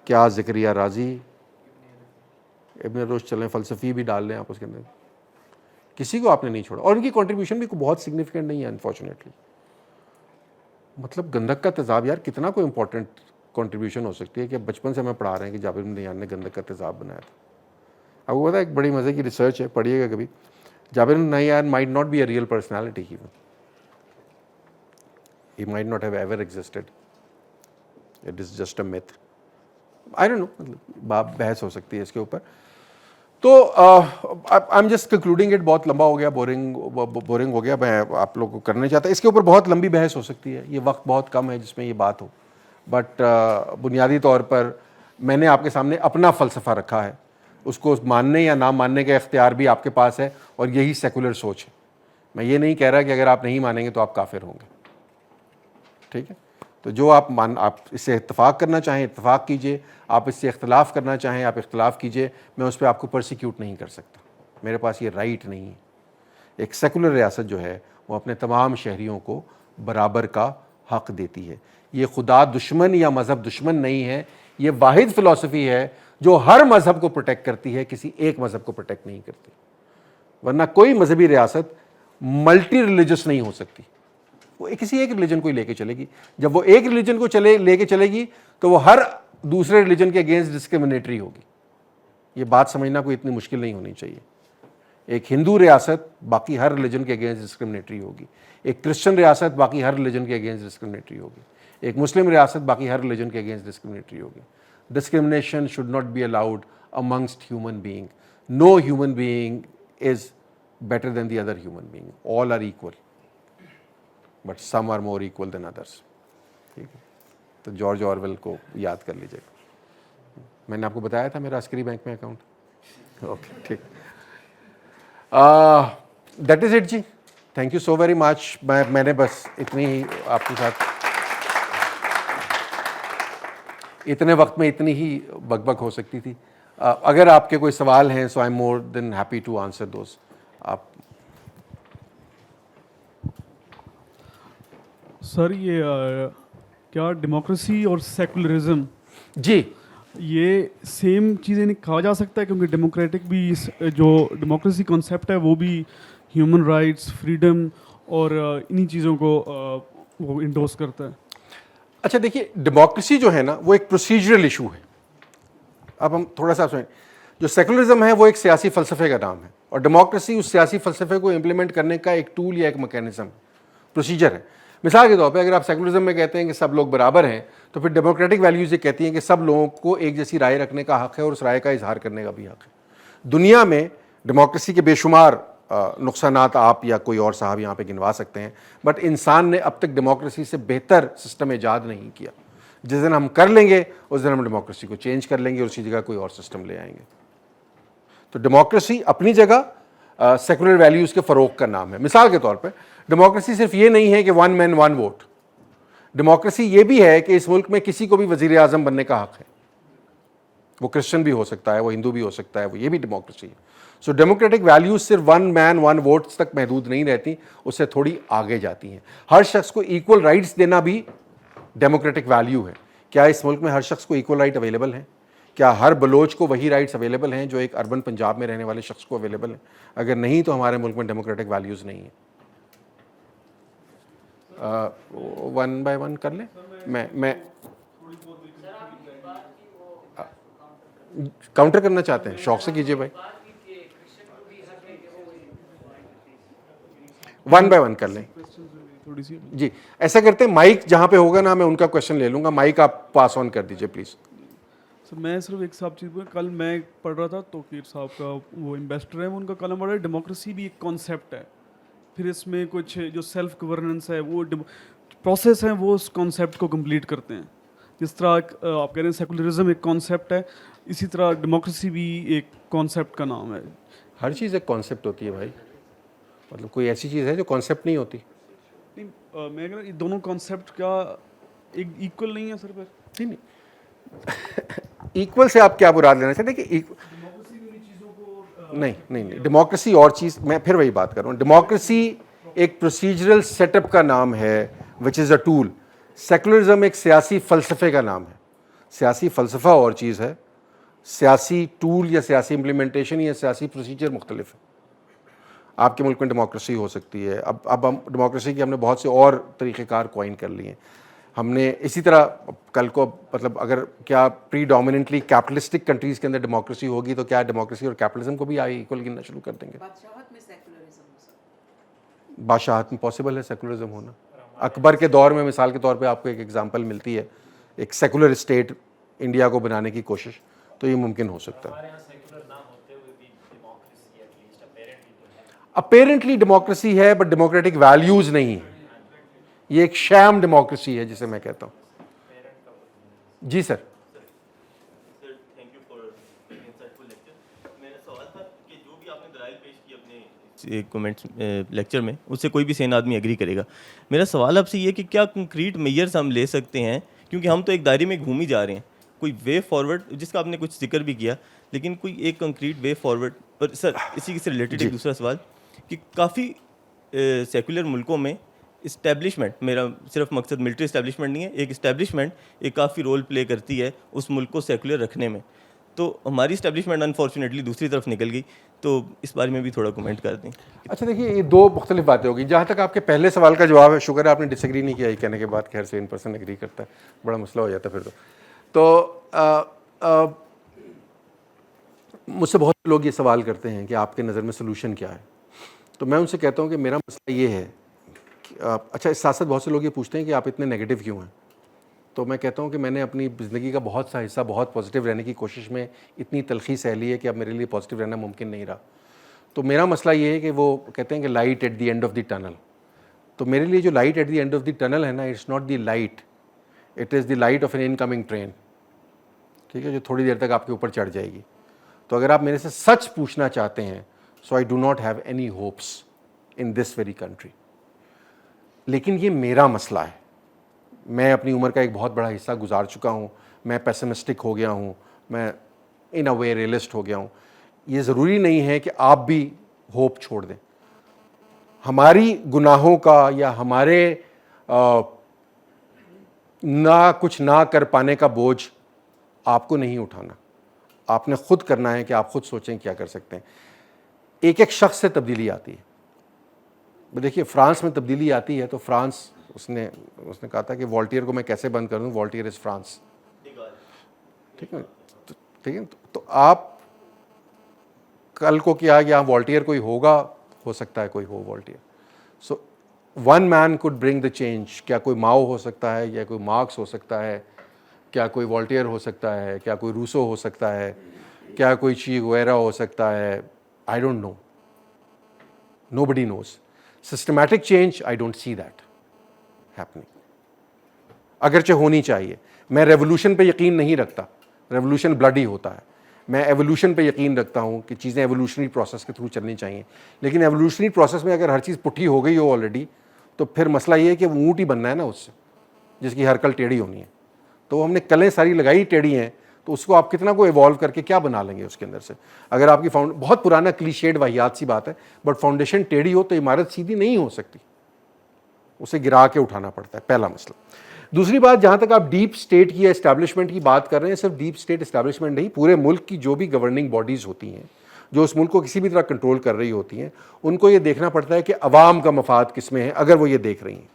کیا زکریا رازی, ابن رشد, چلیں فلسفی بھی ڈال لیں آپ اس کے اندر, کسی کو آپ نے نہیں چھوڑا. اور ان کی کنٹریبیوشن بھی بہت سگنیفیکنٹ نہیں ہے انفارچونیٹلی. مطلب گندک کا تیزاب, یار کتنا کوئی امپورٹنٹ کنٹریبیوشن ہو سکتی ہے کہ بچپن سے ہمیں پڑھا رہے ہیں کہ جابر بن حیان نے گندک کا تیزاب بنایا تھا. آپ کو پتا ہے ایک بڑی مزے کی ریسرچ ہے, پڑھیے گا کبھی. Jabir bin Hayyan might not be a real personality, he might not have ever existed, it is just a myth. I don't know, مطلب بحث ہو سکتی ہے اس کے اوپر. تو I'm just concluding it, بہت لمبا ہو گیا, بورنگ ہو گیا, میں آپ لوگوں کو کرنا چاہتا. اس کے اوپر بہت لمبی بحث ہو سکتی ہے, یہ وقت بہت کم ہے جس میں یہ بات ہو. بٹ بنیادی طور پر میں نے آپ کے سامنے اپنا فلسفہ رکھا ہے, اس کو ماننے یا نہ ماننے کا اختیار بھی آپ کے پاس ہے, اور یہی سیکولر سوچ ہے. میں یہ نہیں کہہ رہا کہ اگر آپ نہیں مانیں گے تو آپ کافر ہوں گے, ٹھیک ہے. تو جو آپ اس سے اتفاق کرنا چاہیں اتفاق کیجئے, آپ اس سے اختلاف کرنا چاہیں آپ اختلاف کیجئے, میں اس پہ آپ کو پرسیکیوٹ نہیں کر سکتا, میرے پاس یہ رائٹ نہیں ہے. ایک سیکولر ریاست جو ہے وہ اپنے تمام شہریوں کو برابر کا حق دیتی ہے. یہ خدا دشمن یا مذہب دشمن نہیں ہے, یہ واحد فلسفی ہے جو ہر مذہب کو پروٹیکٹ کرتی ہے, کسی ایک مذہب کو پروٹیکٹ نہیں کرتی. ورنہ کوئی مذہبی ریاست ملٹی ریلیجس نہیں ہو سکتی, وہ کسی ایک ریلیجن کو ہی لے کے چلے گی. جب وہ ایک ریلیجن کو لے کے چلے گی تو وہ ہر دوسرے ریلیجن کے اگینسٹ ڈسکریمنیٹری ہوگی. یہ بات سمجھنا کوئی اتنی مشکل نہیں ہونی چاہیے. ایک ہندو ریاست باقی ہر ریلیجن کے اگینسٹ ڈسکریمنیٹری ہوگی, ایک کرسچن ریاست باقی ہر ریلیجن کے اگینسٹ ڈسکریمنیٹری ہوگی, ایک مسلم ریاست باقی ہر ریلیجن کے اگینسٹ ڈسکریمنیٹری ہوگی. Discrimination should not be allowed amongst human beings. No human being is better than the other human being. All are equal. But some are more equal than others. ٹھیک ہے, تو George Orwell کو یاد کر لیجیے گا. میں نے آپ کو بتایا تھا میرا عسکری بینک میں اکاؤنٹ. اوکے ٹھیک, دیٹ از اٹ جی. Thank you so very much. میں نے بس اتنی ہی آپ کے ساتھ, اتنے وقت میں اتنی ہی بک بک ہو سکتی تھی. اگر آپ کے کوئی سوال ہیں so I am more than happy to answer those. آپ سر یہ کیا ڈیموکریسی اور سیکولرزم جی یہ سیم چیزیں نہیں کہا جا سکتا ہے, کیونکہ ڈیموکریٹک بھی جو ڈیموکریسی کانسیپٹ ہے وہ بھی ہیومن رائٹس, فریڈم اور انہی چیزوں کو وہ انڈورس کرتا ہے. اچھا دیکھیے, ڈیموکریسی جو ہے نا وہ ایک پروسیجرل ایشو ہے. اب ہم تھوڑا سا سنیں, جو سیکولرزم ہے وہ ایک سیاسی فلسفے کا نام ہے, اور ڈیموکریسی اس سیاسی فلسفے کو امپلیمنٹ کرنے کا ایک ٹول یا ایک میکینزم. پروسیجر ہے. مثال کے طور پہ اگر آپ سیکولرزم میں کہتے ہیں کہ سب لوگ برابر ہیں تو پھر ڈیموکریٹک ویلیوز یہ کہتی ہیں کہ سب لوگوں کو ایک جیسی رائے رکھنے کا حق ہے اور اس رائے کا اظہار کرنے کا بھی حق ہے. دنیا میں ڈیموکریسی کے بے شمار نقصانات آپ یا کوئی اور صاحب یہاں پہ گنوا سکتے ہیں, بٹ انسان نے اب تک ڈیموکریسی سے بہتر سسٹم ایجاد نہیں کیا. جس دن ہم کر لیں گے اس دن ہم ڈیموکریسی کو چینج کر لیں گے اور اسی جگہ کوئی اور سسٹم لے آئیں گے. تو ڈیموکریسی اپنی جگہ سیکولر ویلیوز کے فروغ کا نام ہے. مثال کے طور پہ ڈیموکریسی صرف یہ نہیں ہے کہ ون مین ون ووٹ. ڈیموکریسی یہ بھی ہے کہ اس ملک میں کسی کو بھی وزیر اعظم بننے کا حق ہے. وہ کرسچن بھی ہو سکتا ہے, وہ ہندو بھی ہو سکتا ہے, وہ یہ بھی ڈیموکریسی ہے. سو ڈیموکریٹک ویلیوز صرف ون مین ون ووٹس تک محدود نہیں رہتی, اس سے تھوڑی آگے جاتی ہیں. ہر شخص کو ایکول رائٹس دینا بھی ڈیموکریٹک ویلیو ہے. کیا اس ملک میں ہر شخص کو ایکول رائٹ اویلیبل ہیں؟ کیا ہر بلوچ کو وہی رائٹس اویلیبل ہیں جو ایک اربن پنجاب میں رہنے والے شخص کو اویلیبل ہیں؟ اگر نہیں تو ہمارے ملک میں ڈیموکریٹک ویلیوز نہیں ہیں. ون بائی ون کر لیں. میں کاؤنٹر کرنا چاہتے ہیں, شوق سے کیجئے بھائی. ون بائی ون کر لیں. تھوڑی سی جی ایسا کرتے ہیں, مائک جہاں پہ ہوگا نا میں ان کا کوشچن لے لوں گا. مائک آپ پاس آن کر دیجئے پلیز. سر میں صرف ایک صاحب چیز کل میں پڑھ رہا تھا توقیر صاحب کا, وہ انویسٹر ہیں, ان کا کلم پڑھ رہا ہے ڈیموکریسی بھی ایک کانسیپٹ ہے. پھر اس میں کچھ جو سیلف گورننس ہے وہ پروسیس ہیں وہ اس کانسیپٹ کو کمپلیٹ کرتے ہیں. جس طرح آپ کہہ رہے ہیں سیکولرزم ایک کانسیپٹ ہے, اسی طرح ڈیموکریسی بھی ایک کانسیپٹ کا نام ہے. ہر چیز ایک کانسیپٹ ہوتی ہے بھائی, مطلب کوئی ایسی چیز ہے جو کانسیپٹ نہیں ہوتی. نہیں میں کہہ رہا ہوں یہ دونوں کانسیپٹ کیا ایکول نہیں ہے سر؟ پھر نہیں ایکول سے آپ کیا مراد لینا چاہتے ہیں کہ نہیں ڈیموکریسی اور چیز. میں پھر وہی بات کر رہا ہوں, ڈیموکریسی ایک پروسیجرل سیٹ اپ کا نام ہے which is a tool. Secularism ایک سیاسی فلسفے کا نام ہے. سیاسی فلسفہ اور چیز ہے, سیاسی ٹول یا سیاسی امپلیمنٹیشن یا سیاسی پروسیجر مختلف ہے. آپ کے ملک میں ڈیموکریسی ہو سکتی ہے, اب ہم ڈیموکریسی کے ہم نے بہت سے اور طریقہ کار کوائن کر لیے ہیں. ہم نے اسی طرح کل کو مطلب اگر کیا پری ڈومیننٹلی کیپٹلسٹک کنٹریز کے اندر ڈیموکریسی ہوگی تو کیا ڈیموکریسی اور کیپٹلزم کو بھی ایکول گننا شروع کر دیں گے؟ بادشاہت میں سیکولرزم ہو سکتا ہے. بادشاہت میں پاسبل ہے سیکولرزم ہونا. اکبر کے دور میں مثال کے طور پہ آپ کو ایک ایگزامپل ملتی ہے, ایک سیکولر اسٹیٹ انڈیا کو بنانے کی کوشش, تو یہ ممکن ہو سکتا ہے. اپیرنٹلی ڈیموکریسی ہے بٹ ڈیموکریٹک ویلیوز نہیں ہے. یہ ایک شام ڈیموکریسی ہے جسے میں کہتا ہوں. جی سر. کومنٹس لیکچر میں اس سے کوئی بھی سین آدمی ایگری کرے گا. میرا سوال آپ سے یہ کہ کیا کنکریٹ میئرز ہم لے سکتے ہیں, کیونکہ ہم تو ایک دائرے میں گھوم ہی جا رہے ہیں, کوئی وے فارورڈ جس کا آپ نے کچھ ذکر بھی کیا, لیکن کوئی ایک کنکریٹ وے فارورڈ. اور سر اسی سے ریلیٹڈ ایک دوسرا سوال کہ کافی سیکولر ملکوں میں اسٹیبلشمنٹ, میرا صرف مقصد ملٹری اسٹیبلشمنٹ نہیں ہے, ایک اسٹیبلشمنٹ ایک کافی رول پلے کرتی ہے اس ملک کو سیکولر رکھنے میں. تو ہماری اسٹیبلشمنٹ انفارچونیٹلی دوسری طرف نکل گئی, تو اس بارے میں بھی تھوڑا کمنٹ کر دیں. اچھا دیکھیے یہ دو مختلف باتیں ہوگی. جہاں تک آپ کے پہلے سوال کا جواب ہے, شکر ہے آپ نے ڈس ایگری نہیں کیا, یہ کہنے کے بعد خیر سے ان پرسن ایگری کرتا ہے, بڑا مسئلہ ہو جاتا ہے پھر تو مجھ سے بہت لوگ یہ سوال کرتے ہیں کہ آپ کے نظر میں سلوشن کیا ہے. تو میں ان سے کہتا ہوں کہ میرا مسئلہ یہ ہے کہ اچھا اس ساتھ ساتھ بہت سے لوگ یہ پوچھتے ہیں کہ آپ اتنے نیگیٹو کیوں ہیں. تو میں کہتا ہوں کہ میں نے اپنی زندگی کا بہت سا حصہ بہت پازیٹیو رہنے کی کوشش میں اتنی تلخی سہ لی ہے کہ اب میرے لیے پازیٹیو رہنا ممکن نہیں رہا. تو میرا مسئلہ یہ ہے کہ وہ کہتے ہیں کہ light at the end of the tunnel. تو میرے لیے جو light at the end of the tunnel ہے نا, it's not the light, it is the light of an incoming train. ٹھیک ہے, جو تھوڑی دیر تک آپ کے اوپر چڑھ جائے گی. تو اگر آپ میرے سے سچ پوچھنا چاہتے ہیں, so I do not have any hopes in this very country. لیکن یہ میرا مسئلہ ہے, میں اپنی عمر کا ایک بہت بڑا حصہ گزار چکا ہوں, میں پیسمسٹک ہو گیا ہوں, میں ان اے وے ریئلسٹ ہو گیا ہوں. یہ ضروری نہیں ہے کہ آپ بھی ہوپ چھوڑ دیں. ہماری گناہوں کا یا ہمارے نہ کچھ نہ کر پانے کا بوجھ آپ کو نہیں اٹھانا, آپ نے خود کرنا ہے کہ آپ خود سوچیں کیا کر سکتے ہیں. ایک ایک شخص سے تبدیلی آتی ہے. دیکھیے فرانس میں تبدیلی آتی ہے تو فرانس اس نے کہا تھا کہ والٹیئر کو میں کیسے بند کر دوں, والٹیئر از فرانس. ٹھیک ہے, ٹھیک ہے. تو آپ کل کو کیا یہاں والٹیئر کوئی ہوگا, ہو سکتا ہے کوئی ہو Voltaire. So one man could bring the change. کیا کوئی ماؤ ہو سکتا ہے, یا کوئی مارکس ہو سکتا ہے, کیا کوئی والٹیئر ہو سکتا ہے, کیا کوئی روسو ہو سکتا ہے, کیا کوئی چی گویرا ہو سکتا ہے, I don't know, nobody knows. Systematic change, I don't see that happening. اگرچہ ہونی چاہیے. میں ریولوشن پہ یقین نہیں رکھتا, ریولوشن بلڈی ہوتا ہے. میں ایوولوشن پہ یقین رکھتا ہوں کہ چیزیں ایوولوشنری پروسیس کے تھرو چلنی چاہیے. لیکن ایوولوشنری پروسیس میں اگر ہر چیز پٹھی ہو گئی ہو آلریڈی, تو پھر مسئلہ یہ ہے کہ وہ اونٹ ہی بننا ہے نا اس سے, جس کی ہر کل ٹیڑھی ہونی ہے. تو ہم نے کلیں ساری لگائی ٹیڑھی ہیں, تو اس کو آپ کتنا کو ایوالو کر کے کیا بنا لیں گے اس کے اندر سے. اگر آپ کی بہت پرانا کلیشیڈ واہیات سی بات ہے, بٹ فاؤنڈیشن ٹیڑھی ہو تو عمارت سیدھی نہیں ہو سکتی, اسے گرا کے اٹھانا پڑتا ہے. پہلا مسئلہ. دوسری بات, جہاں تک آپ ڈیپ اسٹیٹ کی یا اسٹیبلشمنٹ کی بات کر رہے ہیں, صرف ڈیپ اسٹیٹ اسٹیبلشمنٹ نہیں, پورے ملک کی جو بھی گورننگ باڈیز ہوتی ہیں, جو اس ملک کو کسی بھی طرح کنٹرول کر رہی ہوتی ہیں, ان کو یہ دیکھنا پڑتا ہے کہ عوام کا مفاد کس میں ہے, اگر وہ یہ دیکھ رہی ہیں.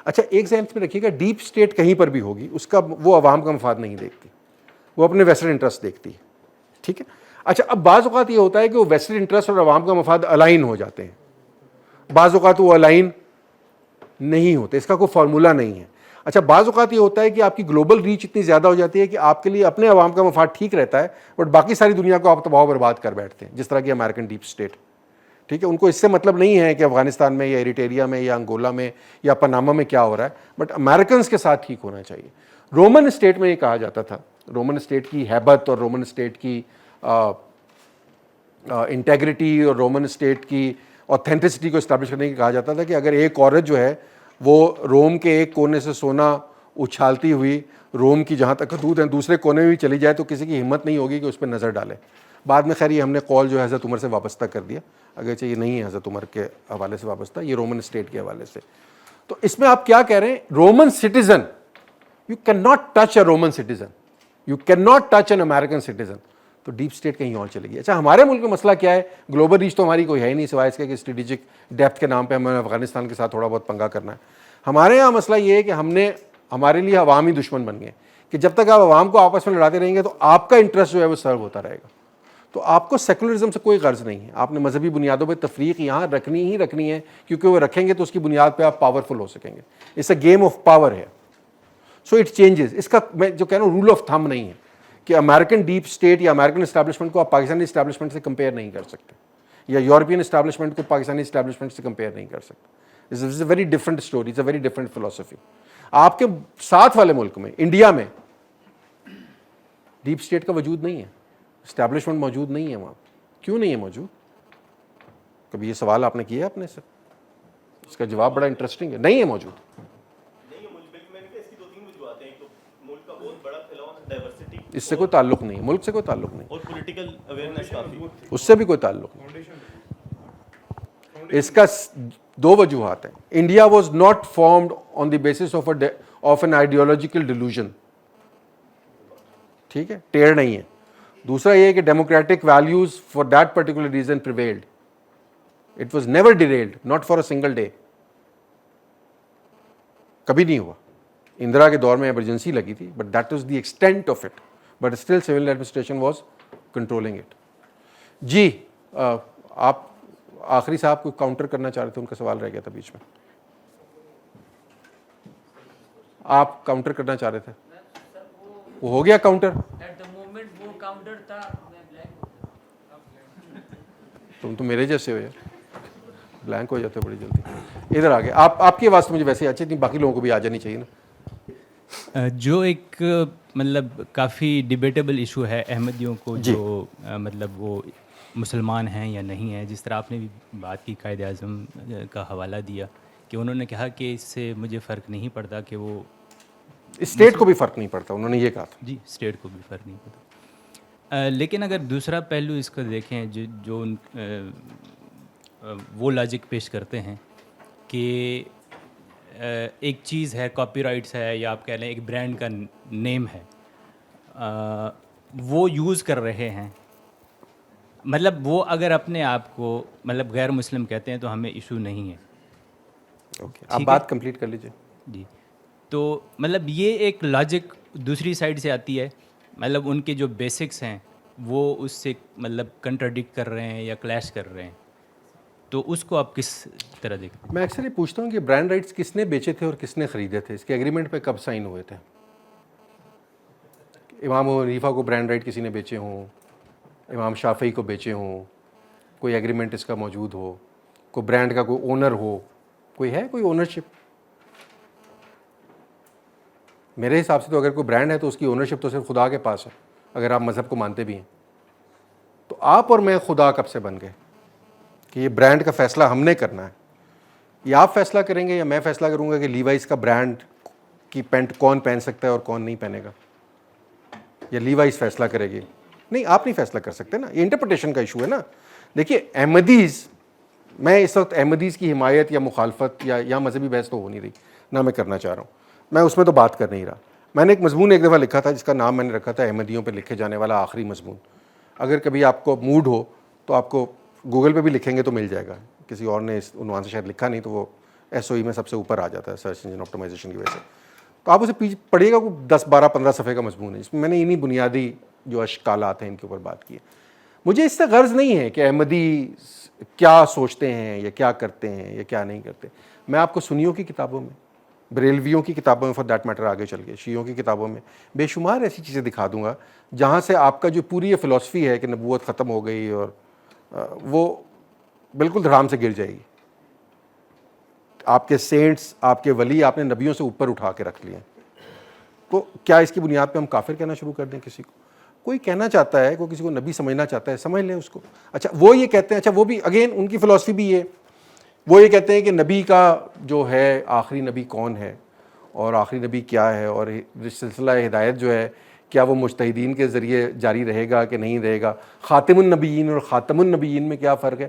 اچھا ایک ذہن میں رکھیے گا, ڈیپ اسٹیٹ کہیں پر بھی ہوگی, اس کا وہ عوام کا مفاد نہیں دیکھتی, وہ اپنے ویسٹرن انٹرسٹ دیکھتی ہے. ٹھیک ہے. اچھا اب بعض اوقات یہ ہوتا ہے کہ وہ ویسٹرن انٹرسٹ اور عوام کا مفاد الائن ہو جاتے ہیں, بعض اوقات وہ الائن نہیں ہوتے, اس کا کوئی فارمولہ نہیں ہے. اچھا بعض اوقات یہ ہوتا ہے کہ آپ کی گلوبل ریچ اتنی زیادہ ہو جاتی ہے کہ آپ کے لیے اپنے عوام کا مفاد ٹھیک رہتا ہے, بٹ باقی ساری دنیا کو آپ تباہ و برباد کر بیٹھتے ہیں, جس طرح کی امریکن ڈیپ اسٹیٹ. ٹھیک ہے. ان کو اس سے مطلب نہیں ہے کہ افغانستان میں یا ایریٹیریا میں یا انگولا میں یا پاناما میں کیا ہو رہا ہے, بٹ امریکنس کے ساتھ ٹھیک ہونا چاہیے. رومن اسٹیٹ میں یہ کہا جاتا تھا, رومن اسٹیٹ کی ہیبت اور رومن اسٹیٹ کی انٹیگریٹی اور رومن اسٹیٹ کی اوتھینٹسٹی کو اسٹیبلش کرنے کی کہا جاتا تھا کہ اگر ایک عورت جو ہے وہ روم کے ایک کونے سے سونا اچھالتی ہوئی روم کی جہاں تک حدود ہیں دوسرے کونے میں بھی چلی جائے تو کسی کی ہمت نہیں ہوگی کہ اس پہ نظر ڈالے. بعد میں خیر یہ ہم نے قول جو ہے حضرت عمر سے وابستہ کر دیا, اگرچہ یہ نہیں ہے حضرت عمر کے حوالے سے وابستہ, یہ رومن اسٹیٹ کے حوالے سے. تو اس میں آپ کیا کہہ رہے ہیں, Roman citizen, you can not touch a Roman citizen, you can not touch an American citizen. تو ڈیپ اسٹیٹ کہیں اور چلے گی. اچھا ہمارے ملک میں مسئلہ کیا ہے, گلوبل ریچ تو ہماری کوئی ہے ہی نہیں, سوائے اس کے کہ اسٹریٹجک ڈیپتھ کے نام پہ ہمیں افغانستان کے ساتھ تھوڑا بہت پنگا کرنا ہے. ہمارے یہاں مسئلہ یہ ہے کہ ہمارے لیے عوامی دشمن بن گئے, کہ جب تک آپ عوام کو آپس میں لڑاتے رہیں گے تو آپ کا انٹرسٹ جو ہے وہ سرو ہوتا رہے گا. تو آپ کو سیکولرزم سے کوئی غرض نہیں ہے, آپ نے مذہبی بنیادوں پہ تفریق یہاں رکھنی ہی رکھنی ہے, کیونکہ وہ رکھیں گے تو اس کی بنیاد پہ آپ پاورفل ہو سکیں گے. It's a game of power ہے. So it changes. اس کا میں جو کہہ رہا ہوں رول آف تھم نہیں ہے کہ امریکن ڈیپ اسٹیٹ یا امریکن اسٹیبلشمنٹ کو آپ پاکستانی اسٹیبلشمنٹ سے کمپیئر نہیں کر سکتے, یا یورپین اسٹیبلشمنٹ کو پاکستانی اسٹیبلشمنٹ سے کمپیئر نہیں کر سکتے. It's a very different story, it's a very different philosophy. آپ کے ساتھ والے ملک میں, انڈیا میں, ڈیپ اسٹیٹ کا وجود نہیں ہے, اسٹیبلشمنٹ موجود نہیں ہے وہاں. کیوں نہیں ہے موجود؟ کبھی یہ سوال آپ نے کیا اپنے سے؟ اس کا جواب بڑا انٹرسٹنگ ہے, نہیں ہے موجود. اس سے کوئی تعلق نہیں ہے, ملک سے کوئی تعلق نہیں, اور پولیٹیکل اویئرنیس کافی, اس سے بھی کوئی تعلق نہیں. اس کا دو وجوہات ہیں. India was not formed on the basis of an ideological delusion. ٹھیک ہے, ٹیڑھ نہیں ہے. دوسرا یہ کہ democratic values for that particular reason prevailed. It was never derailed, not for a single day. کبھی نہیں ہوا. اندرا کے دور میں ایمرجنسی لگی تھی, but that was the extent of it, but still civil administration was controlling it. جی آپ آخری صاحب کو کاؤنٹر کرنا چاہ رہے تھے, ان کا سوال رہ گیا تھا بیچ میں. آپ کاؤنٹر کرنا چاہ رہے تھے, وہ ہو گیا کاؤنٹر. تم تو میرے جیسے ہو یار, بلینک ہو جاتے بڑی جلدی. ادھر آگے آپ کی آواز تو مجھے ویسے اچھی تھی, باقی لوگوں کو بھی آ جانی چاہیے نا. جو ایک مطلب کافی ڈیبیٹیبل ایشو ہے احمدیوں کو, جو مطلب وہ مسلمان ہیں یا نہیں ہیں, جس طرح آپ نے بھی بات کی قائد اعظم کا حوالہ دیا کہ انہوں نے کہا کہ اس سے مجھے فرق نہیں پڑتا کہ وہ اسٹیٹ کو بھی فرق نہیں پڑتا, انہوں نے یہ کہا تھا. جی اسٹیٹ کو بھی فرق نہیں پڑتا. لیکن اگر دوسرا پہلو اس کو دیکھیں, جو وہ لاجک پیش کرتے ہیں کہ ایک چیز ہے, کاپی رائٹس ہے, یا آپ کہہ لیں ایک برانڈ کا نیم ہے, وہ یوز کر رہے ہیں, مطلب وہ اگر اپنے آپ کو مطلب غیر مسلم کہتے ہیں تو ہمیں ایشو نہیں ہے. اوکے, آپ بات کمپلیٹ کر لیجیے. جی, تو مطلب یہ ایک لاجک دوسری سائڈ سے آتی ہے, مطلب ان کے جو بیسکس ہیں وہ اس سے مطلب کنٹراڈکٹ کر رہے ہیں یا کلیش کر رہے ہیں. تو اس کو آپ کس طرح دیکھتے ہیں؟ میں اکثر یہ پوچھتا ہوں کہ برانڈ رائٹس کس نے بیچے تھے اور کس نے خریدے تھے، اس کے ایگریمنٹ پہ کب سائن ہوئے تھے؟ امام ابو حنیفہ کو برانڈ رائٹ کسی نے بیچے ہوں، امام شافعی کو بیچے ہوں، کوئی ایگریمنٹ اس کا موجود ہو، کوئی برانڈ کا کوئی اونر ہو، کوئی ہے کوئی اونرشپ؟ میرے حساب سے تو اگر کوئی برانڈ ہے تو اس کی اونرشپ تو صرف خدا کے پاس ہے، اگر آپ مذہب کو مانتے بھی ہیں تو آپ اور میں خدا کب سے بن گئے کہ یہ برانڈ کا فیصلہ ہم نے کرنا ہے؟ یا آپ فیصلہ کریں گے یا میں فیصلہ کروں گا کہ لیوائز کا برانڈ کی پینٹ کون پہن سکتا ہے اور کون نہیں پہنے گا؟ یا لیوائز فیصلہ کرے گی؟ نہیں، آپ نہیں فیصلہ کر سکتے نا، یہ انٹرپریٹیشن کا ایشو ہے نا۔ دیکھیے احمدیز، میں اس وقت احمدیز کی حمایت یا مخالفت یا مذہبی بحث تو ہو نہیں رہی، نہ میں کرنا چاہ رہا ہوں، میں اس میں تو بات کر نہیں رہا۔ میں نے ایک مضمون ایک دفعہ لکھا تھا جس کا نام میں نے رکھا تھا احمدیوں پہ لکھے جانے والا آخری مضمون۔ اگر کبھی آپ کو موڈ ہو تو آپ کو گوگل پہ بھی لکھیں گے تو مل جائے گا، کسی اور نے اس عنوان سے شاید لکھا نہیں تو وہ ایس او ای میں سب سے اوپر آ جاتا ہے سرچ انجن آپٹیمائزیشن کی وجہ سے، تو آپ اسے پڑھیے گا، 10 12 15 صفحے کا مضمون ہے، اس میں میں نے انہی بنیادی جو اشکالات ہیں ان کے اوپر بات کی ہے۔ مجھے اس سے غرض نہیں ہے کہ احمدی کیا سوچتے ہیں یا کیا کرتے ہیں یا کیا نہیں کرتے۔ میں آپ کو سنیوں کی کتابوں میں، بریلویوں کی کتابوں میں، فار دیٹ میٹر آگے چل کے شیعوں کی کتابوں میں بے شمار ایسی چیزیں دکھا دوں گا جہاں سے آپ کا جو پوری یہ فلسفی ہے کہ نبوت ختم ہو گئی اور وہ بالکل دھڑام سے گر جائے گی۔ آپ کے سینٹس، آپ کے ولی آپ نے نبیوں سے اوپر اٹھا کے رکھ لیے ہیں، تو کیا اس کی بنیاد پہ ہم کافر کہنا شروع کر دیں کسی کو؟ کوئی کہنا چاہتا ہے، کوئی کسی کو نبی سمجھنا چاہتا ہے، سمجھ لیں اس کو۔ اچھا وہ یہ کہتے ہیں، اچھا وہ بھی اگین ان کی فلسفی بھی یہ، وہ یہ کہتے ہیں کہ نبی کا جو ہے آخری نبی کون ہے اور آخری نبی کیا ہے، اور سلسلہ ہدایت جو ہے کیا وہ مجتہدین کے ذریعے جاری رہے گا کہ نہیں رہے گا، خاتم النبیین اور خاتم النبیین میں کیا فرق ہے؟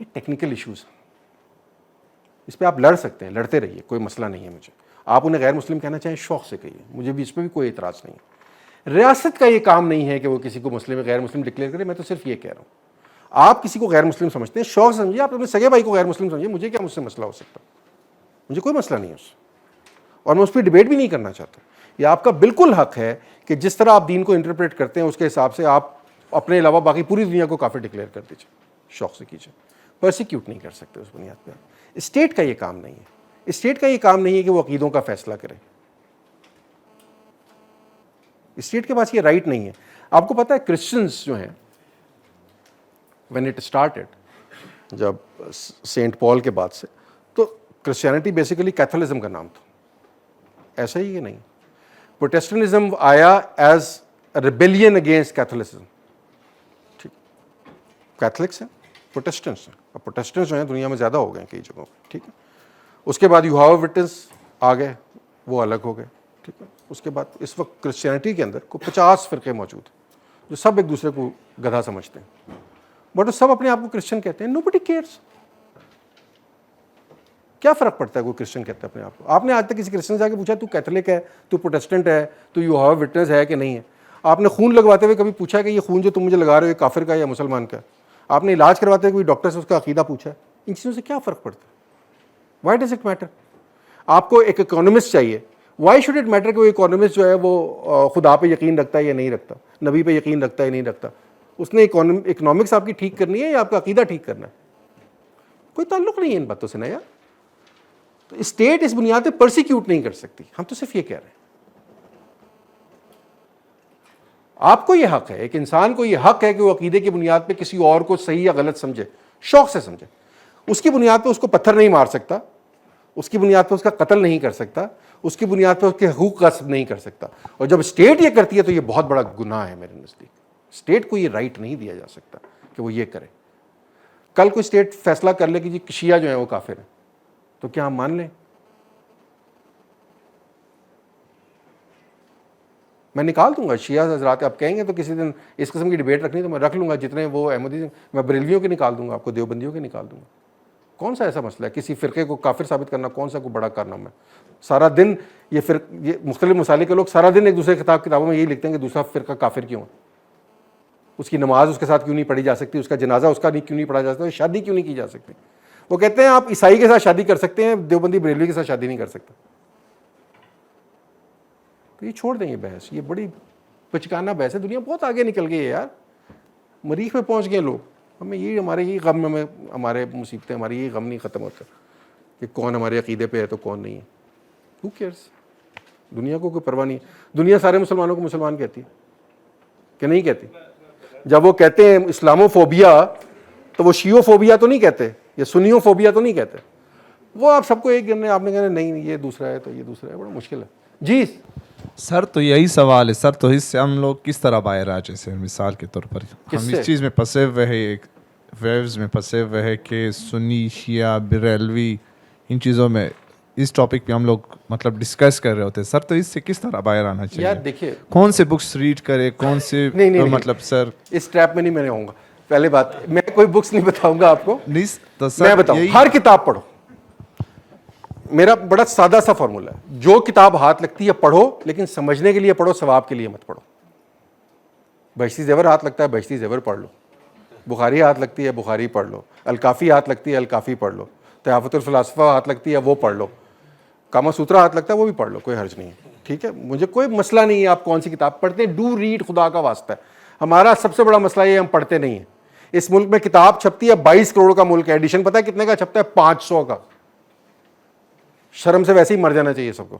یہ ٹیکنیکل ایشوز ہیں، اس پہ آپ لڑ سکتے ہیں، لڑتے رہیے، کوئی مسئلہ نہیں ہے مجھے۔ آپ انہیں غیر مسلم کہنا چاہیں شوق سے کہیے، مجھے بھی اس پہ بھی کوئی اعتراض نہیں ہے۔ ریاست کا یہ کام نہیں ہے کہ وہ کسی کو مسلم غیر مسلم ڈکلیئر کرے، میں تو صرف یہ کہہ رہا ہوں آپ کسی کو غیر مسلم سمجھتے ہیں شوق سے سمجھیے، آپ اپنے سگے بھائی کو غیر مسلم سمجھیے، مجھے کیا مجھ سے مسئلہ ہو سکتا؟ مجھے کوئی مسئلہ نہیں ہے اس سے، اور میں اس پہ ڈبیٹ بھی نہیں کرنا چاہتا۔ یہ آپ کا بالکل حق ہے کہ جس طرح آپ دین کو انٹرپریٹ کرتے ہیں اس کے حساب سے آپ اپنے علاوہ باقی پوری دنیا کو کافر ڈکلیئر کر دیجیے، شوق سے کیجیے، پرسیکیوٹ نہیں کر سکتے اس بنیاد پہ۔ اسٹیٹ کا یہ کام نہیں ہے، اسٹیٹ کا یہ کام نہیں ہے کہ وہ عقیدوں کا فیصلہ کرے، اسٹیٹ کے پاس یہ رائٹ نہیں ہے۔ آپ کو پتہ ہے کرسچنز جو ہیں when it started، جب سینٹ پال کے بعد سے، تو کرسچینٹی بیسیکلی کیتھولزم کا نام تھا، ایسا ہی کہ نہیں؟ پروٹیسٹنٹزم آیا ایز ریبیلین اگینسٹ کیتھولزم، ٹھیک، کیتھولکس ہیں، پروٹیسٹنٹس ہیں، اب پروٹیسٹنٹس جو ہیں دنیا میں زیادہ ہو گئے ہیں کئی جگہوں پہ، ٹھیک ہے۔ اس کے بعد یوہاوا وٹنس آ گئے، وہ الگ ہو گئے، ٹھیک ہے۔ اس کے بعد اس وقت کرسچینٹی کے اندر کو 50 فرقے موجود ہیں جو سب ایک دوسرے کو گدھا سمجھتے ہیں، بٹ وہ سب اپنے آپ کو کرسچن کہتے ہیں۔ نوبڈی کیئرس، کیا فرق پڑتا ہے کوئی کرسچن کہتا ہے اپنے آپ کو؟ آپ نے آج تک کسی کرسچن سے جا کے پوچھا تو کیتھولک ہے، تو پروٹیسٹنٹ ہے، تو یوہاوا وٹنس ہے کہ نہیں ہے؟ آپ نے خون لگواتے ہوئے کبھی پوچھا کہ یہ خون جو تم مجھے لگا رہے ہو یہ کافر کا یا مسلمان کا؟ آپ نے علاج کرواتے ہوئے کوئی ڈاکٹر سے اس کا عقیدہ پوچھا ہے؟ ان چیزوں سے کیا فرق پڑتا ہے؟ Why does it matter? آپ کو ایک اکانومسٹ چاہیے، وائی شوڈ اٹ میٹر کہ وہ اکانومسٹ جو ہے وہ خدا پہ یقین رکھتا ہے یا نہیں رکھتا، نبی پہ یقین رکھتا ہے یا نہیں رکھتا؟ اس نے اکنامکس آپ کی ٹھیک کرنی ہے یا آپ کا عقیدہ ٹھیک کرنا ہے؟ کوئی تعلق نہیں ہے ان باتوں سے نا یار۔ تو اسٹیٹ اس بنیاد پہ پرسیکیوٹ نہیں کر سکتی، ہم تو صرف یہ کہہ رہے ہیں۔ آپ کو یہ حق ہے، ایک انسان کو یہ حق ہے کہ وہ عقیدے کی بنیاد پہ کسی اور کو صحیح یا غلط سمجھے، شوق سے سمجھے، اس کی بنیاد پہ اس کو پتھر نہیں مار سکتا، اس کی بنیاد پہ اس کا قتل نہیں کر سکتا، اس کی بنیاد پہ اس کے حقوق غصب نہیں کر سکتا۔ اور جب اسٹیٹ یہ کرتی ہے تو یہ بہت بڑا گناہ ہے میرے نزدیک۔ اسٹیٹ کو یہ رائٹ نہیں دیا جا سکتا کہ وہ یہ کرے۔ کل کوئی اسٹیٹ فیصلہ کر لے کہ جی شیعہ جو ہیں وہ کافر ہیں، تو کیا ہم مان لیں؟ میں نکال دوں گا شیعہ حضرات، آپ کہیں گے تو کسی دن اس قسم کی ڈبیٹ رکھنی تو میں رکھ لوں گا، جتنے وہ احمدی، میں بریلویوں کے نکال دوں گا، آپ کو دیوبندیوں کے نکال دوں گا۔ کون سا ایسا مسئلہ ہے؟ کسی فرقے کو کافر ثابت کرنا کون سا کوئی بڑا کارنامہ ہے؟ سارا دن یہ مختلف مسالے کے لوگ سارا دن ایک دوسرے کتابوں میں یہی لکھتے ہیں کہ دوسرا فرقہ کافر کیوں ہے، اس کی نماز اس کے ساتھ کیوں نہیں پڑھی جا سکتی، اس کا جنازہ اس کا کیوں نہیں پڑھا جا سکتا، شادی کیوں نہیں کی جا سکتی۔ وہ کہتے ہیں آپ عیسائی کے ساتھ شادی کر سکتے ہیں، دیوبندی بریلوی کے ساتھ شادی نہیں کر سکتا۔ تو یہ چھوڑ دیں یہ بحث، یہ بڑی بچکانہ بحث ہے، دنیا بہت آگے نکل گئی ہے یار، مریخ پہ پہنچ گئے لوگ۔ ہمیں یہ ہمارے ہی غم میں ہمارے مصیبتیں ہماری یہ غم نہیں ختم ہوتا کہ کون ہمارے عقیدے پہ ہے تو کون نہیں ہے. ہو کیئرس؟ دنیا کو کوئی پرواہ نہیں ہے. دنیا سارے مسلمانوں کو مسلمان کہتی ہے کہ نہیں کہتی؟ جب وہ کہتے ہیں اسلامو فوبیا تو وہ شیعو فوبیا تو نہیں کہتے یا سنیو فوبیا تو نہیں کہتے. وہ آپ سب کو ایک گرنے آپ نے کہنا نہیں یہ دوسرا ہے تو یہ دوسرا ہے, بڑا مشکل ہے. جی سر تو یہی سوال ہے سر, تو اس سے ہم لوگ کس طرح باہر آ جیسے مثال کے طور پر ہم اس چیز میں پھنسے ہوئے ہیں, ایک ویوز میں پھنسے ہوئے ہیں کہ سنی شیعہ بریلوی ان چیزوں میں اس ٹاپک پہ ہم لوگ مطلب ڈسکس کر رہے ہوتے ہیں سر, تو اس سے کس طرح باہر آنا یار چاہیے؟ دیکھیے کون سے بکس ریڈ کرے, کون سے مطلب سر اس ٹریپ میں نہیں میں رہوں گا. پہلے بات میں کوئی بکس نہیں بتاؤں گا آپ کو, نہیں تو میں سر بتاؤں ہر کتاب پڑھو. میرا بڑا سادہ سا فارمولا ہے, جو کتاب ہاتھ لگتی ہے پڑھو, لیکن سمجھنے کے لیے پڑھو, ثواب کے لیے مت پڑھو. بہشتی زیور ہاتھ لگتا ہے بہشتی زیور پڑھ لو, بخاری ہاتھ لگتی ہے بخاری پڑھ لو, الکافی ہاتھ لگتی ہے الکافی پڑھ لو, تحفۃ الفلاسفہ ہاتھ لگتی ہے وہ پڑھ لو, کاما سوترا ہاتھ لگتا ہے وہ بھی پڑھ لو, کوئی حرج نہیں ہے. ٹھیک ہے, مجھے کوئی مسئلہ نہیں ہے آپ کون سی کتاب پڑھتے ہیں, ڈو ریڈ, خدا کا واسطہ ہے. ہمارا سب سے بڑا مسئلہ یہ ہم پڑھتے نہیں ہیں. اس ملک میں کتاب چھپتی ہے 22 کروڑ کا ملک ہے, ایڈیشن پتہ ہے کتنے کا چھپتا ہے؟ 500 کا. شرم سے ویسے ہی مر جانا چاہیے سب کو.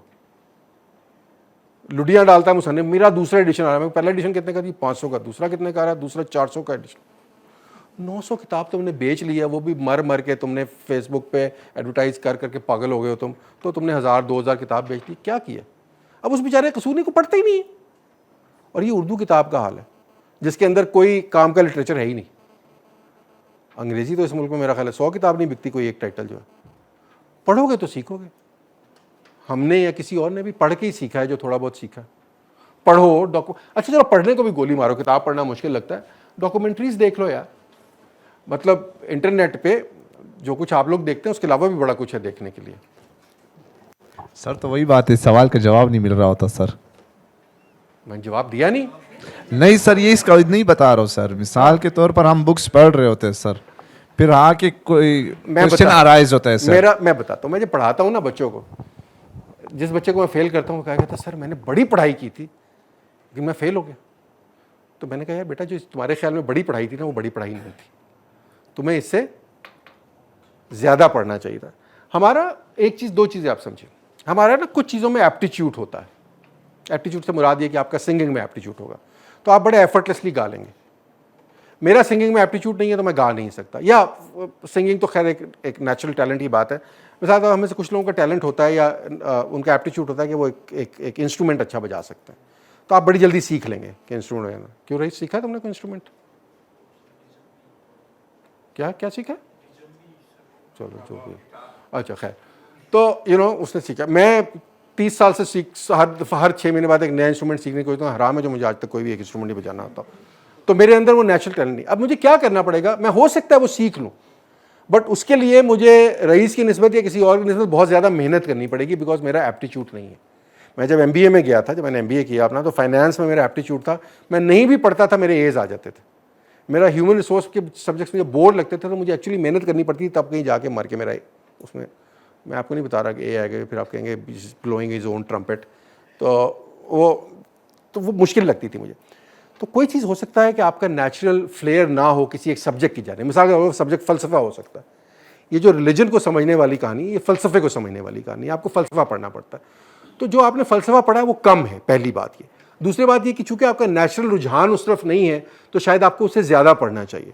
لڈیاں ڈالتا ہے مصنف, میرا دوسرا ایڈیشن آ رہا ہے, پہلا ایڈیشن کتنے کا تھی؟ 500 کا. دوسرا کتنے کا آ رہا ہے؟ دوسرا 400 کا ایڈیشن. 900 کتاب تم نے بیچ لی ہے, وہ بھی مر مر کے. تم نے فیس بک پہ ایڈورٹائز کر کر کے پاگل ہو گئے ہو تو تم نے 1000-2000 کتاب بیچ لی. کیا کیا؟ اب اس بیچارے قصوری کو پڑھتے ہی نہیں ہے. اور یہ اردو کتاب کا حال ہے جس کے اندر کوئی کام کا لٹریچر ہے ہی نہیں. انگریزی تو اس ملک میں میرا خیال ہے 100 کتاب نہیں بکتی کوئی ایک ٹائٹل جو ہے. پڑھو گے تو سیکھو گے. ہم نے یا کسی اور نے بھی پڑھ کے ہی سیکھا ہے جو تھوڑا بہت سیکھا. پڑھو اچھا چلو پڑھنے کو بھی گولی مارو, کتاب پڑھنا مشکل لگتا ہے, ڈاکومنٹریز دیکھ لو یار. مطلب انٹرنیٹ پہ جو کچھ آپ لوگ دیکھتے ہیں اس کے علاوہ بھی بڑا کچھ ہے دیکھنے کے لیے. سر تو وہی بات ہے, سوال کا جواب نہیں مل رہا ہوتا سر. میں نے جواب دیا نہیں. نہیں سر, یہ اس کا نہیں بتا رہا ہوں سر. مثال کے طور پر ہم بکس پڑھ رہے ہوتے ہیں سر, پھر آ کے کوئی کوشچن ارائز ہوتا ہے سر. میں بتاتا ہوں, میں جب پڑھاتا ہوں نا بچوں کو, جس بچے کو میں فیل کرتا ہوں وہ کہا کہتا ہے سر میں نے بڑی پڑھائی کی تھی لیکن میں فیل ہو گیا. تو میں نے کہا یار بیٹا جو تمہارے خیال میں بڑی پڑھائی تھی نا وہ بڑی پڑھائی نہیں تھی, تمہیں اس سے زیادہ پڑھنا چاہیے تھا. ہمارا ایک چیز, دو چیزیں آپ سمجھیں, ہمارا نا کچھ چیزوں میں ایپٹیچیوڈ ہوتا ہے. ایپٹیچیوڈ سے مراد یہ کہ آپ کا سنگنگ میں ایپٹیچیوڈ ہوگا تو آپ بڑے ایفرٹلیسلی گا لیں گے. میرا سنگنگ میں ایپٹیچیوڈ نہیں ہے تو میں گا نہیں سکتا. یا سنگنگ تو خیر ایک نیچرل ٹیلنٹ کی بات ہے. مثال ہمیں سے کچھ لوگوں کا ٹیلنٹ ہوتا ہے یا ان کا ایپٹیچیوڈ ہوتا ہے کہ وہ ایک انسٹرومنٹ اچھا بجا سکتے ہیں, تو آپ بڑی جلدی سیکھ لیں گے کہ انسٹرومنٹ بجانا. کیوں رہی سیکھا تم نے کوئی انسٹرومنٹ؟ کیا سیکھا؟ چلو جو بھی, اچھا خیر. تو اس نے سیکھا. میں 30 سال سے ہر 6 مہینے بعد ایک نیا انسٹرومنٹ سیکھنے کی کوشش کرتا ہوں. حرام ہے جو مجھے آج تک کوئی بھی ایک انسٹرومنٹ نہیں بجانا ہوتا. تو میرے اندر وہ نیچرل ٹیلنٹ نہیں. اب مجھے کیا کرنا پڑے گا؟ میں ہو سکتا ہے وہ سیکھ لوں, بٹ اس کے لیے مجھے رئیس کی نسبت یا کسی اور کی نسبت بہت زیادہ محنت کرنی پڑے گی, بیکاز میرا ایپٹیچیوڈ نہیں ہے. میں جب MBA میں گیا تھا, جب میں نے MBA کیا اپنا, تو فائنانس میں میرا ایپٹیچیوڈ تھا. میں نہیں بھی پڑھتا تھا میرے ایز آ جاتے تھے. میرا ہیومن ریسورس کے سبجیکٹس مجھے بور لگتے تھے تو مجھے ایکچولی محنت کرنی پڑتی تب کہیں جا کے مر کے میرا اس میں آپ کو نہیں بتا رہا کہ اے آئے گا پھر آپ کہیں گے بلوئنگ ہز اون ٹرمپٹ, تو وہ مشکل لگتی تھی مجھے. تو کوئی چیز ہو سکتا ہے کہ آپ کا نیچرل فلیئر نہ ہو کسی ایک سبجیکٹ کی جانب. مثال کے سبجیکٹ فلسفہ ہو سکتا ہے. یہ جو ریلیجن کو سمجھنے والی کہانی, یہ فلسفے کو سمجھنے والی کہانی, آپ کو فلسفہ پڑھنا پڑتا ہے. تو جو آپ نے فلسفہ پڑھا ہے وہ کم ہے, پہلی بات یہ. دوسری بات یہ کہ چونکہ آپ کا نیچرل رجحان اس طرف نہیں ہے تو شاید آپ کو اسے زیادہ پڑھنا چاہیے.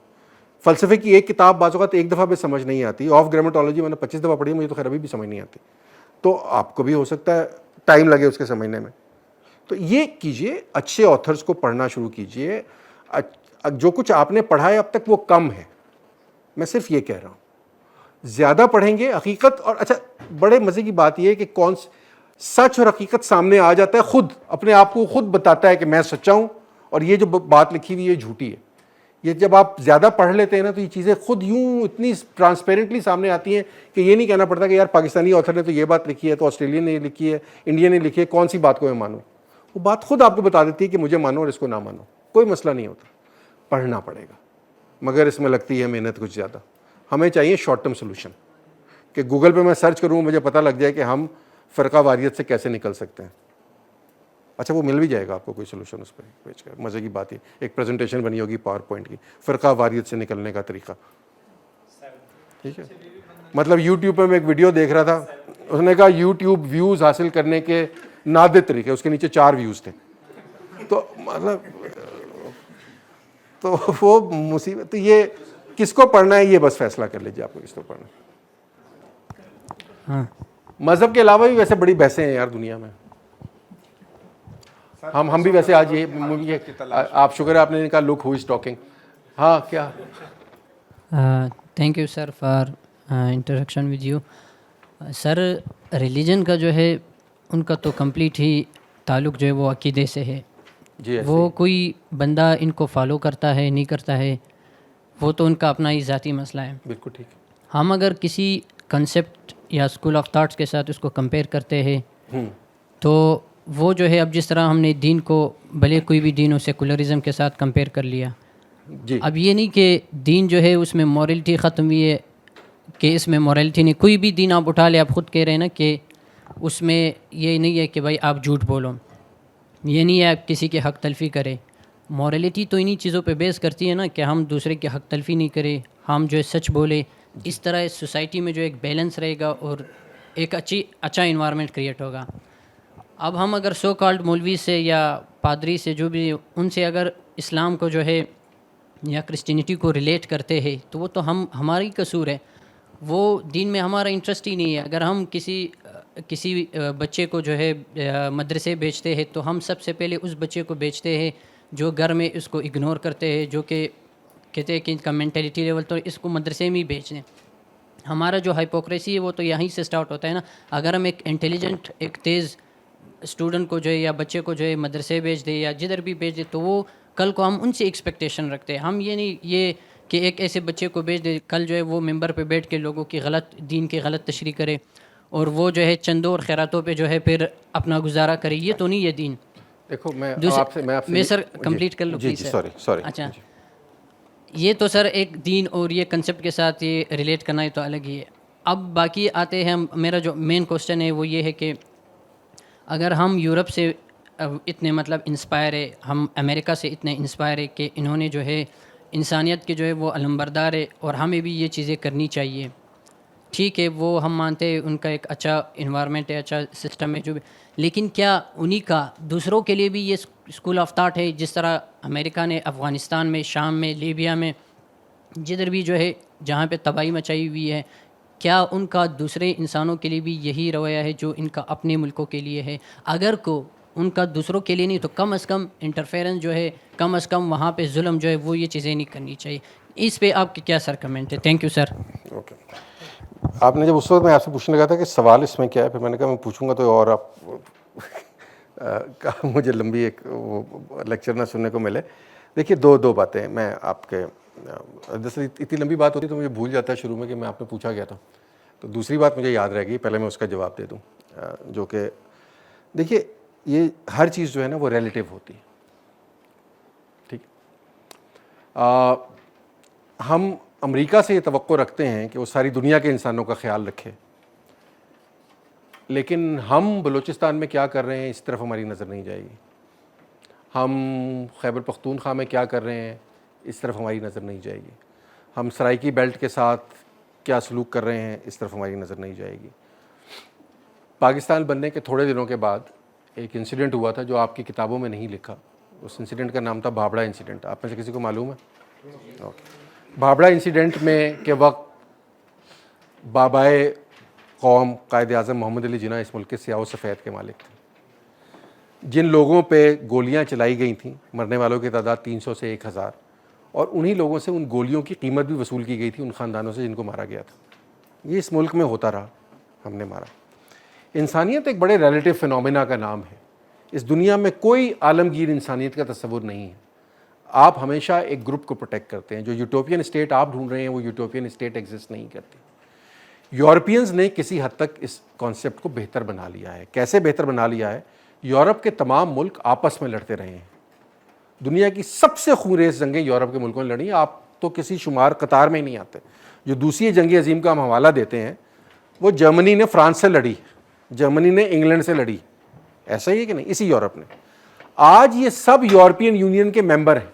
فلسفے کی ایک کتاب بعض اوقات ایک دفعہ بھی سمجھ نہیں آتی. آف گرامیٹولوجی میں نے 25 دفعہ پڑھی, مجھے تو خیر ابھی بھی سمجھ نہیں آتی. تو آپ کو بھی ہو سکتا ہے ٹائم لگے اس کے سمجھنے میں. تو یہ کیجئے, اچھے آتھرز کو پڑھنا شروع کیجئے. جو کچھ آپ نے پڑھا ہے اب تک وہ کم ہے, میں صرف یہ کہہ رہا ہوں. زیادہ پڑھیں گے حقیقت. اور اچھا بڑے مزے کی بات یہ ہے کہ کون سچ اور حقیقت سامنے آ جاتا ہے, خود اپنے آپ کو خود بتاتا ہے کہ میں سچا ہوں اور یہ جو بات لکھی ہوئی ہے جھوٹی ہے. یہ جب آپ زیادہ پڑھ لیتے ہیں نا تو یہ چیزیں خود یوں اتنی ٹرانسپیرنٹلی سامنے آتی ہیں کہ یہ نہیں کہنا پڑتا کہ یار پاکستانی آتھر نے تو یہ بات لکھی ہے, تو آسٹریلین نے لکھی ہے, انڈین نے لکھی ہے, کون سی بات کو میں مانوں. وہ بات خود آپ کو بتا دیتی ہے کہ مجھے مانو اور اس کو نہ مانو. کوئی مسئلہ نہیں ہوتا. پڑھنا پڑے گا مگر اس میں لگتی ہے محنت کچھ زیادہ. ہمیں چاہیے شارٹ ٹرم سولوشن کہ گوگل پہ میں سرچ کروں مجھے پتہ لگ جائے کہ ہم فرقہ واریت سے کیسے نکل سکتے ہیں. اچھا وہ مل بھی جائے گا آپ کو کوئی سولوشن اس پہ پیج کا. مزے کی بات ہے, ایک پریزنٹیشن بنی ہوگی پاور پوائنٹ کی, فرقہ واریت سے نکلنے کا طریقہ, ٹھیک ہے. مطلب یوٹیوب پہ میں ایک ویڈیو دیکھ رہا تھا, اس نے کہا یوٹیوب ویوز حاصل کرنے کے نادر طریقے, اس کے نیچے 4 ویوز تھے. تو مطلب تو وہ مصیبت, تو یہ کس کو پڑھنا ہے یہ بس فیصلہ کر لیجیے آپ کو کس کو پڑھنا ہے. ہاں مذہب کے علاوہ بھی ویسے بڑی بحثیں ہیں یار دنیا میں. ہم بھی ویسے آج یہ آپ شکر ہے آپ نے کہا لک ہو از ٹاکنگ. ہاں کیا thank you sir for interaction with you. Sir religion کا جو ہے ان کا تو کمپلیٹ ہی تعلق جو ہے وہ عقیدے سے ہے. جی وہ کوئی بندہ ان کو فالو کرتا ہے نہیں کرتا ہے وہ تو ان کا اپنا ہی ذاتی مسئلہ ہے. بالکل ٹھیک ہے. ہم اگر کسی کنسیپٹ یا اسکول آف تھاٹس کے ساتھ اس کو کمپیئر کرتے ہیں تو وہ جو ہے اب جس طرح ہم نے دین کو بھلے کوئی بھی دین اسے سیکولرزم کے ساتھ کمپیئر کر لیا, جی اب یہ نہیں کہ دین جو ہے اس میں مورلٹی ختم ہوئی ہے کہ اس میں مورلٹی نہیں. کوئی بھی دین آپ اٹھا لے, آپ خود کہہ رہے ہیں نا کہ اس میں یہ نہیں ہے کہ بھائی آپ جھوٹ بولو, یہ نہیں ہے آپ کسی کے حق تلفی کرے. مورلٹی تو انہی چیزوں پہ بیس کرتی ہے نا کہ ہم دوسرے کے حق تلفی نہیں کرے, ہم جو ہے سچ بولے. اس طرح سوسائٹی میں جو ایک بیلنس رہے گا اور ایک اچھا انوائرمنٹ کریٹ ہوگا. اب ہم اگر سو کالڈ مولوی سے یا پادری سے جو بھی ان سے اگر اسلام کو جو ہے یا کرسچینٹی کو ریلیٹ کرتے ہیں تو وہ تو ہماری قصور ہے, وہ دین میں ہمارا انٹرسٹ ہی نہیں ہے. اگر ہم کسی بچے کو جو ہے مدرسے بیچتے ہیں تو ہم سب سے پہلے اس بچے کو بیچتے ہیں جو گھر میں اس کو اگنور کرتے ہیں, جو کہ کہتے ہیں کہ ان کا مینٹیلیٹی لیول تو اس کو مدرسے میں ہی بیچ دیں. ہمارا جو ہائپوکریسی ہے وہ تو یہیں سے سٹارٹ ہوتا ہے نا. اگر ہم ایک انٹیلیجنٹ ایک تیز اسٹوڈنٹ کو جو ہے یا بچے کو جو ہے مدرسے بھیج دے یا جدھر بھی بھیج دے تو وہ کل کو ہم ان سے ایکسپیکٹیشن رکھتے ہیں. ہم یہ نہیں یہ کہ ایک ایسے بچے کو بھیج دے کل جو ہے وہ ممبر پہ بیٹھ کے لوگوں کی غلط دین کی غلط تشریح کرے اور وہ جو ہے چندوں اور خیراتوں پہ جو ہے پھر اپنا گزارا کرے. یہ تو نہیں ہے دین. دیکھو میں میں سر کمپلیٹ کر لوں جی پلیز سوری سوری. اچھا یہ تو سر ایک دین اور یہ کنسیپٹ کے ساتھ یہ ریلیٹ کرنا ہے تو الگ ہی ہے. اب باقی آتے ہیں, میرا جو مین کوسچن ہے وہ یہ ہے کہ اگر ہم یورپ سے اتنے مطلب انسپائر ہے, ہم امریکہ سے اتنے انسپائر ہے کہ انہوں نے جو ہے انسانیت کے جو ہے وہ علمبردار ہے اور ہمیں بھی یہ چیزیں کرنی چاہیے. ٹھیک ہے وہ ہم مانتے ہیں ان کا ایک اچھا انوائرمنٹ ہے, اچھا سسٹم ہے جو بھی, لیکن کیا انہی کا دوسروں کے لیے بھی یہ اسکول آف تھاٹ ہے جس طرح امریکہ نے افغانستان میں, شام میں, لیبیا میں, جدھر بھی جو ہے جہاں پہ تباہی مچائی ہوئی ہے, کیا ان کا دوسرے انسانوں کے لیے بھی یہی رویہ ہے جو ان کا اپنے ملکوں کے لیے ہے؟ اگر کو ان کا دوسروں کے لیے نہیں تو کم از کم انٹرفیرنس جو ہے, کم از کم وہاں پہ ظلم جو ہے وہ یہ چیزیں نہیں کرنی چاہیے. اس پہ آپ کی کیا سر کمنٹ ہے؟ Thank you sir. اوکے. آپ نے جب اس وقت میں آپ سے پوچھنے لگا تھا کہ سوال اس میں کیا ہے, پھر میں نے کہا میں پوچھوں گا تو اور آپ مجھے لمبی ایک لیکچر نہ سننے کو ملے. دیکھیے دو باتیں میں آپ کے, جیسے اتنی لمبی بات ہوتی تو مجھے بھول جاتا ہے شروع میں کہ میں آپ نے پوچھا گیا تھا. تو دوسری بات مجھے یاد رہے گی, پہلے میں اس کا جواب دے دوں, جو کہ دیکھیے یہ ہر چیز جو ہے نا وہ ریلیٹیو ہوتی ہے. ٹھیک ہے, ہم امریکہ سے یہ توقع رکھتے ہیں کہ وہ ساری دنیا کے انسانوں کا خیال رکھے, لیکن ہم بلوچستان میں کیا کر رہے ہیں اس طرف ہماری نظر نہیں جائے گی. ہم خیبر پختونخوا میں کیا کر رہے ہیں اس طرف ہماری نظر نہیں جائے گی. ہم سرائکی بیلٹ کے ساتھ کیا سلوک کر رہے ہیں اس طرف ہماری نظر نہیں جائے گی. پاکستان بننے کے تھوڑے دنوں کے بعد ایک انسیڈنٹ ہوا تھا جو آپ کی کتابوں میں نہیں لکھا. اس انسیڈنٹ کا نام تھا بھابڑا انسیڈنٹ. آپ میں سے کسی کو معلوم ہے؟ بھابڑا انسیڈنٹ میں کے وقت بابائے قوم قائد اعظم محمد علی جناح اس ملک کے سیاہ و سفید کے مالک تھے. جن لوگوں پہ گولیاں چلائی گئی تھیں مرنے والوں کی تعداد 300 سے 1000, اور انہی لوگوں سے ان گولیوں کی قیمت بھی وصول کی گئی تھی ان خاندانوں سے جن کو مارا گیا تھا. یہ اس ملک میں ہوتا رہا, ہم نے مارا. انسانیت ایک بڑے ریلیٹیو فینومینا کا نام ہے. اس دنیا میں کوئی عالمگیر انسانیت کا تصور نہیں ہے. آپ ہمیشہ ایک گروپ کو پروٹیکٹ کرتے ہیں. جو یوٹوپین اسٹیٹ آپ ڈھونڈ رہے ہیں وہ یوٹوپین اسٹیٹ ایگزسٹ نہیں کرتی. یورپینز نے کسی حد تک اس کانسیپٹ کو بہتر بنا لیا ہے. کیسے بہتر بنا لیا ہے؟ یورپ کے تمام ملک آپس میں لڑتے رہے ہیں. دنیا کی سب سے خونریز جنگیں یورپ کے ملکوں نے لڑی ہیں. آپ تو کسی شمار قطار میں ہی نہیں آتے. جو دوسری جنگ عظیم کا ہم حوالہ دیتے ہیں وہ جرمنی نے فرانس سے لڑی, جرمنی نے انگلینڈ سے لڑی, ایسا ہی ہے کہ نہیں؟ اسی یورپ نے. آج یہ سب یورپین یونین کے ممبر ہیں,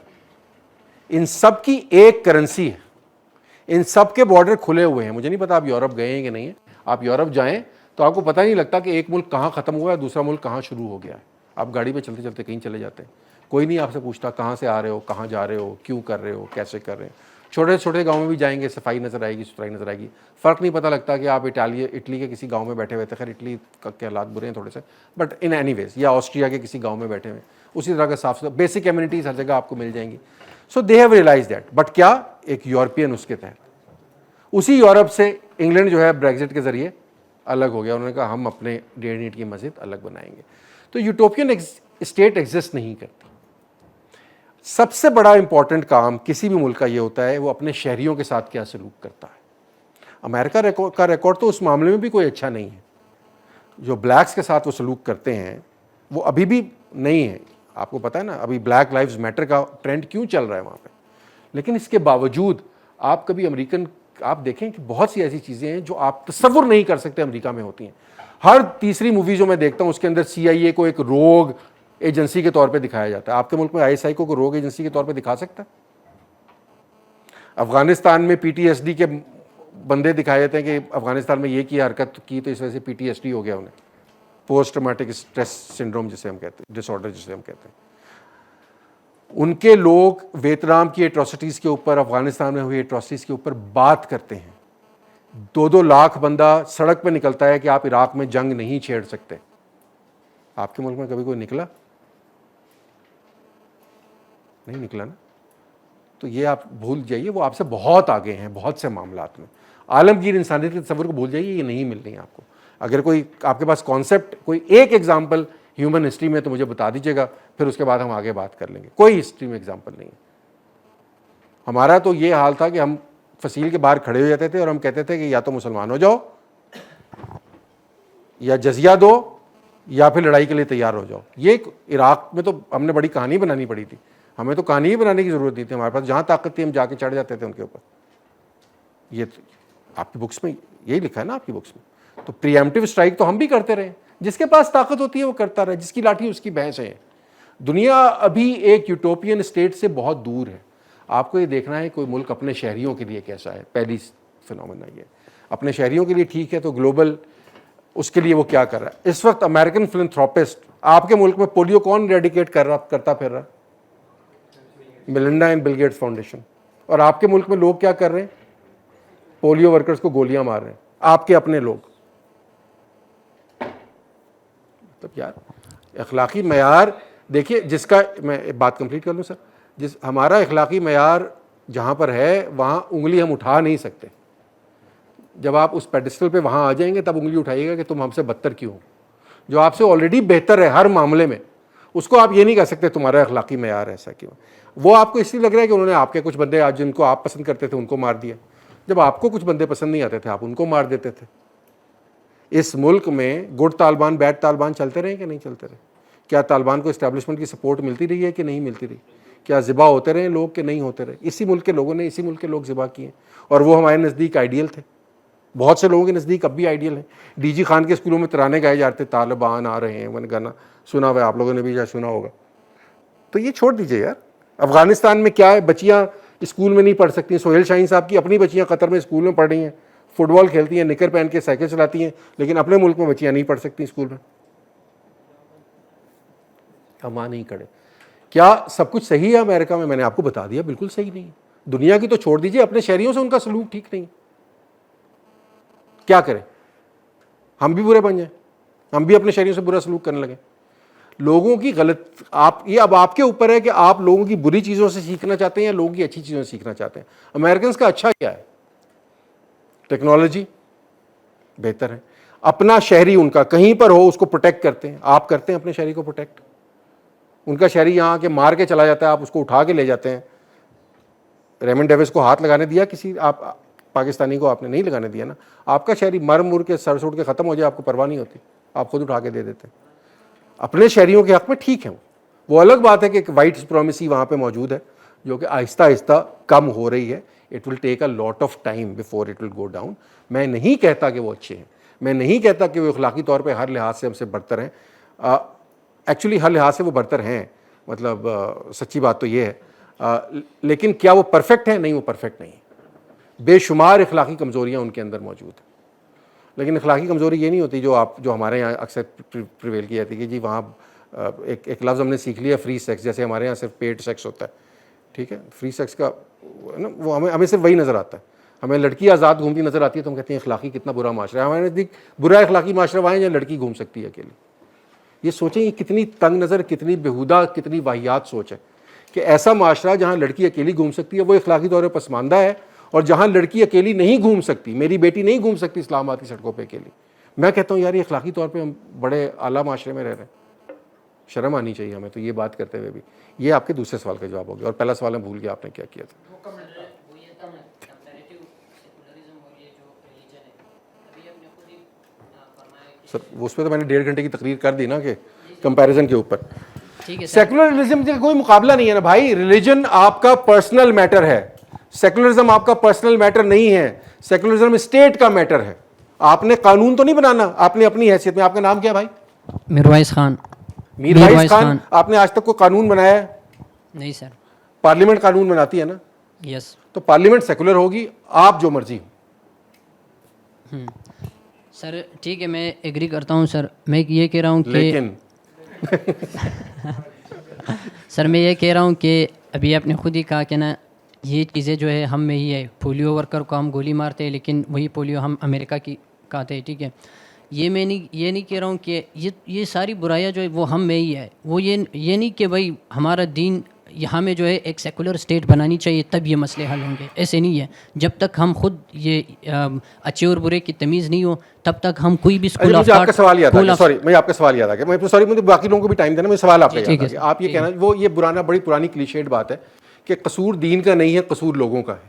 ان سب کی ایک کرنسی ہے, ان سب کے بارڈر کھلے ہوئے ہیں. مجھے نہیں پتا آپ یورپ گئے ہیں کہ نہیں ہیں, آپ یورپ جائیں تو آپ کو پتہ نہیں لگتا کہ ایک ملک کہاں ختم ہوا ہے, دوسرا ملک کہاں شروع ہو گیا ہے. آپ گاڑی پہ چلتے چلتے کہیں چلے جاتے ہیں, کوئی نہیں آپ سے پوچھتا کہاں سے آ رہے ہو, کہاں جا رہے ہو, کیوں کر رہے ہو, کیسے کر رہے ہیں. چھوٹے چھوٹے گاؤں میں بھی جائیں گے, صفائی نظر آئے گی, ستھرائی نظر آئے گی, فرق نہیں پتہ لگتا کہ آپ اٹلی کے کسی گاؤں میں بیٹھے ہوئے تھے. خیر اٹلی کے حالات برے ہیں تھوڑے سے, بٹ ان اینی ویز, یا آسٹریا کے کسی گاؤں میں بیٹھے ہوئے, اسی طرح کا صاف ستھرا بیسک ایمینٹیز ہر جگہ آپ کو مل جائیں گی. So they have realize that. But کیا ایک یورپین اس کے تحت, اسی یورپ سے انگلینڈ جو ہے بریگزٹ کے ذریعے الگ ہو گیا. انہوں نے کہا ہم اپنے ڈیڑھ اینٹ کی مسجد الگ بنائیں گے. تو یوٹوپین اسٹیٹ ایگزسٹ نہیں کرتی. سب سے بڑا امپورٹنٹ کام کسی بھی ملک کا یہ ہوتا ہے وہ اپنے شہریوں کے ساتھ کیا سلوک کرتا ہے. امریکہ کا ریکارڈ تو اس معاملے میں بھی کوئی اچھا نہیں ہے. جو بلیکس کے ساتھ وہ سلوک کرتے ہیں وہ ابھی بھی نہیں ہے. آپ کو پتہ ہے نا ابھی بلیک لائیوز میٹر کا ٹرینڈ کیوں چل رہا ہے وہاں پہ. لیکن اس کے باوجود آپ کبھی امریکن آپ دیکھیں کہ بہت سی ایسی چیزیں ہیں جو آپ تصور نہیں کر سکتے امریکہ میں ہوتی ہیں. ہر تیسری مووی جو میں دیکھتا ہوں اس کے اندر CIA کو ایک روگ ایجنسی کے طور پہ دکھایا جاتا ہے. آپ کے ملک میں ISI کو روگ ایجنسی کے طور پہ دکھا سکتا ہے؟ افغانستان میں PTSD کے بندے دکھائے جاتے ہیں کہ افغانستان میں یہ کی حرکت کی تو اس وجہ سے PTSD ہو گیا انہیں, پوسٹ ٹرامیٹک اسٹریس سنڈروم جسے ہم کہتے ہیں, ڈس آرڈر جسے ہم کہتے ہیں. ان کے لوگ ویتنام کی ایٹراسٹیز کے اوپر, افغانستان میں ہوئی ایٹراسٹیز کے اوپر بات کرتے ہیں. 2-2 لاکھ بندہ سڑک پہ نکلتا ہے کہ آپ عراق میں جنگ نہیں چھیڑ سکتے. آپ کے ملک میں کبھی کوئی نکلا؟ نہیں نکلا نا. تو یہ آپ بھول جائیے, وہ آپ سے بہت آگے ہیں بہت سے معاملات میں. عالمگیر انسانیت کے تصور کو بھول جائیے, یہ نہیں مل رہی آپ کو. اگر کوئی آپ کے پاس کانسیپٹ کوئی ایک ایگزامپل ہیومن ہسٹری میں تو مجھے بتا دیجیے گا, پھر اس کے بعد ہم آگے بات کر لیں گے. کوئی ہسٹری میں ایگزامپل نہیں ہے. ہمارا تو یہ حال تھا کہ ہم فصیل کے باہر کھڑے ہو جاتے تھے اور ہم کہتے تھے کہ یا تو مسلمان ہو جاؤ, یا جزیہ دو, یا پھر لڑائی کے لیے تیار ہو جاؤ. یہ عراق میں تو ہم نے بڑی کہانی بنانی پڑی تھی. ہمیں تو کہانی ہی بنانے کی ضرورت نہیں تھی, ہمارے پاس جہاں طاقت تھی ہم جا کے چڑھ جاتے تھے ان کے اوپر. یہ آپ کی بکس میں یہی لکھا ہے نا, آپ کی بکس میں. تو پری ایمپٹیو اسٹرائک تو ہم بھی کرتے رہے. جس کے پاس طاقت ہوتی ہے وہ کرتا رہے, جس کی لاٹھی اس کی بھینس ہے. دنیا ابھی ایک یوٹوپین اسٹیٹ سے بہت دور ہے. آپ کو یہ دیکھنا ہے کوئی ملک اپنے شہریوں کے لیے کیسا ہے. پہلی فنومینا یہ اپنے شہریوں کے لیے ٹھیک ہے, تو گلوبل اس کے لیے وہ کیا کر رہا ہے. اس وقت امریکن فلنتھروپسٹ آپ کے ملک میں پولیو کون ریڈیکیٹ کرتا پھر رہا؟ Melinda and Bill Gates Foundation. اور آپ کے ملک میں لوگ کیا کر رہے ہیں؟ پولیو ورکرز کو گولیاں مار رہے ہیں, آپ کے اپنے لوگ. مطلب یار اخلاقی معیار دیکھیے, جس کا میں بات کمپلیٹ کر لوں سر, جس ہمارا اخلاقی معیار جہاں پر ہے وہاں انگلی ہم اٹھا نہیں سکتے. جب آپ اس پیڈسٹل پہ وہاں آ جائیں گے تب انگلی اٹھائیے گا کہ تم ہم سے بدتر کیوں ہو. جو آپ سے آلریڈی بہتر ہے ہر معاملے میں, اس کو آپ یہ نہیں کہہ سکتے تمہارا اخلاقی معیار ایسا کیوں. وہ آپ کو اس لیے لگ رہا ہے کہ انہوں نے آپ کے کچھ بندے آج جن کو آپ پسند کرتے تھے ان کو مار دیا. جب آپ کو کچھ بندے پسند نہیں آتے تھے آپ ان کو مار دیتے تھے. اس ملک میں گڈ طالبان بیڈ طالبان چلتے رہے کہ نہیں چلتے رہے؟ کیا طالبان کو اسٹیبلشمنٹ کی سپورٹ ملتی رہی ہے کہ نہیں ملتی رہی؟ کیا ذبح ہوتے رہے لوگ کہ نہیں ہوتے رہے؟ اسی ملک کے لوگوں نے, اسی ملک کے لوگ ذبح کیے ہیں, اور وہ ہمارے نزدیک آئیڈیل تھے. بہت سے لوگوں کے نزدیک اب بھی آئیڈیل ہیں. ڈی جی خان کے اسکولوں میں ترانے گائے جاتے, طالبان آ رہے ہیں, وہ گانا سنا ہوا ہے, آپ لوگوں نے بھی سنا ہوگا. تو یہ چھوڑ دیجئے یار. افغانستان میں کیا ہے, بچیاں اسکول میں نہیں پڑھ سکتی. سہیل شاہین صاحب کی اپنی بچیاں قطر میں اسکول میں پڑھ رہی ہیں, فٹ بال کھیلتی ہیں, نکر پہن کے سائیکل چلاتی ہیں, لیکن اپنے ملک میں بچیاں نہیں پڑھ سکتی اسکول میں. ہم وہاں نہیں کھڑے. کیا سب کچھ صحیح ہے امریکہ میں؟ میں نے آپ کو بتا دیا بالکل صحیح نہیں. دنیا کی تو چھوڑ دیجئے, اپنے شہریوں سے ان کا سلوک ٹھیک نہیں. کیا کریں؟ ہم بھی برے بن جائیں, ہم بھی اپنے شہریوں سے برا سلوک کرنے لگیں. لوگوں کی غلط یہ اب آپ کے اوپر ہے کہ آپ لوگوں کی بری چیزوں سے سیکھنا چاہتے ہیں یا لوگوں کی اچھی چیزوں سے سیکھنا چاہتے ہیں. امریکنز کا اچھا کیا ہے؟ ٹیکنالوجی بہتر ہے. اپنا شہری ان کا کہیں پر ہو اس کو پروٹیکٹ کرتے ہیں. آپ کرتے ہیں اپنے شہری کو پروٹیکٹ؟ ان کا شہری یہاں کے مار کے چلا جاتا ہے, آپ اس کو اٹھا کے لے جاتے ہیں. ریمن ڈیوس کو ہاتھ لگانے دیا کسی آپ پاکستانی کو؟ آپ نے نہیں لگانے دیا نا. آپ کا شہری مر مر کے سر سوٹ کے ختم ہو جائے, آپ کو پرواہ نہیں ہوتی, آپ خود اٹھا کے دے دیتے ہیں. اپنے شہریوں کے حق میں ٹھیک ہے. وہ الگ بات ہے کہ ایک وائٹ سپریمیسی وہاں پہ موجود ہے جو کہ آہستہ آہستہ کم ہو رہی ہے. It will take a lot of time before it will go down. میں نہیں کہتا کہ وہ اچھے ہیں, میں نہیں کہتا کہ وہ اخلاقی طور پہ ہر لحاظ سے ہم سے برتر ہیں. ایکچولی ہر لحاظ سے وہ برتر ہیں, مطلب سچی بات تو یہ ہے, لیکن کیا وہ پرفیکٹ ہیں؟ نہیں, وہ پرفیکٹ نہیں. بے شمار اخلاقی کمزوریاں ان کے اندر موجود ہیں, لیکن اخلاقی کمزوری یہ نہیں ہوتی جو ہمارے یہاں اکثر پریویل کی جاتی ہے کہ جی وہاں ایک لفظ ہم نے سیکھ لیا فری سیکس, جیسے ہمارے یہاں صرف پیڈ سیکس ہوتا ہے, ٹھیک ہے, فری سیکس کا نا وہ ہمیں صرف وہی نظر آتا ہے. ہمیں لڑکی آزاد گھومتی نظر آتی ہے تو ہم کہتے ہیں اخلاقی کتنا برا معاشرہ ہے. ہمارے نزدیک برا اخلاقی معاشرہ وہاں ہے جہاں لڑکی گھوم سکتی ہے اکیلی. یہ سوچیں یہ کتنی تنگ نظر, کتنی بےہودہ, کتنی واہیات سوچ ہے کہ ایسا معاشرہ جہاں لڑکی اکیلی گھوم سکتی ہے وہ اخلاقی طور پہ پسماندہ ہے, اور جہاں لڑکی اکیلی نہیں گھوم سکتی, میری بیٹی نہیں گھوم سکتی اسلام آباد کی سڑکوں پہ اکیلی, میں کہتا ہوں یار یہ اخلاقی طور پہ ہم بڑے اعلیٰ معاشرے میں رہ رہے ہیں, شرم آنی چاہیے ہمیں. تو یہ بات کرتے ہوئے بھی یہ آپ کے دوسرے سوال کا جواب ہو گیا, اور پہلا سوال میں بھول گیا آپ نے کیا کیا تھا. سر اس پہ تو میں نے 1.5 گھنٹے کی تقریر کر دی نا کہ کمپیریزن کے اوپر. سیکولرزم کا کوئی مقابلہ نہیں ہے نا بھائی. ریلیجن آپ کا پرسنل میٹر ہے, سیکولرزم آپ کا پرسنل میٹر نہیں ہے. سیکولرزم اسٹیٹ کا میٹر ہے. آپ نے قانون تو نہیں بنانا, آپ نے اپنی حیثیت میں. آپ کا نام کیا بھائی؟ میروائز خان. میروائز خان. آپ نے آج تک کوئی قانون بنایا ہے؟ نہیں سر. پارلیمنٹ قانون بناتی ہے نا؟ یس. تو پارلیمنٹ سیکولر ہوگی, آپ جو مرضی ہو. سر ٹھیک ہے, میں ایگری کرتا ہوں سر. میں یہ کہہ رہا ہوں کہ لیکن سر میں یہ کہہ رہا ہوں کہ ابھی آپ نے خود ہی کہا کہ نا یہ چیزیں جو ہے ہم میں ہی ہے. پولیو ورکر کو ہم گولی مارتے ہیں لیکن وہی پولیو ہم امریکہ کی کہتے ہیں, ٹھیک ہے. یہ نہیں کہہ رہا ہوں کہ یہ ساری برائیاں جو ہے وہ ہم میں ہی ہے. وہ یہ نہیں کہ بھائی ہمارا دین یہاں میں جو ہے ایک سیکولر اسٹیٹ بنانی چاہیے تب یہ مسئلے حل ہوں گے, ایسے نہیں ہے. جب تک ہم خود یہ اچھے اور برے کی تمیز نہیں ہو تب تک ہم کوئی بھی اسکول مجھے آپ کا سوال یاد آ گیا. سوری مجھے آپ کا سوال یاد آ گیا. سوری مجھے باقی لوگوں کو بھی ٹائم دینا. مجھے سوال آپ کا یاد آ گیا. آپ یہ کہنا وہ یہ بڑی پرانی کلیشیڈ بات ہے کہ قصور دین کا نہیں ہے, قصور لوگوں کا ہے.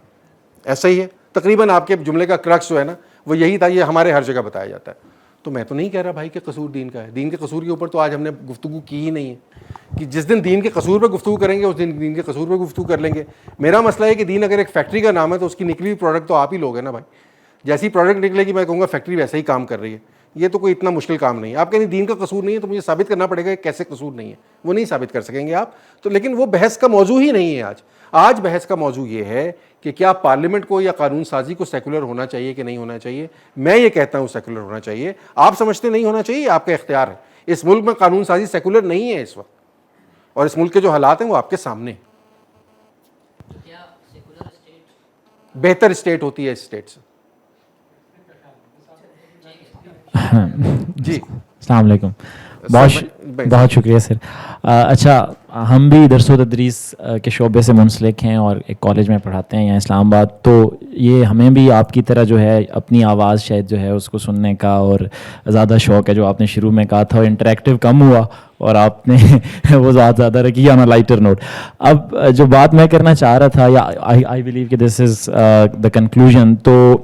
ایسا ہی ہے تقریباً. آپ کے جملے کا کرکس جو ہے نا وہ یہی تھا. یہ ہمارے ہر جگہ بتایا جاتا ہے. تو میں تو نہیں کہہ رہا بھائی کہ قصور دین کا ہے. دین کے قصور کے اوپر تو آج ہم نے گفتگو کی ہی نہیں ہے کہ جس دن دین کے قصور پہ گفتگو کریں گے اس دن دین کے قصور پہ گفتگو کر لیں گے. میرا مسئلہ ہے کہ دین اگر ایک فیکٹری کا نام ہے تو اس کی نکلی ہوئی پروڈکٹ تو آپ ہی لوگ ہیں نا بھائی. جیسی پروڈکٹ نکلے گی میں کہوں گا فیکٹری ویسے ہی کام کر رہی ہے. یہ تو کوئی اتنا مشکل کام نہیں ہے. آپ کہیں دین کا قصور نہیں ہے تو مجھے ثابت کرنا پڑے گا کہ کیسے قصور نہیں ہے. وہ نہیں ثابت کر سکیں گے آپ تو. لیکن وہ بحث کا موضوع ہی نہیں ہے آج بحث کا موضوع یہ ہے کہ کیا پارلیمنٹ کو یا قانون سازی کو سیکولر ہونا چاہیے کہ نہیں ہونا چاہیے. میں یہ کہتا ہوں سیکولر ہونا چاہیے. آپ سمجھتے نہیں ہونا چاہیے, آپ کا اختیار ہے. اس ملک میں قانون سازی سیکولر نہیں ہے اس وقت, اور اس ملک کے جو حالات ہیں وہ آپ کے سامنے. بہتر اسٹیٹ ہوتی ہے اس اسٹیٹ سے. جی السلام علیکم. بہت شکریہ سر. اچھا ہم بھی درس و تدریس کے شعبے سے منسلک ہیں اور ایک کالج میں پڑھاتے ہیں یہاں اسلام آباد. تو یہ ہمیں بھی آپ کی طرح جو ہے اپنی آواز شاید جو ہے اس کو سننے کا اور زیادہ شوق ہے. جو آپ نے شروع میں کہا تھا اور انٹریکٹیو کم ہوا اور آپ نے وہ زیادہ رکھی آن اے لائٹر نوٹ. اب جو بات میں کرنا چاہ رہا تھا یا آئی بلیو کہ دس از دا کنکلوژن, تو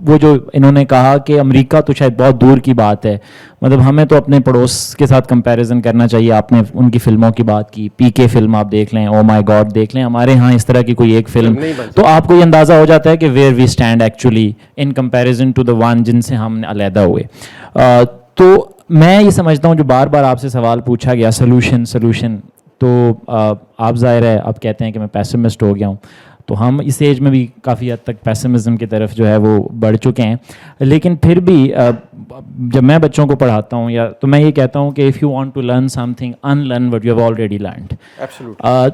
وہ جو انہوں نے کہا کہ امریکہ تو شاید بہت دور کی بات ہے, مطلب ہمیں تو اپنے پڑوس کے ساتھ کمپیریزن کرنا چاہیے. آپ نے ان کی فلموں کی بات کی, پی کے فلم آپ دیکھ لیں, او مائی گاڈ دیکھ لیں, ہمارے ہاں اس طرح کی کوئی ایک فلم, تو آپ کو یہ اندازہ ہو جاتا ہے کہ where we stand actually in comparison to the one جن سے ہم علیحدہ ہوئے. تو میں یہ سمجھتا ہوں جو بار بار آپ سے سوال پوچھا گیا سلوشن, تو آپ ظاہر ہے آپ کہتے ہیں کہ میں پیسمسٹ ہو گیا ہوں, تو ہم اس ایج میں بھی کافی حد تک پیسمزم کی طرف جو ہے وہ بڑھ چکے ہیں. لیکن پھر بھی جب میں بچوں کو پڑھاتا ہوں یا تو میں یہ کہتا ہوں کہ if you want to learn something unlearn what you have already learned.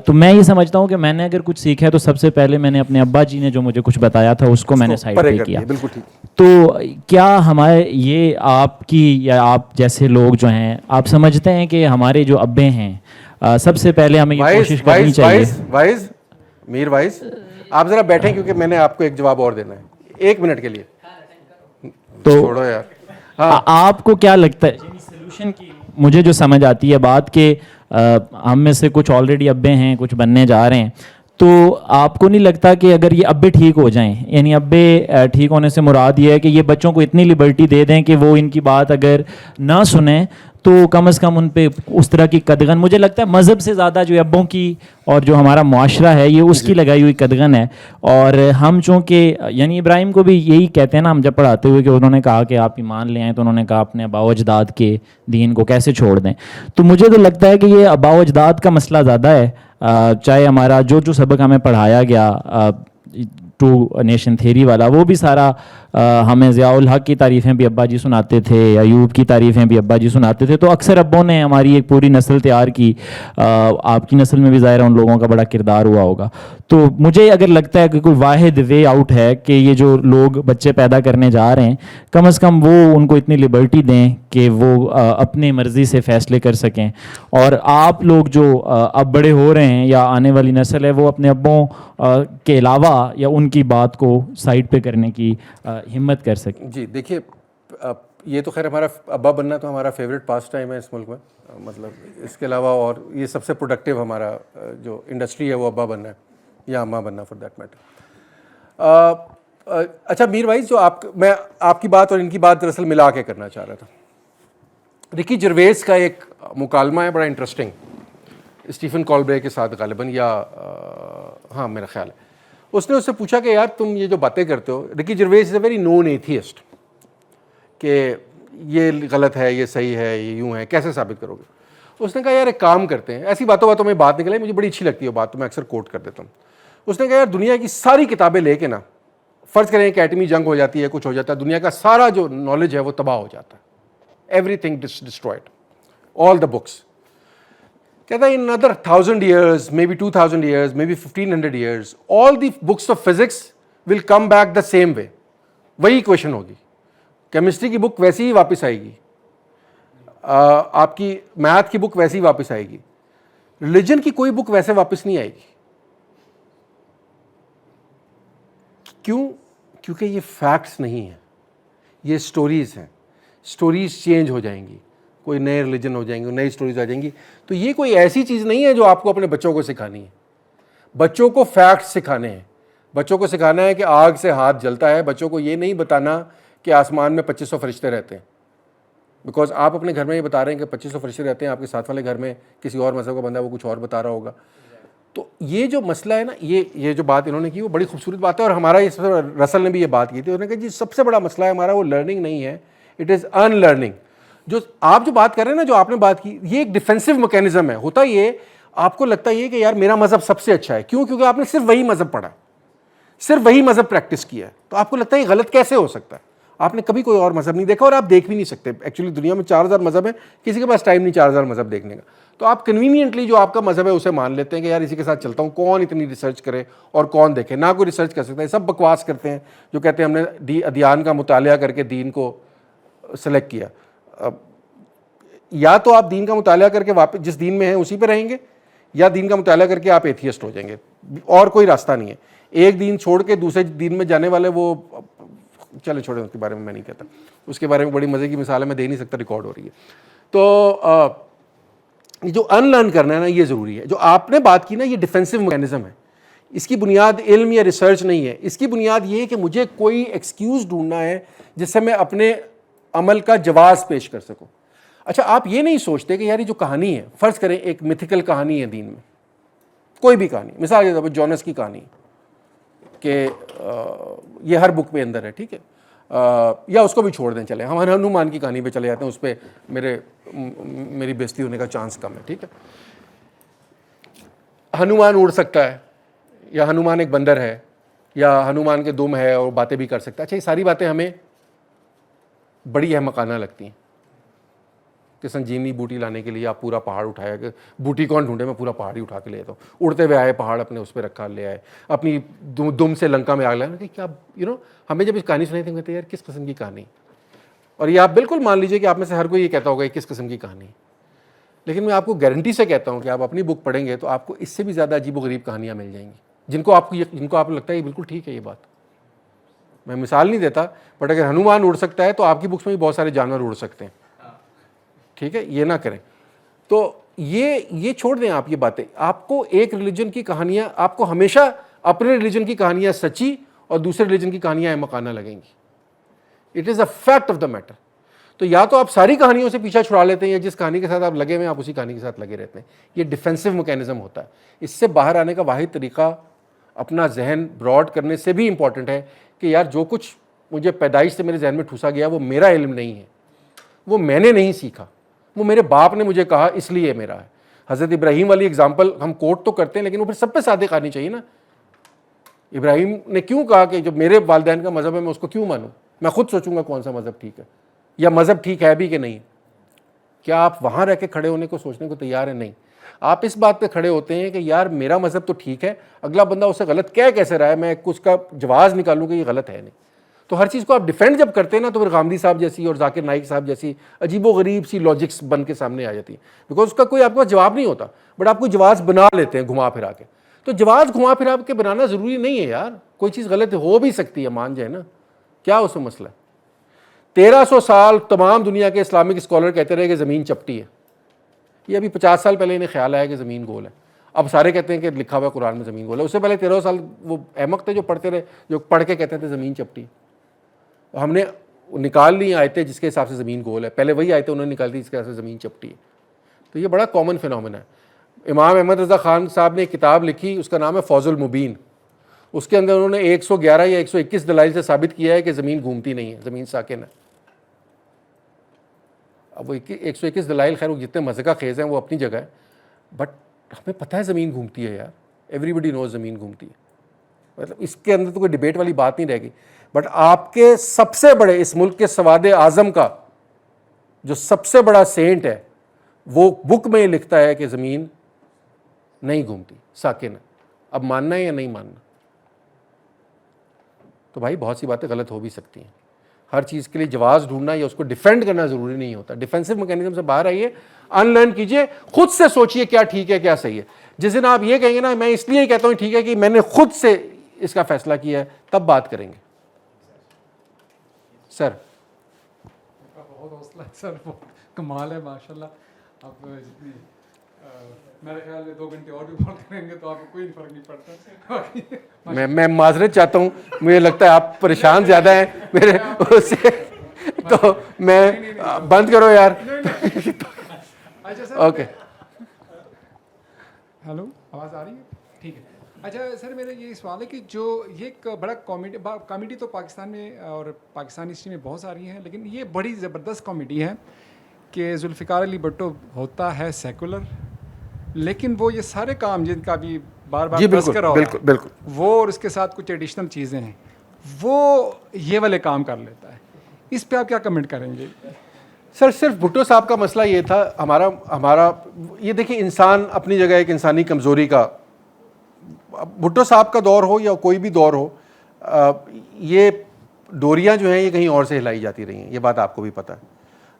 تو میں یہ سمجھتا ہوں کہ میں نے اگر کچھ سیکھا ہے تو سب سے پہلے میں نے اپنے ابا جی نے جو مجھے کچھ بتایا تھا اس کو میں نے سائڈ پہ کیا. تو کیا ہمارے یہ آپ کی یا آپ جیسے لوگ جو ہیں آپ سمجھتے ہیں کہ ہمارے جو ابے ہیں سب سے پہلے ہمیں یہ کوشش کرنی چاہیے. میر وائز آپ ذرا بیٹھیں کیونکہ میں نے آپ کو ایک جواب اور دینا ہے 1 منٹ کے لیے. تو چھوڑو یار. آپ کو کیا لگتا ہے سولوشن کی مجھے جو سمجھ آتی ہے بات کہ ہم میں سے کچھ آلریڈی ابے ہیں, کچھ بننے جا رہے ہیں, تو آپ کو نہیں لگتا کہ اگر یہ ابے ٹھیک ہو جائیں, یعنی ابے ٹھیک ہونے سے مراد یہ ہے کہ یہ بچوں کو اتنی لبرٹی دے دیں کہ وہ ان کی بات اگر نہ سنیں تو کم از کم ان پہ اس طرح کی قدغن, مجھے لگتا ہے مذہب سے زیادہ جو ابوں کی اور جو ہمارا معاشرہ ہے یہ اس کی لگائی ہوئی قدغن ہے. اور ہم چونکہ یعنی ابراہیم کو بھی یہی کہتے ہیں نا, ہم جب پڑھاتے ہوئے کہ انہوں نے کہا کہ آپ ایمان لے آئیں, تو انہوں نے کہا اپنے آباء و اجداد کے دین کو کیسے چھوڑ دیں. تو مجھے تو لگتا ہے کہ یہ آباء و اجداد کا مسئلہ زیادہ ہے, چاہے ہمارا جو سبق ہمیں پڑھایا گیا ٹو نیشن تھیری والا, وہ بھی سارا ہمیں ضیاء الحق کی تعریفیں بھی ابا جی سناتے تھے, ایوب کی تعریفیں بھی ابا جی سناتے تھے. تو اکثر ابوں نے ہماری ایک پوری نسل تیار کی, آپ کی نسل میں بھی ظاہر ہے ان لوگوں کا بڑا کردار ہوا ہوگا. تو مجھے اگر لگتا ہے کہ کوئی واحد وے آؤٹ ہے کہ یہ جو لوگ بچے پیدا کرنے جا رہے ہیں, کم از کم وہ ان کو اتنی لبرٹی دیں کہ وہ اپنے مرضی سے فیصلے کر سکیں. اور آپ لوگ جو اب بڑے ہو رہے ہیں یا آنے والی نسل ہے, وہ اپنے ابوں کے علاوہ یا ان کی بات کو سائڈ پہ کرنے کی ہمت کر سکیں. جی دیکھیے, یہ تو خیر ہمارا ابا بننا تو ہمارا فیوریٹ پاس ٹائم ہے اس ملک میں, مطلب اس کے علاوہ اور یہ سب سے پروڈکٹیو ہمارا جو انڈسٹری ہے وہ ابا بننا ہے یا اماں بننا فار دیٹ میٹر. اچھا میر بھائی, جو میں آپ کی بات اور ان کی بات دراصل ملا کے کرنا چاہ رہا تھا. رکی جرویز کا ایک مکالمہ ہے بڑا انٹرسٹنگ, اسٹیفن کولبرے کے ساتھ غالباً, یا ہاں میرا خیال ہے. اس نے اس سے پوچھا کہ یار تم یہ جو باتیں کرتے ہو, رکی جرویز از اے ویری نون ایتھیسٹ, کہ یہ غلط ہے, یہ صحیح ہے, یہ یوں ہے, کیسے ثابت کرو گے؟ اس نے کہا یار ایک کام کرتے ہیں, ایسی باتوں میں بات نکلے, مجھے بڑی اچھی لگتی ہے بات, تو میں اکثر کوٹ کر دیتا ہوں. اس نے کہا یار دنیا کی ساری کتابیں لے کے نا, فرض کریں کہ ایٹمی جنگ ہو جاتی ہے, کچھ ہو جاتا ہے, دنیا کا سارا جو نالج ہے وہ تباہ ہو جاتا ہے, every thing destroyed, all the books. کہتا ہے in another 1000 years, maybe 2000 years, maybe 1500 years, all the books of physics will come back the same way. وہی ایکویشن ہوگی, کیمسٹری کی بک ویسی ہی واپس آئے گی, آپ کی میتھ کی بک ویسی ہی واپس آئے گی, ریلیجن کی کوئی بک ویسے واپس نہیں آئے گی. کیوں؟ کیونکہ یہ فیکٹس نہیں ہیں, یہ سٹوریز ہیں. سٹوریز چینج ہو جائیں گی, کوئی نئے ریلیجن ہو جائیں گے, نئی سٹوریز آ جائیں گی. تو یہ کوئی ایسی چیز نہیں ہے جو آپ کو اپنے بچوں کو سکھانی ہے. بچوں کو فیکٹس سکھانے ہیں. بچوں کو سکھانا ہے کہ آگ سے ہاتھ جلتا ہے. بچوں کو یہ نہیں بتانا کہ آسمان میں 2500 فرشتے رہتے ہیں, بیکاز آپ اپنے گھر میں یہ بتا رہے ہیں کہ 2500 فرشتے رہتے ہیں, آپ کے ساتھ والے گھر میں کسی اور مذہب کا بندہ ہے, وہ کچھ اور بتا رہا ہوگا. تو یہ جو مسئلہ ہے نا, یہ جو بات انہوں نے کی وہ بڑی خوبصورت بات ہے. اور ہمارا رسل نے بھی یہ بات کی تھی, انہوں نے کہا جی سب سے بڑا مسئلہ ہے ہمارا وہ لرننگ نہیں ہے, اٹ از ان لرننگ. جو آپ جو بات کر رہے ہیں نا, جو آپ نے بات کی, یہ ایک ڈیفینسو میکینزم ہے. ہوتا یہ آپ کو لگتا یہ کہ یار میرا مذہب سب سے اچھا ہے. کیوں؟ کیونکہ آپ نے صرف وہی مذہب پڑھا, صرف وہی مذہب پریکٹس کیا ہے. تو آپ کو لگتا ہے یہ غلط کیسے ہو سکتا ہے. آپ نے کبھی کوئی اور مذہب نہیں دیکھا, اور آپ دیکھ بھی نہیں سکتے. ایکچولی دنیا میں 4000 مذہب ہیں, کسی کے پاس ٹائم نہیں 4000 مذہب دیکھنے کا. تو آپ کنوینئنٹلی جو آپ کا مذہب ہے اسے مان لیتے ہیں کہ یار اسی کے ساتھ چلتا ہوں. کون اتنی ریسرچ کرے اور کون دیکھے؟ نہ کوئی ریسرچ کر سکتا ہے. سب بکواس کرتے ہیں جو کہتے ہیں ہم نے ادیان کا مطالعہ کر کے دین کو سلیکٹ کیا. یا تو آپ دین کا مطالعہ کر کے واپس جس دین میں ہیں اسی پہ رہیں گے, یا دین کا مطالعہ کر کے آپ ایتھیسٹ ہو جائیں گے. اور کوئی راستہ نہیں ہے. ایک دین چھوڑ کے دوسرے دین میں جانے والے, وہ چلے چھوڑیں, اس کے بارے میں میں نہیں کہتا. اس کے بارے میں بڑی مزے کی مثال ہے, میں دے نہیں سکتا, ریکارڈ ہو رہی ہے. تو جو ان لرن کرنا ہے نا, یہ ضروری ہے. جو آپ نے بات کی نا, یہ ڈیفینسو میکینزم ہے. اس کی بنیاد علم یا ریسرچ نہیں ہے. اس کی بنیاد یہ ہے کہ مجھے کوئی ایکسکیوز ڈھونڈنا ہے جس سے میں اپنے عمل کا جواز پیش کر سکوں. اچھا آپ یہ نہیں سوچتے کہ یار یہ جو کہانی ہے, فرض کریں ایک میتھیکل کہانی ہے دین میں, کوئی بھی کہانی, مثال کے طور پر جونس کی کہانی, کہ یہ ہر بک میں اندر ہے, ٹھیک ہے, یا اس کو بھی چھوڑ دیں, چلیں ہم ہنومان کی کہانی پہ چلے جاتے ہیں, اس پہ میری بےزتی ہونے کا چانس کم ہے, ٹھیک ہے. ہنومان اڑ سکتا ہے, یا ہنومان ایک بندر ہے, یا ہنومان کے دم ہے اور باتیں بھی کر سکتا ہے. اچھا یہ ساری باتیں ہمیں بڑی احمقانہ لگتی ہیں کہ سنجیونی بوٹی لانے کے لیے آپ پورا پہاڑ اٹھایا, کہ بوٹی کون ڈھونڈے, میں پورا پہاڑ ہی اٹھا کے لے آتا ہوں. اڑتے ہوئے آئے, پہاڑ اپنے اس پہ رکھا, لے آئے, اپنی دم سے لنکا میں آگ لگانا. کہ کیا ہمیں جب اس کہانی سنائی تھی, کہتے ہیں یار کس قسم کی کہانی. اور یہ آپ بالکل مان لیجئے کہ آپ میں سے ہر کوئی یہ کہتا ہوگا کس قسم کی کہانی. لیکن میں آپ کو گارنٹی سے کہتا ہوں کہ آپ اپنی بک پڑھیں گے تو آپ کو اس سے بھی زیادہ عجیب و غریب کہانیاں مل جائیں گی, جن کو آپ کو لگتا ہے یہ بالکل ٹھیک ہے. یہ بات میں مثال نہیں دیتا, بٹ اگر ہنومان اڑ سکتا ہے تو آپ کی بکس میں بھی بہت سارے جانور اڑ سکتے ہیں, ٹھیک ہے. یہ نہ کریں. تو یہ چھوڑ دیں آپ یہ باتیں. آپ کو ایک ریلیجن کی کہانیاں, آپ کو ہمیشہ اپنے ریلیجن کی کہانیاں سچی اور دوسرے ریلیجن کی کہانیاں احمقانہ لگیں گی. It is a fact of the matter. تو یا تو آپ ساری کہانیوں سے پیچھا چھڑا لیتے ہیں یا جس کہانی کے ساتھ آپ لگے ہوئے ہیں آپ اسی کہانی کے ساتھ لگے رہتے ہیں. یہ ڈیفینسو میکینزم ہوتا ہے. اس سے باہر آنے کا واحد طریقہ اپنا ذہن براڈ کرنے سے بھی امپورٹنٹ ہے کہ یار جو کچھ مجھے پیدائش سے میرے ذہن میں ٹھوسا گیا وہ میرا علم نہیں ہے, وہ میں نے نہیں سیکھا, وہ میرے باپ نے مجھے کہا اس لیے میرا ہے. حضرت ابراہیم والی اگزامپل ہم کوٹ تو کرتے ہیں لیکن وہ پھر سب پہ صادق آنی چاہیے نا. ابراہیم نے کیوں کہا کہ جب میرے والدین کا مذہب ہے میں اس کو کیوں مانوں, میں خود سوچوں گا کون سا مذہب ٹھیک ہے یا مذہب ٹھیک ہے بھی کہ نہیں. کیا آپ وہاں رہ کے کھڑے ہونے کو سوچنے کو تیار ہیں؟ نہیں. آپ اس بات پہ کھڑے ہوتے ہیں کہ یار میرا مذہب تو ٹھیک ہے, اگلا بندہ اسے غلط کہہ کیسے رہا ہے, میں اس کا جواز نکالوں کہ یہ غلط ہے نہیں. تو ہر چیز کو آپ ڈیفینڈ جب کرتے ہیں نا تو پھر غامدی صاحب جیسی اور ذاکر نائک صاحب جیسی عجیب و غریب سی لاجکس بن کے سامنے آ جاتی ہیں, بیکاز اس کا کوئی آپ کے پاس جواب نہیں ہوتا, بٹ آپ کو جواز بنا لیتے ہیں گھما پھرا کے. تو جواز گھما پھرا کے بنانا ضروری نہیں ہے یار, کوئی چیز غلط ہو بھی سکتی ہے, مان جائے نا, کیا اس میں مسئلہ ہے. 1300 سال تمام دنیا کے اسلامک اسکالر کہتے رہے کہ زمین چپٹی ہے. یہ ابھی 50 سال پہلے انہیں خیال آیا کہ زمین گول ہے. اب سارے کہتے ہیں کہ لکھا ہوا قرآن میں زمین گول ہے. اس سے پہلے 1300 سال وہ احمق تھے جو پڑھتے رہے, جو پڑھ کے کہتے تھے زمین چپٹی. ہم نے نکال لی آیتیں جس کے حساب سے زمین گول ہے, پہلے وہی آیتیں انہوں نے نکال دی جس کے حساب سے زمین چپٹی ہے. تو یہ بڑا کامن فینومینا ہے. امام احمد رضا خان صاحب نے ایک کتاب لکھی, اس کا نام ہے فوز المبین. اس کے اندر انہوں نے 111 یا 121 دلائل سے ثابت کیا ہے کہ زمین گھومتی نہیں ہے, زمین ساکن ہے. اب وہ 121 دلائل خیر وہ جتنے مزے کا خیز ہیں وہ اپنی جگہ ہے, بٹ ہمیں پتہ ہے زمین گھومتی ہے یار, ایوری بڈی نوز زمین گھومتی ہے. مطلب اس کے اندر تو کوئی ڈیبیٹ والی بات نہیں رہ گئی. بٹ آپ کے سب سے بڑے اس ملک کے سواد اعظم کا جو سب سے بڑا سینٹ ہے وہ بک میں لکھتا ہے کہ زمین نہیں گھومتی, ساکن ہے. اب ماننا ہے یا نہیں ماننا؟ تو بھائی بہت سی باتیں غلط ہو بھی سکتی ہیں. ہر چیز کے لیے جواز ڈھونڈنا یا اس کو ڈیفینڈ کرنا ضروری نہیں ہوتا. ڈیفینسو میکینزم سے باہر آئیے, ان لرن کیجئے, خود سے سوچئے کیا ٹھیک ہے کیا صحیح ہے. جس دن آپ یہ کہیں گے نا میں اس لیے کہتا ہوں ٹھیک ہے کہ میں نے خود سے اس کا فیصلہ کیا ہے, تب بات کریں گے. سر بہت حوصلہ ہے سر, بہت کمال ہے ماشاء اللہ. آپ جتنی میرے خیال میں 2 گھنٹے اور بھی بات کریں گے تو آپ کو کوئی فرق نہیں پڑتا. میں معذرت چاہتا ہوں, مجھے لگتا ہے آپ پریشان زیادہ ہیں میرے اس سے, تو میں بند کرو یار. اچھا سر, اوکے ہیلو آواز آ رہی ہے؟ ٹھیک ہے. اچھا سر میرا یہ سوال ہے کہ جو یہ ایک بڑا کامیڈی تو پاکستان میں اور پاکستانی ہسٹری میں بہت ساری ہیں, لیکن یہ بڑی زبردست کامیڈی ہے کہ ذوالفقار علی بھٹو ہوتا ہے سیکولر, لیکن وہ یہ سارے کام جن کا بھی بار بار تذکرہ ہو رہا ہے وہ اور اس کے ساتھ کچھ ایڈیشنل چیزیں ہیں وہ یہ والے کام کر لیتا ہے. اس پہ آپ کیا کمنٹ کریں گے؟ سر صرف بھٹو صاحب کا مسئلہ یہ تھا, ہمارا یہ دیکھیں انسان اپنی جگہ ایک انسانی کمزوری کا, بھٹو صاحب کا دور ہو یا کوئی بھی دور ہو, یہ ڈوریاں جو ہیں یہ کہیں اور سے ہلائی جاتی رہی ہیں, یہ بات آپ کو بھی پتہ ہے.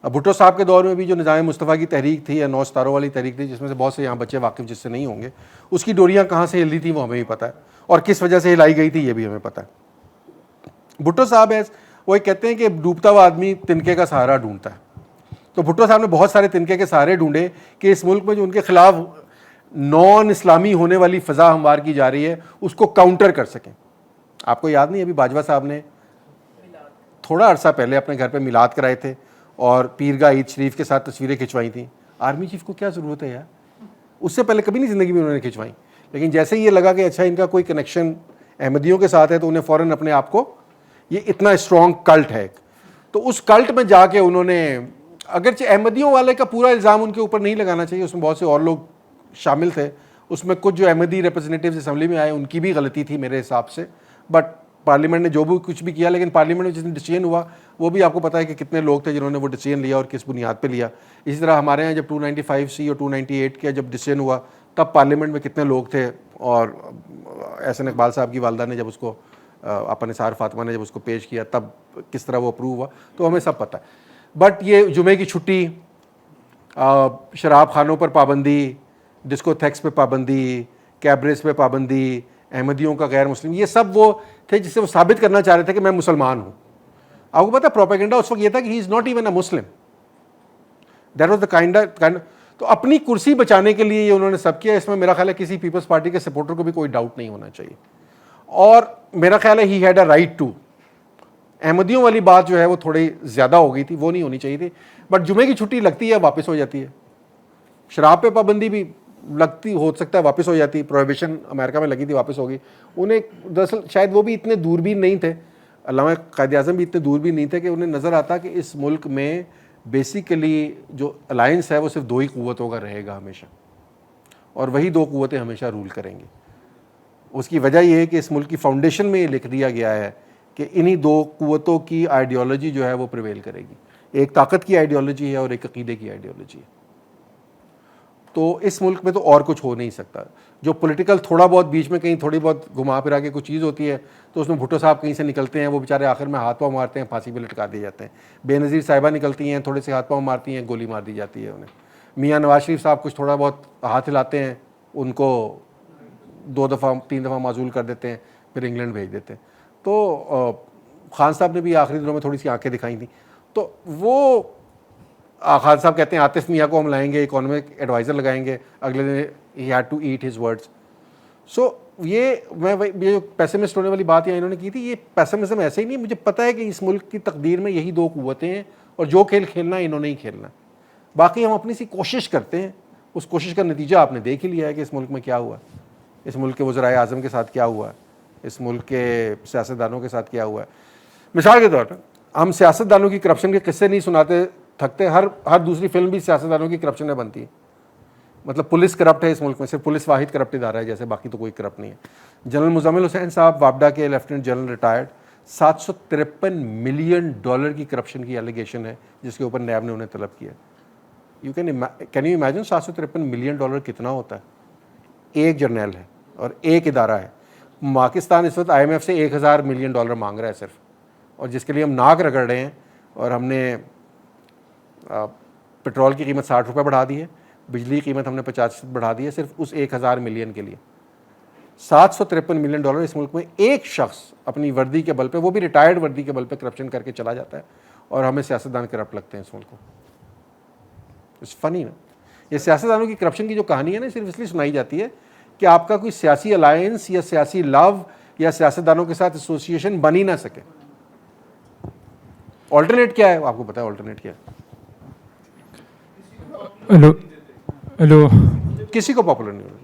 بھٹو صاحب کے دور میں بھی جو نظام مصطفیٰ کی تحریک تھی یا 9 ستاروں والی تحریک تھی, جس میں سے بہت سے یہاں بچے واقف جس سے نہیں ہوں گے, اس کی ڈوریاں کہاں سے ہلی تھیں وہ ہمیں بھی پتہ ہے, اور کس وجہ سے ہلائی گئی تھی یہ بھی ہمیں پتہ ہے. بھٹو صاحب ہے وہ کہتے ہیں کہ ڈوبتا ہوا آدمی تنکے کا سہارا ڈھونڈتا ہے. تو بھٹو صاحب نے بہت سارے تنکے کے سہارے ڈھونڈے کہ اس ملک میں جو ان کے خلاف نان اسلامی ہونے والی فضا ہموار کی جا رہی ہے اس کو کاؤنٹر کر سکیں. آپ کو یاد نہیں ابھی باجوہ صاحب نے تھوڑا عرصہ پہلے اپنے گھر پہ میلاد کرائے تھے اور پیرگاہ عید شریف کے ساتھ تصویریں کھنچوائی تھیں. آرمی چیف کو کیا ضرورت ہے یار, اس سے پہلے کبھی نہیں زندگی میں انہوں نے کھنچوائیں, لیکن جیسے یہ لگا کہ اچھا ان کا کوئی کنیکشن احمدیوں کے ساتھ ہے تو انہیں فوراً اپنے آپ کو, یہ اتنا اسٹرانگ کلٹ ہے, تو اس کلٹ میں جا کے انہوں نے, اگرچہ احمدیوں والے کا پورا الزام ان کے اوپر نہیں لگانا چاہیے, اس میں بہت سے اور لوگ شامل تھے, اس میں کچھ جو احمدی ریپرزینٹیوز اسمبلی میں آئے ان کی بھی غلطی تھی میرے حساب سے, بٹ پارلیمنٹ نے جو بھی کچھ بھی کیا, لیکن پارلیمنٹ میں جس دن ڈیسیژن ہوا وہ بھی آپ کو پتہ ہے کہ کتنے لوگ تھے جنہوں نے وہ ڈیسیژن لیا اور کس بنیاد پہ لیا. اسی طرح ہمارے یہاں جب 295C اور 298 کا جب ڈیسیژن ہوا تب پارلیمنٹ میں کتنے لوگ تھے, اور احسن اقبال صاحب کی والدہ نے جب اس کو, اپن نثار فاطمہ نے جب اس کو پیش کیا تب کس طرح وہ اپروو ہوا, تو ہمیں سب پتہ ہے. بٹ یہ جمعے کی چھٹی, شراب خانوں پر پابندی, ڈسکو تھیکس پہ پابندی, کیبریز پہ پابندی, احمدیوں کا غیر مسلم, یہ سب وہ تھے جس سے وہ ثابت کرنا چاہ رہے تھے کہ میں مسلمان ہوں. آپ کو پتا پروپیگنڈا اس وقت یہ تھا کہ he is not even a Muslim, that was the kind. تو اپنی کرسی بچانے کے لیے یہ انہوں نے سب کیا. اس میں میرا خیال ہے کسی پیپلز پارٹی کے سپورٹر کو بھی کوئی ڈاؤٹ نہیں ہونا چاہیے, اور میرا خیال ہے he had a right to. احمدیوں والی بات جو ہے وہ تھوڑی زیادہ ہو گئی تھی, وہ نہیں ہونی چاہیے تھی. بٹ جمعے کی چھٹی لگتی ہے واپس ہو جاتی ہے, شراب پہ پابندی بھی لگتی ہو سکتا ہے واپس ہو جاتی, پروہیبیشن امریکہ میں لگی تھی واپس ہوگی. انہیں دراصل شاید وہ بھی اتنے دوربین نہیں تھے, علامہ قائد اعظم بھی اتنے دوربین نہیں تھے کہ انہیں نظر آتا کہ اس ملک میں بیسیکلی جو الائنس ہے وہ صرف 2 ہی قوتوں کا رہے گا ہمیشہ, اور وہی 2 قوتیں ہمیشہ رول کریں گی. اس کی وجہ یہ ہے کہ اس ملک کی فاؤنڈیشن میں یہ لکھ دیا گیا ہے کہ انہی 2 قوتوں کی آئیڈیالوجی جو ہے وہ پریویل کرے گی. ایک طاقت کی آئیڈیالوجی ہے اور ایک عقیدے کی آئیڈیالوجی ہے. تو اس ملک میں تو اور کچھ ہو نہیں سکتا. جو پولیٹیکل تھوڑا بہت بیچ میں کہیں تھوڑی بہت گھما پھرا کے کچھ چیز ہوتی ہے تو اس میں بھٹو صاحب کہیں سے نکلتے ہیں, وہ بیچارے آخر میں ہاتھ پاؤں مارتے ہیں, پھانسی پہ لٹکا دیے جاتے ہیں. بے نظیر صاحبہ نکلتی ہیں, تھوڑے سے ہاتھ پاؤں مارتی ہیں, گولی مار دی جاتی ہے انہیں. میاں نواز شریف صاحب کچھ تھوڑا بہت ہاتھ ہلاتے ہیں, ان کو 2 دفعہ 3 دفعہ معزول کر دیتے ہیں, پھر انگلینڈ بھیج دیتے ہیں. تو خان صاحب نے بھی آخری دنوں میں تھوڑی سی آنکھیں دکھائی تھیں. تو وہ خان صاحب کہتے ہیں عاطف میاں کو ہم لائیں گے, اکانومک ایڈوائزر لگائیں گے, اگلے دن he had to eat his words. So یہ جو پیسمسٹ ہونے والی بات انہوں نے کی تھی, یہ پیسمزم ایسے ہی نہیں. مجھے پتہ ہے کہ اس ملک کی تقدیر میں یہی 2 قوتیں ہیں, اور جو کھیل کھیلنا ہے انہوں نے ہی کھیلنا. باقی ہم اپنی سی کوشش کرتے ہیں, اس کوشش کا نتیجہ آپ نے دیکھ ہی لیا ہے کہ اس ملک میں کیا ہوا, اس ملک کے وزرائے اعظم کے ساتھ کیا ہوا ہے, اس ملک کے سیاستدانوں کے ساتھ کیا ہوا ہے. مثال کے طور پر ہم سیاستدانوں کی کرپشن کے قصے نہیں سناتے تھکتے, ہر دوسری فلم بھی سیاستدانوں کی کرپشن میں بنتی ہے. مطلب پولیس کرپٹ ہے اس ملک میں, صرف پولیس واحد کرپٹ ادارہ ہے, جیسے باقی تو کوئی کرپٹ نہیں ہے. جنرل مزمل حسین صاحب وابڈا کے لیفٹیننٹ جنرل ریٹائرڈ, $753 ملین کی کرپشن کی ایلیگیشن ہے جس کے اوپر نیب نے انہیں طلب کیا. کین یو امیجن $753 ملین کتنا ہوتا ہے؟ ایک جرنیل ہے اور ایک ادارہ ہے. پاکستان اس وقت IMF سے $1000 ملین مانگ رہا ہے صرف, اور جس کے لیے ہم ناک رگڑ رہے ہیں, اور ہم نے پٹرول کی قیمت $60 بڑھا دی ہے, بجلی کی قیمت ہم نے 50% بڑھا دی ہے صرف اس 1000 ملین کے لیے. $753 ملین اس ملک میں ایک شخص اپنی وردی کے بل پہ, وہ بھی ریٹائرڈ وردی کے بل پہ کرپشن کر کے چلا جاتا ہے, اور ہمیں سیاستدان کرپٹ لگتے ہیں اس ملک کو. اٹس فنی نا. یہ سیاستدانوں کی کرپشن کی جو کہانی ہے نا, صرف اس لیے سنائی جاتی ہے کہ آپ کا کوئی سیاسی الائنس یا سیاسی لو یا سیاستدانوں کے ساتھ ایسوسیشن بن ہی نہ سکے. آلٹرنیٹ کیا ہے آپ کو پتا ہے؟ آلٹرنیٹ کیا ہے؟ ہیلو کسی کو پاپولر نہیں ہوگا.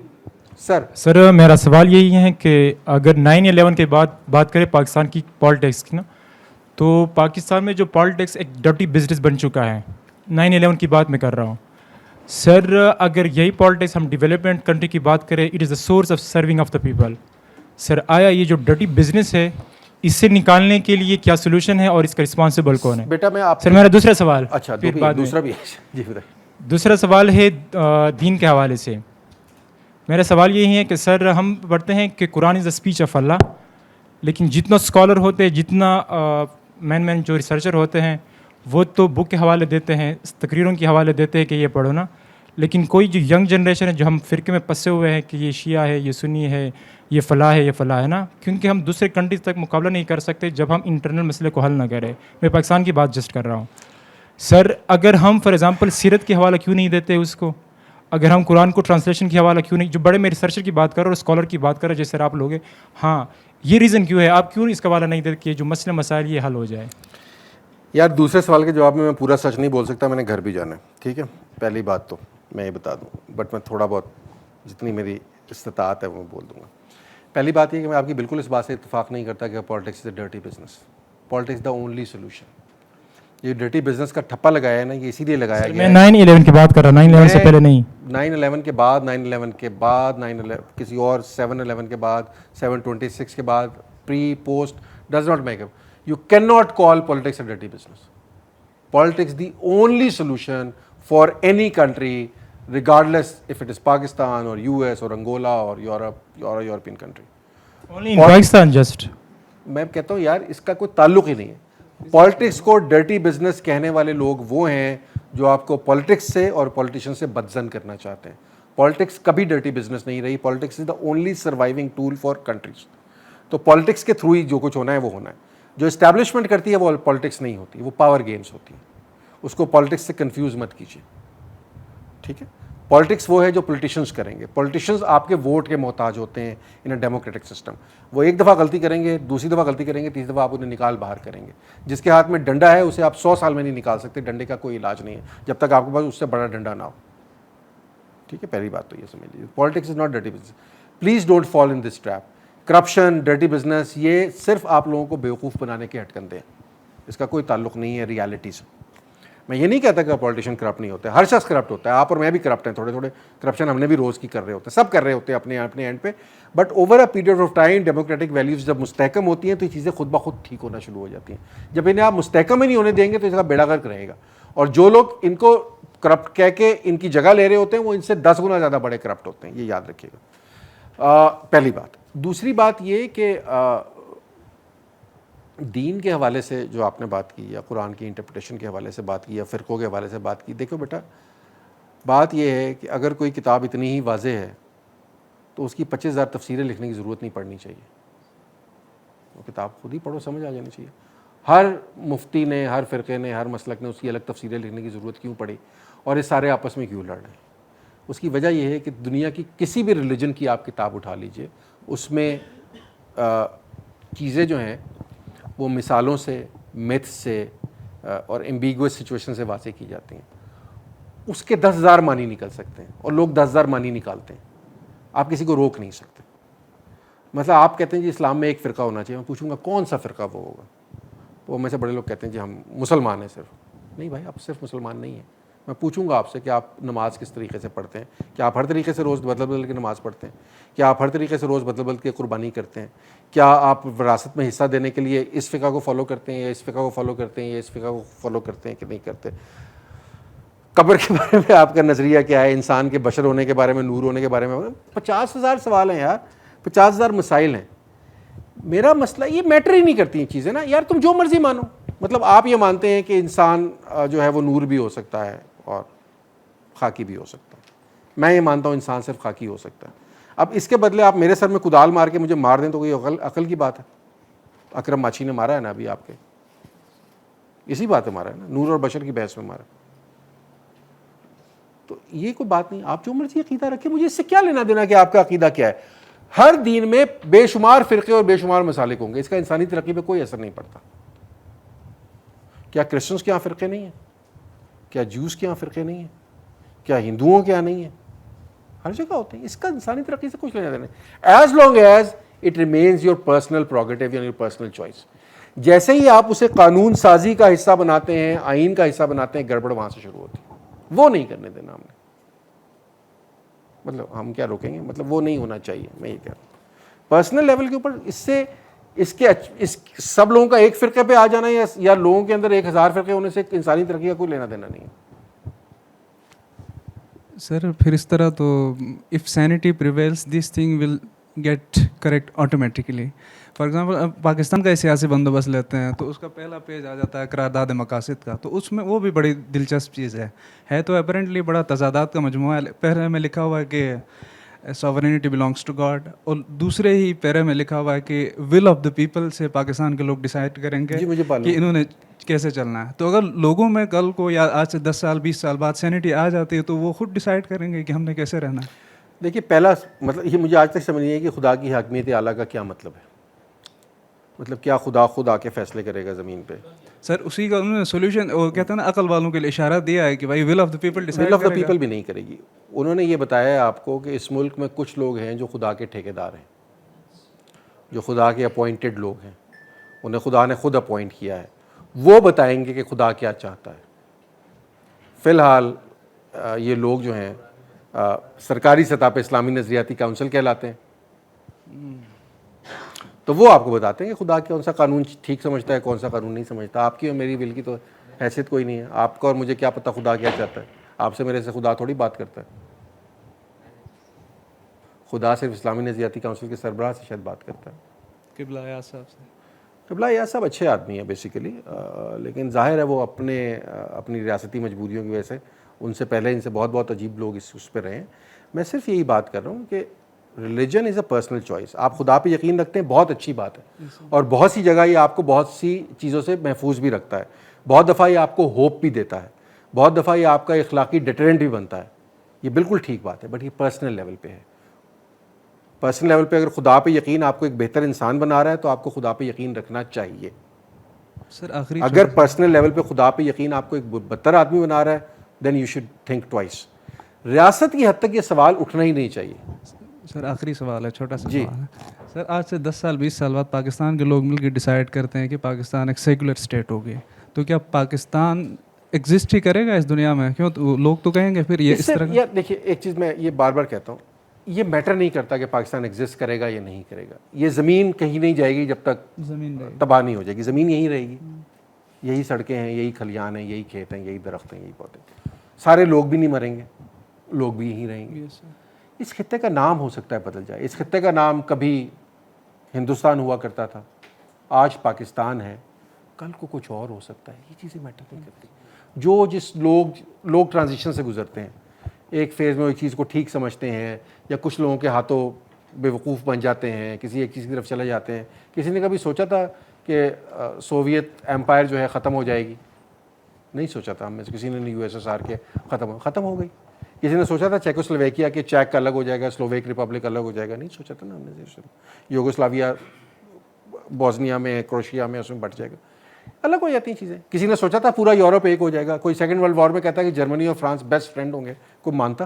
سر میرا سوال یہی ہے کہ اگر 9/11 کے بعد بات کریں پاکستان کی پالیٹکس کی نا, تو پاکستان میں جو پالیٹکس ایک ڈرٹی بزنس بن چکا ہے. 9/11 کی بات میں کر رہا ہوں سر. اگر یہی پالیٹکس ہم ڈیولپمنٹ کنٹری کی بات کریں, it is the source of serving of the people. Sir آیا یہ جو ڈرٹی بزنس ہے اس سے نکالنے کے لیے کیا سولوشن ہے اور اس کا رسپانسبل کون ہے؟ بیٹا میں آپ سر میرا دوسرا سوال, اچھا دوسرا بھی جی بتائیے. دوسرا سوال ہے دین کے حوالے سے. میرا سوال یہی ہے کہ سر ہم پڑھتے ہیں کہ قرآن از دا اسپیچ آف اللہ, لیکن جتنا اسکالر ہوتے ہیں, جتنا مین جو ریسرچر ہوتے ہیں, وہ تو بک کے حوالے دیتے ہیں, تقریروں کے حوالے دیتے ہیں کہ یہ پڑھو نا. لیکن کوئی جو ینگ جنریشن ہے جو ہم فرقے میں پسے ہوئے ہیں کہ یہ شیعہ ہے, یہ سنی ہے, یہ فلاح ہے, یہ فلاح ہے نا, کیونکہ ہم دوسرے کنٹریز تک مقابلہ نہیں کر سکتے جب ہم انٹرنل مسئلے کو حل نہ کریں. میں پاکستان کی بات جسٹ کر رہا ہوں. سر اگر ہم فار ایگزامپل سیرت کے حوالہ کیوں نہیں دیتے اس کو, اگر ہم قرآن کو ٹرانسلیشن کے حوالہ کیوں نہیں, جو بڑے میں ریسرچر کی بات کر رہا ہوں اور اسکالر کی بات کر رہا ہوں جیسے آپ لوگ ہیں, ہاں یہ ریزن کیوں ہے, آپ کیوں اس کا حوالہ نہیں دیتے کہ جو مسئلے مسائل یہ حل ہو جائے؟ یار دوسرے سوال کے جواب میں پورا سچ نہیں بول سکتا, میں نے گھر بھی جانا ہے, ٹھیک ہے. پہلی بات تو میں یہ بتا دوں, بٹ میں تھوڑا بہت جتنی میری استطاعت ہے وہ بول دوں گا. پہلی بات یہ کہ میں آپ کی بالکل اس بات سے اتفاق نہیں کرتا کہ politics is a dirty business. Politics the only solution. یہ ڈرٹی بزنس کا ٹھپا لگایا ہے نا, یہ اسی لیے لگایا گیا ہے. میں 9/11 کی بات کر رہا ہوں, 9/11 سے پہلے نہیں. 9/11 کے بعد, 9/11 کے بعد, 9/11 کسی اور 7/11 کے بعد, 7/26 کے بعد, pre post does not make up. You can not call politics a dirty business. Politics the only solution for any country, regardless if it is Pakistan or US or Angola or Europe or a European country. Only in Pakistan just. میں کہتا ہوں یار اس کا کوئی تعلق ہی نہیں ہے. Politics کو ڈرٹی بزنس کہنے والے لوگ وہ ہیں جو آپ کو پالیٹکس سے اور پولیٹیشین سے بدزن کرنا چاہتے ہیں. پالیٹکس کبھی ڈرٹی بزنس نہیں رہی. Politics is the only surviving tool for countries. تو پالیٹکس کے تھرو ہی جو کچھ ہونا ہے وہ ہونا ہے. جو اسٹیبلشمنٹ کرتی ہے وہ پالیٹکس نہیں ہوتی, وہ پاور گیمز ہوتی ہیں. اس کو پالیٹکس سے کنفیوز مت کیجیے, ٹھیک ہے. پالیٹکس وہ ہے جو پولیٹیشنز کریں گے. پولیٹیشنز آپ کے ووٹ کے محتاج ہوتے ہیں ان اے ڈیموکریٹک سسٹم. وہ ایک دفعہ غلطی کریں گے, دوسری دفعہ غلطی کریں گے, تیسری دفعہ آپ انہیں نکال باہر کریں گے. جس کے ہاتھ میں ڈنڈا ہے اسے آپ 100 سال میں نہیں نکال سکتے. ڈنڈے کا کوئی علاج نہیں ہے جب تک آپ کے پاس اس سے بڑا ڈنڈا نہ ہو. ٹھیک ہے, پہلی بات تو یہ سمجھ لیجیے, politics is not dirty business. Please don't fall in this trap. Corruption, dirty business, یہ صرف آپ لوگوں کو بیوقوف بنانے کے ہٹکندے ہیں. اس کا کوئی تعلق نہیں ہے ریالٹی سے. میں یہ نہیں کہتا کہ پولیٹیشین کرپٹ نہیں ہوتے, ہر شخص کرپٹ ہوتا ہے. آپ اور میں بھی کرپٹ ہیں, تھوڑے تھوڑے کرپشن ہم نے بھی روز کی کر رہے ہوتے ہیں, سب کر رہے ہوتے ہیں اپنے اپنے اینڈ پہ. But over a period of time democratic values جب مستحکم ہوتی ہیں تو یہ چیزیں خود بخود ٹھیک ہونا شروع ہو جاتی ہیں. جب انہیں آپ مستحکم ہی نہیں ہونے دیں گے تو اس کا بیڑا غرق رہے گا. اور جو لوگ ان کو کرپٹ کہہ کے ان کی جگہ لے رہے ہوتے ہیں وہ ان سے 10 گنا زیادہ بڑے کرپٹ ہوتے ہیں, یہ یاد رکھیے گا. پہلی بات. دوسری بات یہ کہ دین کے حوالے سے جو آپ نے بات کی یا قرآن کی انٹرپریٹیشن کے حوالے سے بات کی یا فرقوں کے حوالے سے بات کی, دیکھو بیٹا بات یہ ہے کہ اگر کوئی کتاب اتنی ہی واضح ہے تو اس کی 25,000 تفسیریں لکھنے کی ضرورت نہیں پڑنی چاہیے. وہ کتاب خود ہی پڑھو, سمجھ آ جانی چاہیے. ہر مفتی نے, ہر فرقے نے, ہر مسلک نے اس کی الگ تفسیریں لکھنے کی ضرورت کیوں پڑی اور یہ سارے آپس میں کیوں لڑ رہے ہیں؟ اس کی وجہ یہ ہے کہ دنیا کی کسی بھی ریلیجن کی آپ کتاب اٹھا لیجئے, اس میں چیزیں جو ہیں وہ مثالوں سے, میتھ سے اور ایمبیگوس سچویشن سے واضح کی جاتی ہیں. اس کے 10,000 معنی نکل سکتے ہیں اور لوگ 10,000 معنی نکالتے ہیں. آپ کسی کو روک نہیں سکتے. مثلا آپ کہتے ہیں جی اسلام میں ایک فرقہ ہونا چاہیے, میں پوچھوں گا کون سا فرقہ وہ ہوگا؟ وہ میں سے بڑے لوگ کہتے ہیں جی ہم مسلمان ہیں صرف. نہیں بھائی, آپ صرف مسلمان نہیں ہیں. میں پوچھوں گا آپ سے کہ آپ نماز کس طریقے سے پڑھتے ہیں؟ کیا آپ ہر طریقے سے روز بدل بدل کے نماز پڑھتے ہیں؟ کیا آپ ہر طریقے سے روز بدل بدل کے قربانی کرتے ہیں؟ کیا آپ وراثت میں حصہ دینے کے لیے اس فقہ کو فالو کرتے ہیں یا اس فقہ کو فالو کرتے ہیں یا اس فقہ کو فالو کرتے ہیں کہ نہیں کرتے؟ قبر کے بارے میں آپ کا نظریہ کیا ہے؟ انسان کے بشر ہونے کے بارے میں, نور ہونے کے بارے میں 50,000 سوال ہیں یار, 50,000 مسائل ہیں. میرا مسئلہ یہ میٹر ہی نہیں کرتی ہیں چیزیں نا یار, تم جو مرضی مانو. مطلب آپ یہ مانتے ہیں کہ انسان جو ہے وہ نور بھی ہو سکتا ہے اور خاکی بھی ہو سکتا ہے. میں یہ مانتا ہوں انسان صرف خاکی ہو سکتا ہے. اب اس کے بدلے آپ میرے سر میں کدال مار کے مجھے مار دیں تو کوئی عقل کی بات ہے؟ اکرم ماچھی نے مارا ہے نا ابھی آپ کے, اسی بات پہ مارا ہے نا, نور اور بشر کی بحث میں مارا. تو یہ کوئی بات نہیں, آپ جو مرضی عقیدہ رکھیں, مجھے اس سے کیا لینا دینا کہ آپ کا عقیدہ کیا ہے. ہر دین میں بے شمار فرقے اور بے شمار مسالک ہوں گے, اس کا انسانی ترقی پہ کوئی اثر نہیں پڑتا. کیا کرسچنس کے یہاں فرقے نہیں ہیں؟ کیا جوز کے یہاں فرقے نہیں ہیں؟ کیا ہندوؤں کے یہاں نہیں ہیں؟ ہر جگہ ہوتے ہیں. اس کا انسانی ترقی سے کچھ لینا دینا نہیں, as long as it remains your personal prerogative یا یور پرسنل چوائس. جیسے ہی آپ اسے قانون سازی کا حصہ بناتے ہیں, آئین کا حصہ بناتے ہیں, گڑبڑ وہاں سے شروع ہوتی ہے. وہ نہیں کرنے دینا ہم نے. مطلب ہم کیا روکیں گے؟ مطلب وہ نہیں ہونا چاہیے. میں یہ کہہ رہا ہوں پرسنل لیول کے اوپر اس سے اس سب لوگوں کا ایک فرقے پہ آ جانا یا لوگوں کے اندر 1,000 فرقے ہونے سے انسانی ترقی کا کوئی لینا دینا نہیں ہے. سر پھر اس طرح تو if sanity prevails this thing will get correct automatically. For example Pakistan کا سیاسی بندوبست لیتے ہیں تو اس کا پہلا پیج آ جاتا ہے قرارداد مقاصد کا, تو اس میں وہ بھی بڑی دلچسپ چیز ہے تو اپیرنٹلی بڑا تضادات کا مجموعہ ہے. پہلے میں لکھا ہوا ہے کہ ساورینٹی بلانگس ٹو گاڈ, اور دوسرے ہی پیرے میں لکھا ہوا ہے کہ ول آف دا پیپل سے پاکستان کے لوگ ڈیسائیڈ کریں گے کہ انہوں نے کیسے چلنا ہے. تو اگر لوگوں میں کل کو یا آج سے 10 سال 20 سال بعد سینٹی آ جاتی ہے تو وہ خود ڈیسائیڈ کریں گے کہ ہم نے کیسے رہنا ہے. دیکھیے پہلا مطلب یہ مجھے آج تک سمجھ نہیں ہے کہ خدا کی حاکمیت اعلیٰ کا کیا مطلب ہے. مطلب کیا خدا خود آ کے فیصلے کرے گا زمین پہ؟ سر اسی کا انہوں نے سولوشن وہ کہتے ہیں نا عقل والوں کے لیے اشارہ دیا ہے کہ بھائی will of the people decide will of the people بھی نہیں کرے گی. انہوں نے یہ بتایا ہے آپ کو کہ اس ملک میں کچھ لوگ ہیں جو خدا کے ٹھیکیدار ہیں, جو خدا کے اپوائنٹڈ لوگ ہیں, انہیں خدا نے خود اپوائنٹ کیا ہے. وہ بتائیں گے کہ خدا کیا چاہتا ہے. فی الحال یہ لوگ جو ہیں سرکاری سطح پہ اسلامی نظریاتی کونسل کہلاتے ہیں, تو وہ آپ کو بتاتے ہیں کہ خدا کون سا قانون ٹھیک سمجھتا ہے, کون سا قانون نہیں سمجھتا. آپ کی اور میری ول کی تو حیثیت کوئی نہیں ہے. آپ کا اور مجھے کیا پتہ خدا کیا چاہتا ہے؟ آپ سے میرے سے خدا تھوڑی بات کرتا ہے. خدا صرف اسلامی نظریاتی کونسل کے سربراہ سے شاید بات کرتا ہے. قبلہ ایاز صاحب سے. قبلہ ایاز صاحب اچھے آدمی ہیں بیسیکلی, لیکن ظاہر ہے وہ اپنی ریاستی مجبوریوں کی وجہ سے ان سے پہلے ان سے بہت بہت عجیب لوگ اس پہ رہے ہیں. میں صرف یہی بات کر رہا ہوں کہ religion is a personal choice. آپ خدا پہ یقین رکھتے ہیں, بہت اچھی بات ہے, اور بہت سی جگہ یہ آپ کو بہت سی چیزوں سے محفوظ بھی رکھتا ہے. بہت دفعہ یہ آپ کو ہوپ بھی دیتا ہے, بہت دفعہ یہ آپ کا اخلاقی ڈیٹرنٹ بھی بنتا ہے. یہ بالکل ٹھیک بات ہے, بٹ یہ پرسنل لیول پہ ہے. پرسنل لیول پہ اگر خدا پہ یقین آپ کو ایک بہتر انسان بنا رہا ہے تو آپ کو خدا پہ یقین رکھنا چاہیے. سر آخری اگر پرسنل لیول پہ خدا پہ یقین آپ کو ایک بدتر آدمی بنا رہا ہے then you should think twice. ریاست کی حد تک یہ سوال اٹھنا ہی نہیں چاہیے. سر آخری سوال ہے, چھوٹا سا جی. سوال ہے سر. آج سے 10 سال 20 سال بعد پاکستان کے لوگ مل کے ڈیسائیڈ کرتے ہیں کہ پاکستان ایک سیکولر اسٹیٹ ہو گئی, تو کیا پاکستان ایگزسٹ ہی کرے گا اس دنیا میں؟ کیوں لوگ تو کہیں گے پھر یہ اس طرح. یا دیکھیے ایک چیز میں یہ بار بار کہتا ہوں, یہ میٹر نہیں کرتا کہ پاکستان ایگزسٹ کرے گا یا نہیں کرے گا. یہ زمین کہیں نہیں جائے گی جب تک زمین تباہ نہیں ہو جائے گی. زمین یہیں رہے گی, یہی سڑکیں ہیں, یہی کھلیان ہیں, یہی کھیت ہیں, یہی درخت ہیں, یہی پودے. سارے لوگ بھی نہیں مریں گے, لوگ بھی یہیں رہیں گے. اس خطے کا نام ہو سکتا ہے بدل جائے. اس خطے کا نام کبھی ہندوستان ہوا کرتا تھا, آج پاکستان ہے, کل کو کچھ اور ہو سکتا ہے. یہ چیزیں میٹر نہیں کرتی. جو جس لوگ ٹرانزیشن سے گزرتے ہیں, ایک فیز میں ایک چیز کو ٹھیک سمجھتے ہیں, یا کچھ لوگوں کے ہاتھوں بے وقوف بن جاتے ہیں, کسی ایک چیز کی طرف چلے جاتے ہیں. کسی نے کبھی سوچا تھا کہ سوویت ایمپائر جو ہے ختم ہو جائے گی؟ نہیں سوچا تھا ہم میں سے کسی نے. یو ایس ایس آر کے ختم ہو گئی. کسی نے سوچا تھا چیکوسلویکیا کہ چیک الگ ہو جائے گا, سلوویک ریپبلک الگ ہو جائے گا؟ نہیں سوچا تھا نا ہم نے. یوگوسلاویا بوسنیا میں, کروشیا میں, اس میں بٹ جائے گا, الگ ہو جاتی ہیں چیزیں. کسی نے سوچا تھا پورا یورپ ایک ہو جائے گا. کوئی سیکنڈ ورلڈ وار میں کہتا ہے کہ جرمنی اور فرانس بیسٹ فرینڈ ہوں گے, کوئی مانتا؟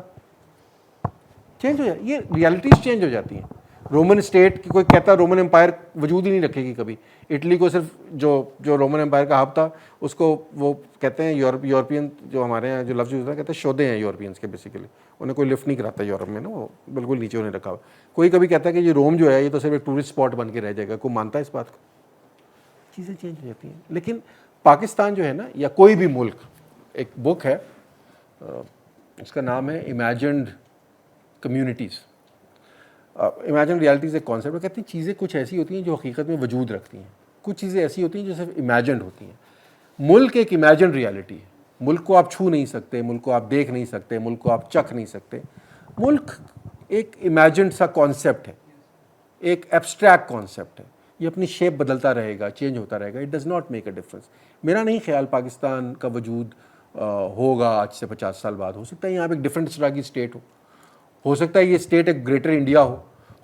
چینج ہو جائے. یہ ریالٹیز چینج ہو جاتی ہیں. رومن اسٹیٹ کی کوئی کہتا رومن امپائر وجود ہی نہیں رکھے گی کبھی. اٹلی کو صرف جو رومن امپائر کا ہب تھا اس کو وہ کہتے ہیں یورپین, جو ہمارے یہاں جو لفظ ہوتا ہے کہتے ہیں شودے ہیں یورپینس کے. بیسیکلی انہیں کوئی لفٹ نہیں کراتا یورپ میں نا, وہ بالکل نیچے انہیں رکھا ہوا. کوئی کبھی کہتا ہے کہ یہ روم جو ہے یہ تو صرف ایک ٹورسٹ اسپاٹ بن کے رہ جائے گا. کوئی مانتا ہے اس بات کو؟ چیزیں چینج ہو جاتی ہیں. لیکن پاکستان جو ہے نا, یا کوئی بھی ملک, ایک بک ہے اس کا نام ہے امیجنڈ کمیونٹیز. امیجن ریالٹیز ایک کانسیپٹ ہے. کہتے ہیں چیزیں کچھ ایسی ہوتی ہیں جو حقیقت میں وجود رکھتی ہیں, کچھ چیزیں ایسی ہوتی ہیں جو صرف امیجنڈ ہوتی ہیں. ملک ایک امیجن ریالٹی ہے. ملک کو آپ چھو نہیں سکتے, ملک کو آپ دیکھ نہیں سکتے, ملک کو آپ چکھ نہیں سکتے. ملک ایک امیجنڈ سا کانسیپٹ ہے, ایک ایبسٹریکٹ کانسیپٹ ہے. یہ اپنی شیپ بدلتا رہے گا, چینج ہوتا رہے گا. It does not make a difference. میرا نہیں خیال پاکستان کا وجود ہوگا آج سے 50 سال بعد. ہو سکتا ہے یہاں پہ ایک ڈفرنٹ طرح کی اسٹیٹ ہو سکتا ہے یہ اسٹیٹ ایک گریٹر انڈیا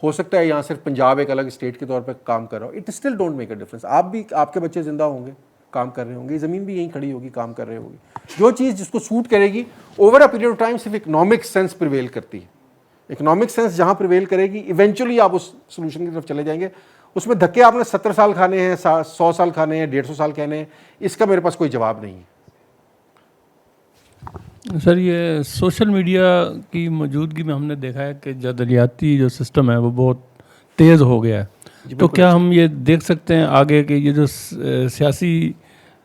ہو سکتا ہے یہاں صرف پنجاب ایک الگ اسٹیٹ کے طور پہ کام کر رہا ہو. It still don't make a difference. آپ بھی, آپ کے بچے زندہ ہوں گے, کام کر رہے ہوں گے, زمین بھی یہیں کھڑی ہوگی, کام کر رہے ہوگی. جو چیز جس کو سوٹ کرے گی over a period of time صرف اکنامک سینس پریویل کرتی ہے. اکنامک سینس جہاں پریویل کرے گی ایونچولی آپ اس سولوشن کی طرف چلے جائیں گے. اس میں دھکے آپ نے 70 سال کھانے ہیں, 100 سال کھانے ہیں, 150 سال کھانے ہیں, اس کا میرے پاس کوئی جواب نہیں ہے. سر یہ سوشل میڈیا کی موجودگی میں ہم نے دیکھا ہے کہ جدلیاتی جو سسٹم ہے وہ بہت تیز ہو گیا ہے. تو کیا ہم یہ دیکھ سکتے ہیں آگے کہ یہ جو سیاسی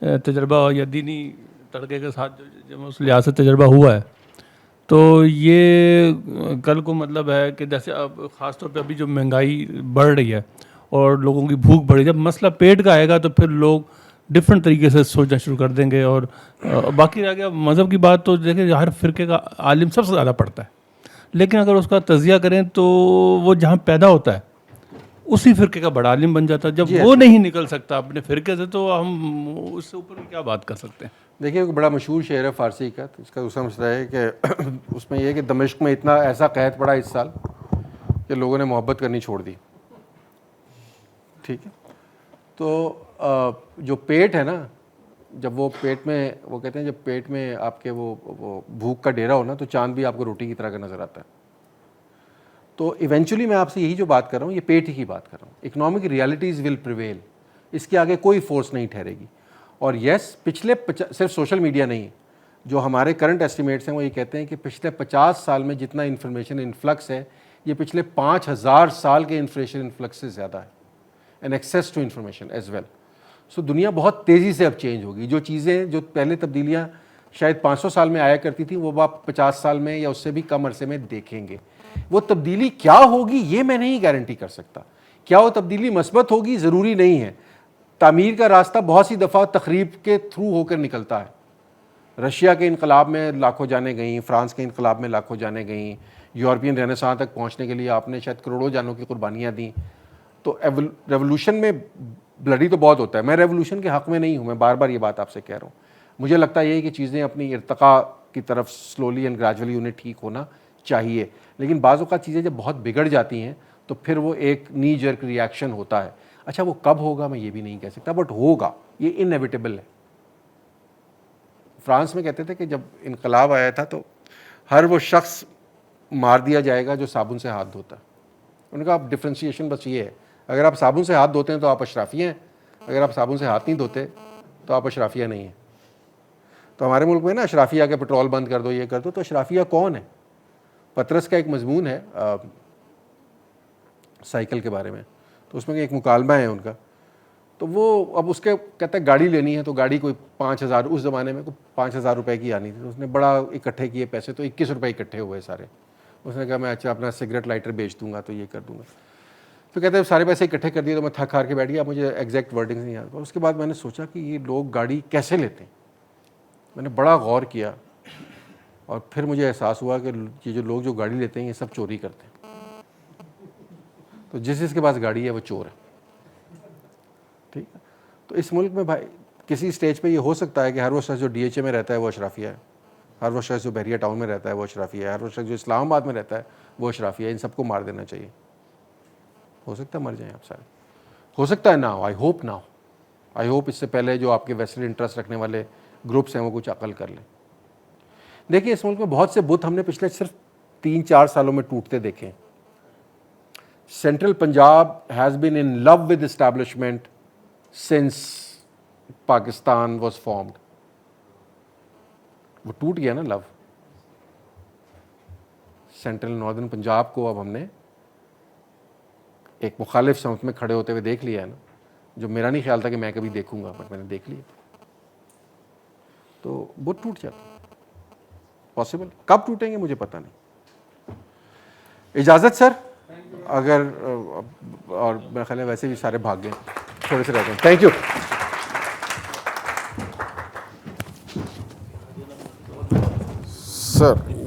تجربہ یا دینی تڑکے کے ساتھ جو اس لحاظ سے تجربہ ہوا ہے, تو یہ کل کو مطلب ہے کہ جیسے اب خاص طور پہ ابھی جو مہنگائی بڑھ رہی ہے اور لوگوں کی بھوک بڑھ رہی ہے, جب مسئلہ پیٹ کا آئے گا تو پھر لوگ ڈفرینٹ طریقے سے سوچنا شروع کر دیں گے. اور باقی رہ گیا مذہب کی بات, تو دیکھیں ہر فرقے کا عالم سب سے زیادہ پڑھتا ہے, لیکن اگر اس کا تجزیہ کریں تو وہ جہاں پیدا ہوتا ہے اسی فرقے کا بڑا عالم بن جاتا ہے. جب وہ نہیں نکل سکتا اپنے فرقے سے تو ہم اس سے اوپر کیا بات کر سکتے ہیں؟ دیکھیے ایک بڑا مشہور شعر ہے فارسی کا, تو اس کا دوسرا مسئلہ ہے کہ اس میں یہ ہے کہ دمشق میں اتنا ایسا قحط پڑا اس سال کہ لوگوں نے محبت کرنی چھوڑ دی. ٹھیک ہے, تو جو پیٹ ہے نا, جب وہ پیٹ میں, وہ کہتے ہیں جب پیٹ میں آپ کے وہ بھوک کا ڈیرا ہو نا, تو چاند بھی آپ کو روٹی کی طرح کا نظر آتا ہے. تو ایونچولی میں آپ سے یہی جو بات کر رہا ہوں یہ پیٹ ہی کی بات کر رہا ہوں. اکنامک ریالٹیز ول پریویل, اس کے آگے کوئی فورس نہیں ٹھہرے گی. اور یس, پچھلے صرف سوشل میڈیا نہیں, جو ہمارے کرنٹ ایسٹیمیٹس ہیں وہ یہ کہتے ہیں کہ پچھلے 50 سال میں جتنا انفارمیشن انفلکس ہے یہ پچھلے 5000 سال کے انفارمیشن انفلکس سے زیادہ ہے. And access to information as well. So دنیا بہت تیزی سے اب چینج ہوگی. جو چیزیں, جو پہلے تبدیلیاں شاید 500 سال میں آیا کرتی تھیں, وہ آپ 50 سال میں یا اس سے بھی کم عرصے میں دیکھیں گے. وہ تبدیلی کیا ہوگی یہ میں نہیں گارنٹی کر سکتا. کیا وہ تبدیلی مثبت ہوگی؟ ضروری نہیں ہے. تعمیر کا راستہ بہت سی دفعہ تخریب کے تھرو ہو کر نکلتا ہے. رشیا کے انقلاب میں لاکھوں جانیں گئیں, فرانس کے انقلاب میں لاکھوں جانیں گئیں, یورپین رینیسانس تک پہنچنے کے لیے آپ نے شاید کروڑوں جانوں کی قربانیاں دیں. تو ریولوشن میں بلڈی تو بہت ہوتا ہے. میں ریولوشن کے حق میں نہیں ہوں, میں بار بار یہ بات آپ سے کہہ رہا ہوں. مجھے لگتا ہے یہ کہ چیزیں اپنی ارتقاء کی طرف سلولی اینڈ گریجولی انہیں ٹھیک ہونا چاہیے. لیکن بعض اوقات چیزیں جب بہت بگڑ جاتی ہیں تو پھر وہ ایک نی جرک ریئیکشن ہوتا ہے. اچھا وہ کب ہوگا میں یہ بھی نہیں کہہ سکتا, بٹ ہوگا, یہ انیویٹیبل ہے. فرانس میں کہتے تھے کہ جب انقلاب آیا تھا تو ہر وہ شخص مار دیا جائے گا جو صابن سے ہاتھ دھوتا ہے. ان کا ڈفرینسیشن بس یہ ہے, اگر آپ صابن سے ہاتھ دھوتے ہیں تو آپ اشرافیہ ہیں, اگر آپ صابن سے ہاتھ نہیں دھوتے تو آپ اشرافیہ نہیں ہیں. تو ہمارے ملک میں نا اشرافیہ کے پیٹرول بند کر دو, یہ کر دو, تو اشرافیہ کون ہے؟ پطرس کا ایک مضمون ہے سائیکل کے بارے میں, تو اس میں ایک مکالمہ ہے ان کا, تو وہ اب اس کے کہتا ہے گاڑی لینی ہے, تو گاڑی کوئی 5,000 اس زمانے میں کوئی 5,000 روپے کی آنی تھی, تو اس نے بڑا اکٹھے کیے پیسے, تو 21 روپے اکٹھے ہوئے سارے. اس نے کہا میں اچھا اپنا سگریٹ لائٹر بیچ دوں گا تو یہ کر دوں گا. تو کہتے ہیں سارے پیسے اکٹھے کر دیے, تو میں تھک ہار کے بیٹھ گیا, مجھے ایگزیکٹ ورڈنگ نہیں آتا. اس کے بعد میں نے سوچا کہ یہ لوگ گاڑی کیسے لیتے ہیں, میں نے بڑا غور کیا, اور پھر مجھے احساس ہوا کہ یہ جو لوگ جو گاڑی لیتے ہیں یہ سب چوری کرتے ہیں. تو جس کے پاس گاڑی ہے وہ چور ہے. ٹھیک ہے, تو اس ملک میں بھائی کسی اسٹیج پہ یہ ہو سکتا ہے کہ ہر وہ شخص جو ڈی ایچ اے میں رہتا ہے وہ اشرافیہ ہے, ہر وہ شخص جو بحریہ ٹاؤن میں رہتا ہے وہ اشرافیہ ہے, ہر وہ شخص جو اسلام آباد میں رہتا ہے وہ اشرافیہ ہے. ان سب کو مار دینا چاہیے. ہو سکتا ہے مر جائیں آپ سارے, ہو سکتا ہے نہ ہو, آئی ہوپ نہ ہو. آئی ہوپ اس سے پہلے جو آپ کے ویسٹرن انٹرسٹ رکھنے والے گروپس ہیں وہ کچھ عقل کر لیں. دیکھیے اس ملک میں بہت سے بت ہم نے پچھلے صرف 3-4 سالوں میں ٹوٹتے دیکھے. Central Punjab has been in love with establishment since Pakistan was formed. وہ ٹوٹ گیا نا لو. سینٹرل ناردرن پنجاب کو اب ہم نے ایک مخالف سمت میں کھڑے ہوتے ہوئے دیکھ لیا ہے نا, جو میرا نہیں خیال تھا کہ میں کبھی دیکھوں گا, بٹ میں نے دیکھ لیا. تو بت ٹوٹ جاتا ہے, پاسبل. کب ٹوٹیں گے مجھے پتہ نہیں. اجازت سر, اگر اور میرا خیال ہے ویسے بھی سارے بھاگ گئے, تھوڑے سے رہتے ہیں. Thank you sir.